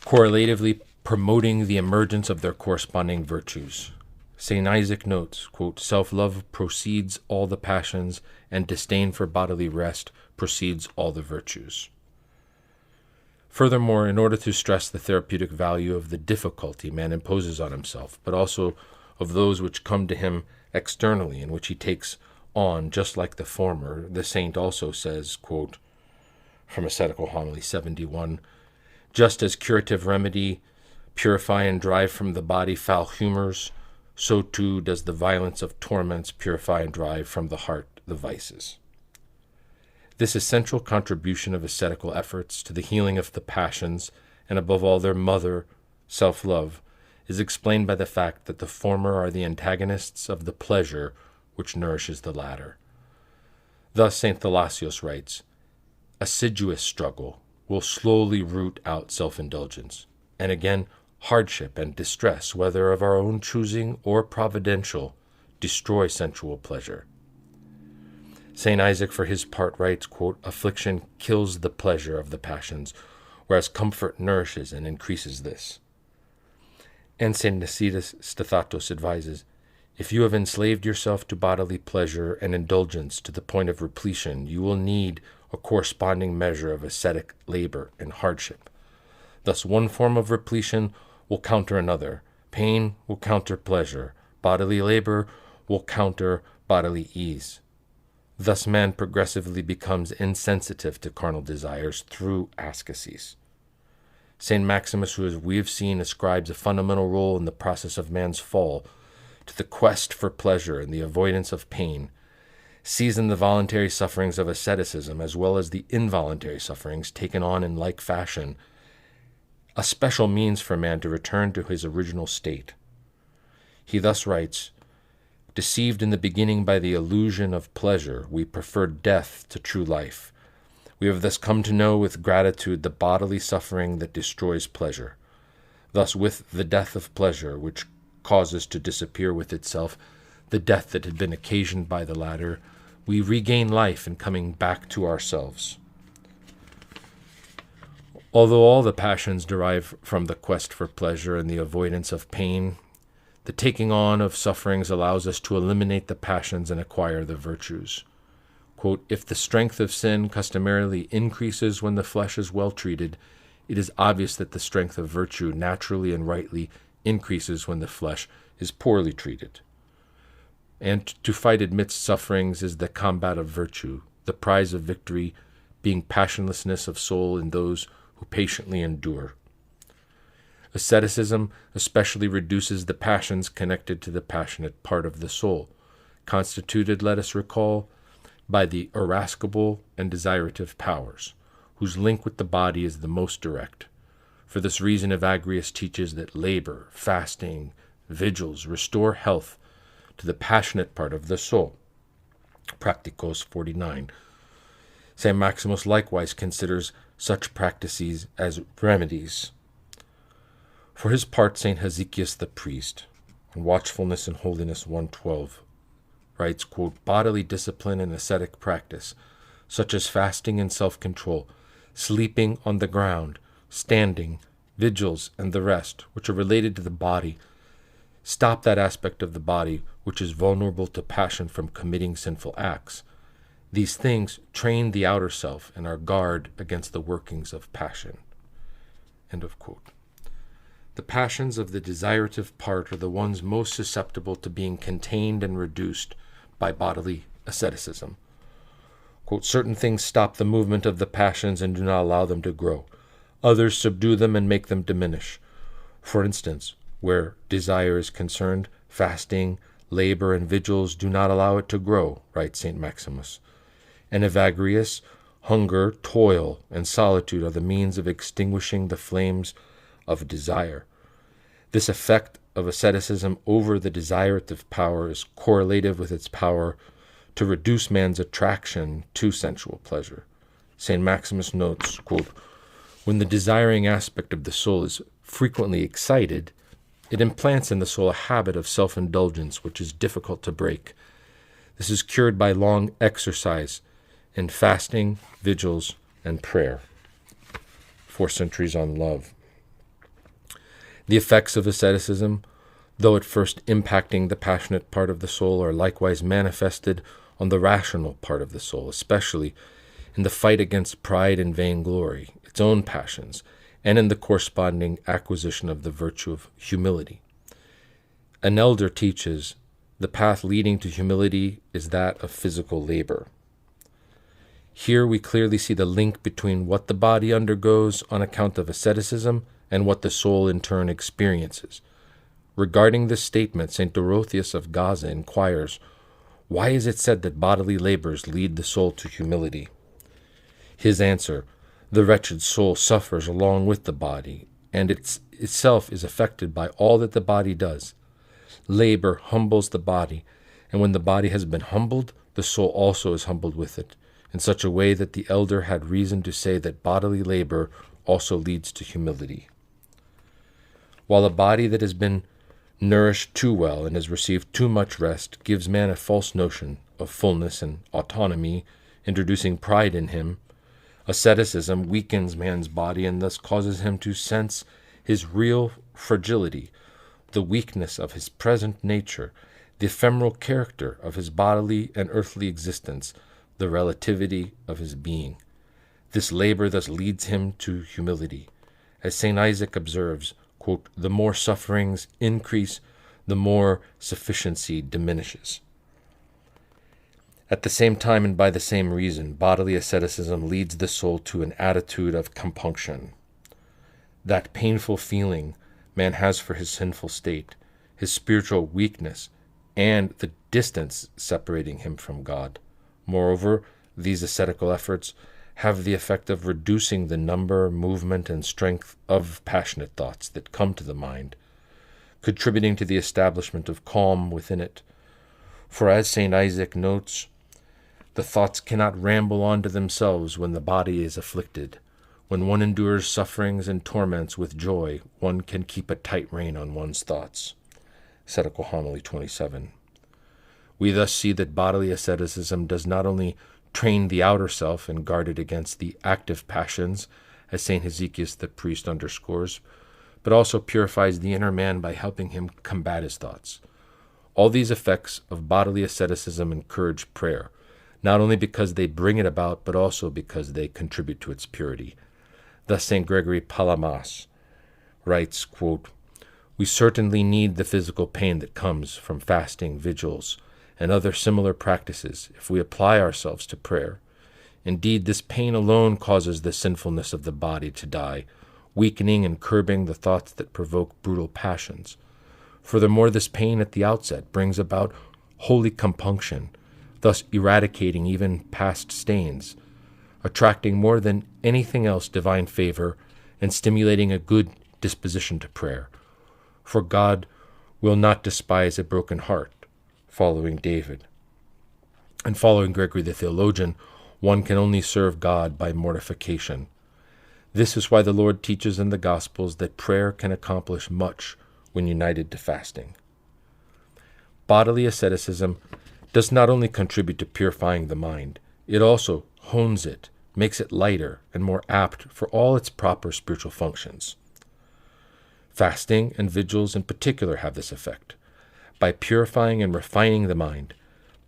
correlatively promoting the emergence of their corresponding virtues. St. Isaac notes, quote, "Self-love proceeds all the passions, and disdain for bodily rest proceeds all the virtues." Furthermore, in order to stress the therapeutic value of the difficulty man imposes on himself, but also of those which come to him externally and which he takes on just like the former, the saint also says, quote, from Ascetical Homily 71, "Just as curative remedy purify and drive from the body foul humors, so too does the violence of torments purify and drive from the heart the vices." This essential contribution of ascetical efforts to the healing of the passions, and above all their mother, self-love, is explained by the fact that the former are the antagonists of the pleasure which nourishes the latter. Thus St. Thalassios writes, "Assiduous struggle will slowly root out self-indulgence, and again hardship and distress, whether of our own choosing or providential, destroy sensual pleasure. St. Isaac, for his part, writes, quote, affliction kills the pleasure of the passions, whereas comfort nourishes and increases this. And St. Nicetas Stathatos advises, if you have enslaved yourself to bodily pleasure and indulgence to the point of repletion, you will need a corresponding measure of ascetic labor and hardship. Thus, one form of repletion will counter another. Pain will counter pleasure. Bodily labor will counter bodily ease. Thus, man progressively becomes insensitive to carnal desires through ascesies. St. Maximus, who, as we have seen, ascribes a fundamental role in the process of man's fall to the quest for pleasure and the avoidance of pain, sees in the voluntary sufferings of asceticism, as well as the involuntary sufferings taken on in like fashion, a special means for man to return to his original state. He thus writes, deceived in the beginning by the illusion of pleasure, we preferred death to true life. We have thus come to know with gratitude the bodily suffering that destroys pleasure. Thus, with the death of pleasure, which causes to disappear with itself the death that had been occasioned by the latter, we regain life in coming back to ourselves. Although all the passions derive from the quest for pleasure and the avoidance of pain, the taking on of sufferings allows us to eliminate the passions and acquire the virtues. Quote, if the strength of sin customarily increases when the flesh is well treated, it is obvious that the strength of virtue naturally and rightly increases when the flesh is poorly treated. And to fight amidst sufferings is the combat of virtue, the prize of victory being passionlessness of soul in those who patiently endure. Asceticism especially reduces the passions connected to the passionate part of the soul, constituted, let us recall, by the irascible and desirative powers, whose link with the body is the most direct. For this reason, Evagrius teaches that labor, fasting, vigils restore health to the passionate part of the soul. Practicos 49. St. Maximus likewise considers such practices as remedies. For his part, St. Hezekias the priest, in Watchfulness and Holiness 112, writes, quote, bodily discipline and ascetic practice, such as fasting and self-control, sleeping on the ground, standing, vigils, and the rest, which are related to the body, stop that aspect of the body which is vulnerable to passion from committing sinful acts. These things train the outer self and are guard against the workings of passion. End of quote. The passions of the desirative part are the ones most susceptible to being contained and reduced by bodily asceticism. Quote, certain things stop the movement of the passions and do not allow them to grow. Others subdue them and make them diminish. For instance, where desire is concerned, fasting, labor, and vigils do not allow it to grow, writes St. Maximus. And Evagrius, hunger, toil, and solitude are the means of extinguishing the flames of desire. This effect of asceticism over the desirative power is correlative with its power to reduce man's attraction to sensual pleasure. St. Maximus notes, quote, when the desiring aspect of the soul is frequently excited, it implants in the soul a habit of self-indulgence which is difficult to break. This is cured by long exercise in fasting, vigils, and prayer. 4 Centuries on Love. The effects of asceticism, though at first impacting the passionate part of the soul, are likewise manifested on the rational part of the soul, especially in the fight against pride and vainglory, its own passions, and in the corresponding acquisition of the virtue of humility. An elder teaches, the path leading to humility is that of physical labor. Here we clearly see the link between what the body undergoes on account of asceticism and what the soul in turn experiences. Regarding this statement, St. Dorotheus of Gaza inquires, why is it said that bodily labors lead the soul to humility? His answer, the wretched soul suffers along with the body, and itself is affected by all that the body does. Labor humbles the body, and when the body has been humbled, the soul also is humbled with it, in such a way that the elder had reason to say that bodily labor also leads to humility. While a body that has been nourished too well and has received too much rest gives man a false notion of fullness and autonomy, introducing pride in him. Asceticism weakens man's body and thus causes him to sense his real fragility, the weakness of his present nature, the ephemeral character of his bodily and earthly existence, the relativity of his being. This labor thus leads him to humility. As St. Isaac observes, quote, "The more sufferings increase, the more sufficiency diminishes." At the same time and by the same reason, bodily asceticism leads the soul to an attitude of compunction. That painful feeling man has for his sinful state, his spiritual weakness, and the distance separating him from God. Moreover, these ascetical efforts have the effect of reducing the number, movement, and strength of passionate thoughts that come to the mind, contributing to the establishment of calm within it. For as St. Isaac notes, the thoughts cannot ramble on to themselves when the body is afflicted. When one endures sufferings and torments with joy, one can keep a tight rein on one's thoughts. Ascetical Homily 27. We thus see that bodily asceticism does not only train the outer self and guard it against the active passions, as St. Hezekias the priest underscores, but also purifies the inner man by helping him combat his thoughts. All these effects of bodily asceticism encourage prayer, not only because they bring it about, but also because they contribute to its purity. Thus St. Gregory Palamas writes, quote, "We certainly need the physical pain that comes from fasting, vigils, and other similar practices if we apply ourselves to prayer. Indeed, this pain alone causes the sinfulness of the body to die, weakening and curbing the thoughts that provoke brutal passions. Furthermore, this pain at the outset brings about holy compunction, thus eradicating even past stains, attracting more than anything else divine favor, and stimulating a good disposition to prayer. For God will not despise a broken heart," following David. And following Gregory the theologian, one can only serve God by mortification. This is why the Lord teaches in the Gospels that prayer can accomplish much when united to fasting. Bodily asceticism does not only contribute to purifying the mind, it also hones it, makes it lighter and more apt for all its proper spiritual functions. Fasting and vigils in particular have this effect. By purifying and refining the mind,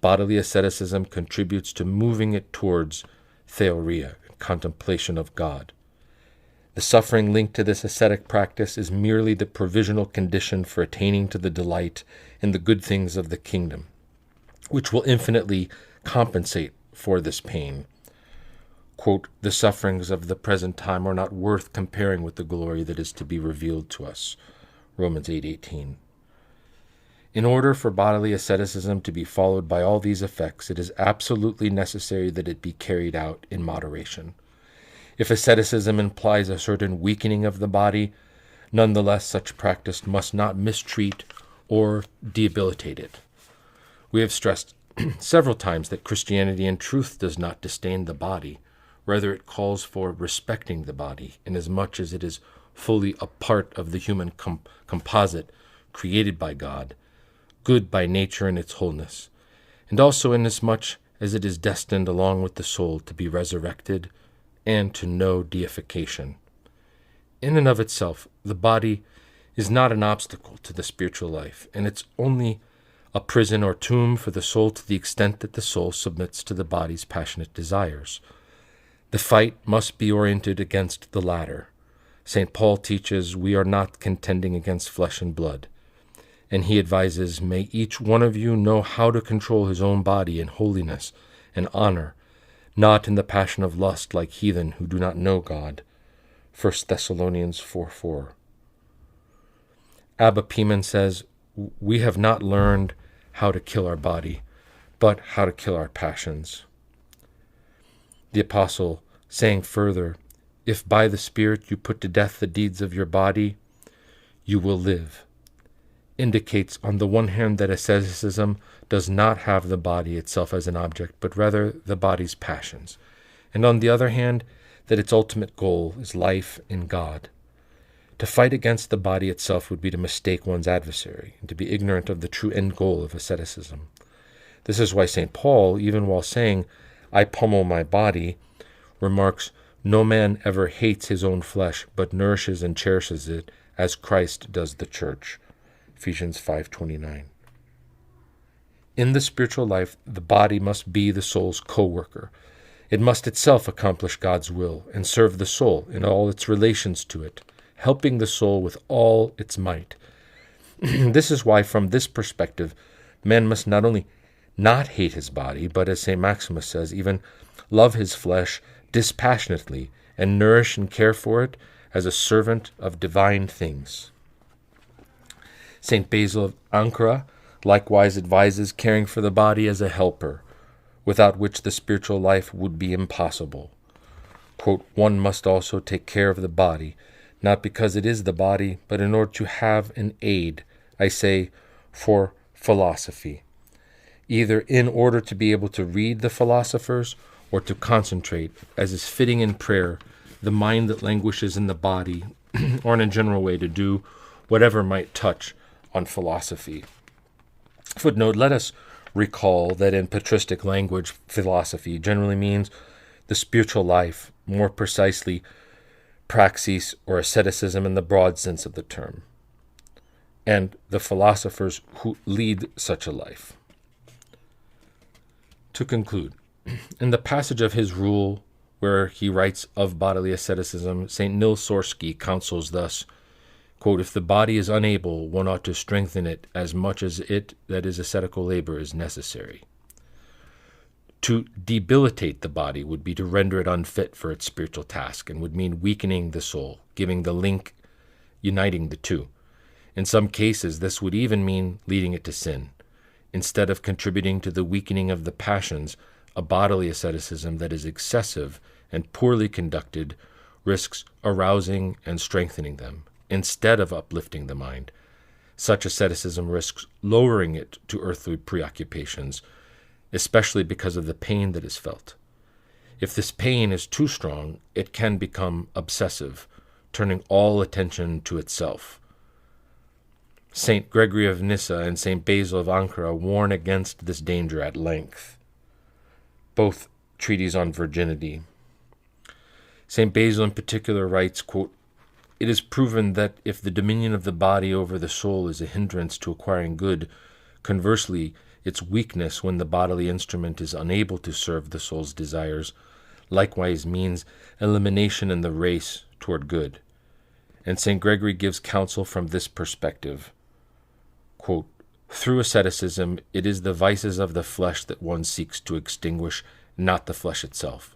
bodily asceticism contributes to moving it towards theoria, contemplation of God. The suffering linked to this ascetic practice is merely the provisional condition for attaining to the delight in the good things of the kingdom, which will infinitely compensate for this pain. Quote, "The sufferings of the present time are not worth comparing with the glory that is to be revealed to us." Romans 8:18. In order for bodily asceticism to be followed by all these effects, it is absolutely necessary that it be carried out in moderation. If asceticism implies a certain weakening of the body, nonetheless such practice must not mistreat or debilitate it. We have stressed several times that Christianity in truth does not disdain the body. Rather, it calls for respecting the body, inasmuch as it is fully a part of the human composite created by God, good by nature in its wholeness, and also inasmuch as it is destined along with the soul to be resurrected and to know deification. In and of itself, the body is not an obstacle to the spiritual life, and it's only a prison or tomb for the soul to the extent that the soul submits to the body's passionate desires. The fight must be oriented against the latter. St. Paul teaches we are not contending against flesh and blood, and he advises, "May each one of you know how to control his own body in holiness and honor, not in the passion of lust like heathen who do not know God." 1 Thessalonians 4:4. Abba Pieman says, "We have not learned how to kill our body, but how to kill our passions." The apostle, saying further, "If by the Spirit you put to death the deeds of your body, you will live," indicates on the one hand that asceticism does not have the body itself as an object, but rather the body's passions, and on the other hand that its ultimate goal is life in God. To fight against the body itself would be to mistake one's adversary and to be ignorant of the true end goal of asceticism. This is why St. Paul, even while saying, I pummel my body, remarks, no man ever hates his own flesh, but nourishes and cherishes it, as Christ does the church. Ephesians 5:29. In the spiritual life, the body must be the soul's co-worker. It must itself accomplish God's will and serve the soul in all its relations to it, helping the soul with all its might. This is why, from this perspective, man must not only not hate his body, but, as St. Maximus says, even love his flesh dispassionately and nourish and care for it as a servant of divine things. St. Basil of Ancra likewise advises caring for the body as a helper, without which the spiritual life would be impossible. Quote, one must also take care of the body, not because it is the body, but in order to have an aid, I say, for philosophy, either in order to be able to read the philosophers or to concentrate, as is fitting in prayer, the mind that languishes in the body, or in a general way to do whatever might touch on philosophy. Footnote, let us recall that in patristic language, philosophy generally means the spiritual life, more precisely, praxis or asceticism in the broad sense of the term, and the philosophers who lead such a life. To conclude, in the passage of his rule where he writes of bodily asceticism, St. Nils Sorski counsels thus, quote, if the body is unable, one ought to strengthen it as much as it, that is ascetical labor, is necessary. To debilitate the body would be to render it unfit for its spiritual task, and would mean weakening the soul, giving the link, uniting the two. In some cases, this would even mean leading it to sin. Instead of contributing to the weakening of the passions, a bodily asceticism that is excessive and poorly conducted risks arousing and strengthening them, instead of uplifting the mind. Such asceticism risks lowering it to earthly preoccupations, especially because of the pain that is felt. If this pain is too strong, it can become obsessive, turning all attention to itself. St. Gregory of Nyssa and St. Basil of Ancra warn against this danger at length, both treatises on virginity. St. Basil in particular writes, quote, it is proven that if the dominion of the body over the soul is a hindrance to acquiring good, conversely, its weakness when the bodily instrument is unable to serve the soul's desires likewise means elimination in the race toward good. And St. Gregory gives counsel from this perspective. Quote, through asceticism, it is the vices of the flesh that one seeks to extinguish, not the flesh itself.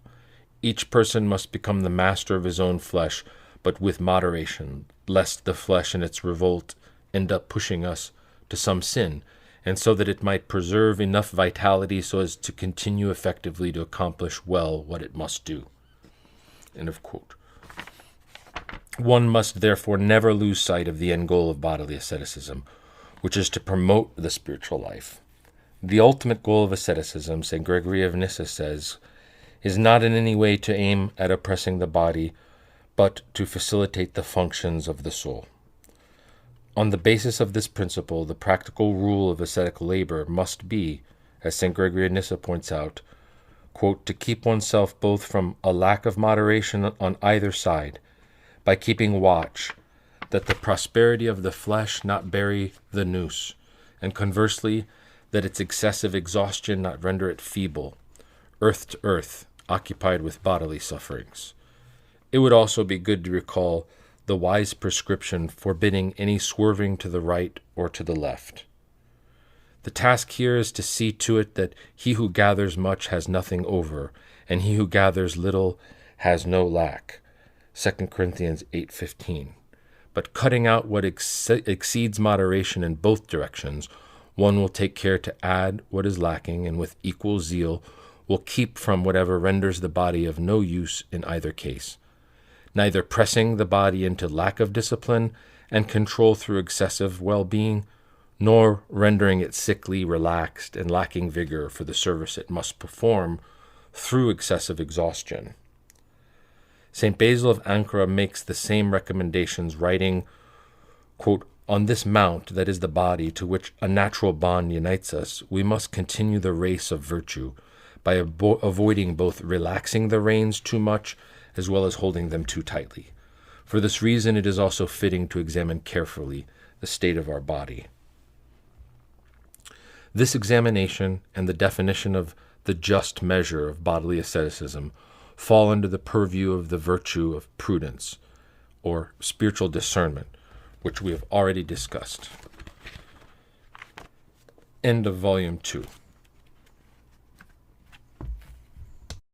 Each person must become the master of his own flesh, but with moderation, lest the flesh in its revolt end up pushing us to some sin, and so that it might preserve enough vitality so as to continue effectively to accomplish well what it must do. End of quote. One must therefore never lose sight of the end goal of bodily asceticism, which is to promote the spiritual life. The ultimate goal of asceticism, St. Gregory of Nyssa says, is not in any way to aim at oppressing the body, but to facilitate the functions of the soul. On the basis of this principle, the practical rule of ascetic labor must be, as St. Gregory of Nyssa points out, quote, to keep oneself both from a lack of moderation on either side, by keeping watch, that the prosperity of the flesh not bury the nous, and conversely, that its excessive exhaustion not render it feeble, earth to earth, occupied with bodily sufferings. It would also be good to recall the wise prescription forbidding any swerving to the right or to the left. The task here is to see to it that he who gathers much has nothing over, and he who gathers little has no lack. 2 Corinthians 8:15. But cutting out what exceeds moderation in both directions, one will take care to add what is lacking, and with equal zeal will keep from whatever renders the body of no use in either case, neither pressing the body into lack of discipline and control through excessive well-being, nor rendering it sickly, relaxed, and lacking vigor for the service it must perform through excessive exhaustion. St. Basil of Ancra makes the same recommendations, writing, quote, On this mount, that is the body, to which a natural bond unites us, we must continue the race of virtue by avoiding both relaxing the reins too much as well as holding them too tightly. For this reason, it is also fitting to examine carefully the state of our body. This examination and the definition of the just measure of bodily asceticism fall under the purview of the virtue of prudence, or spiritual discernment, which we have already discussed. End of Volume 2.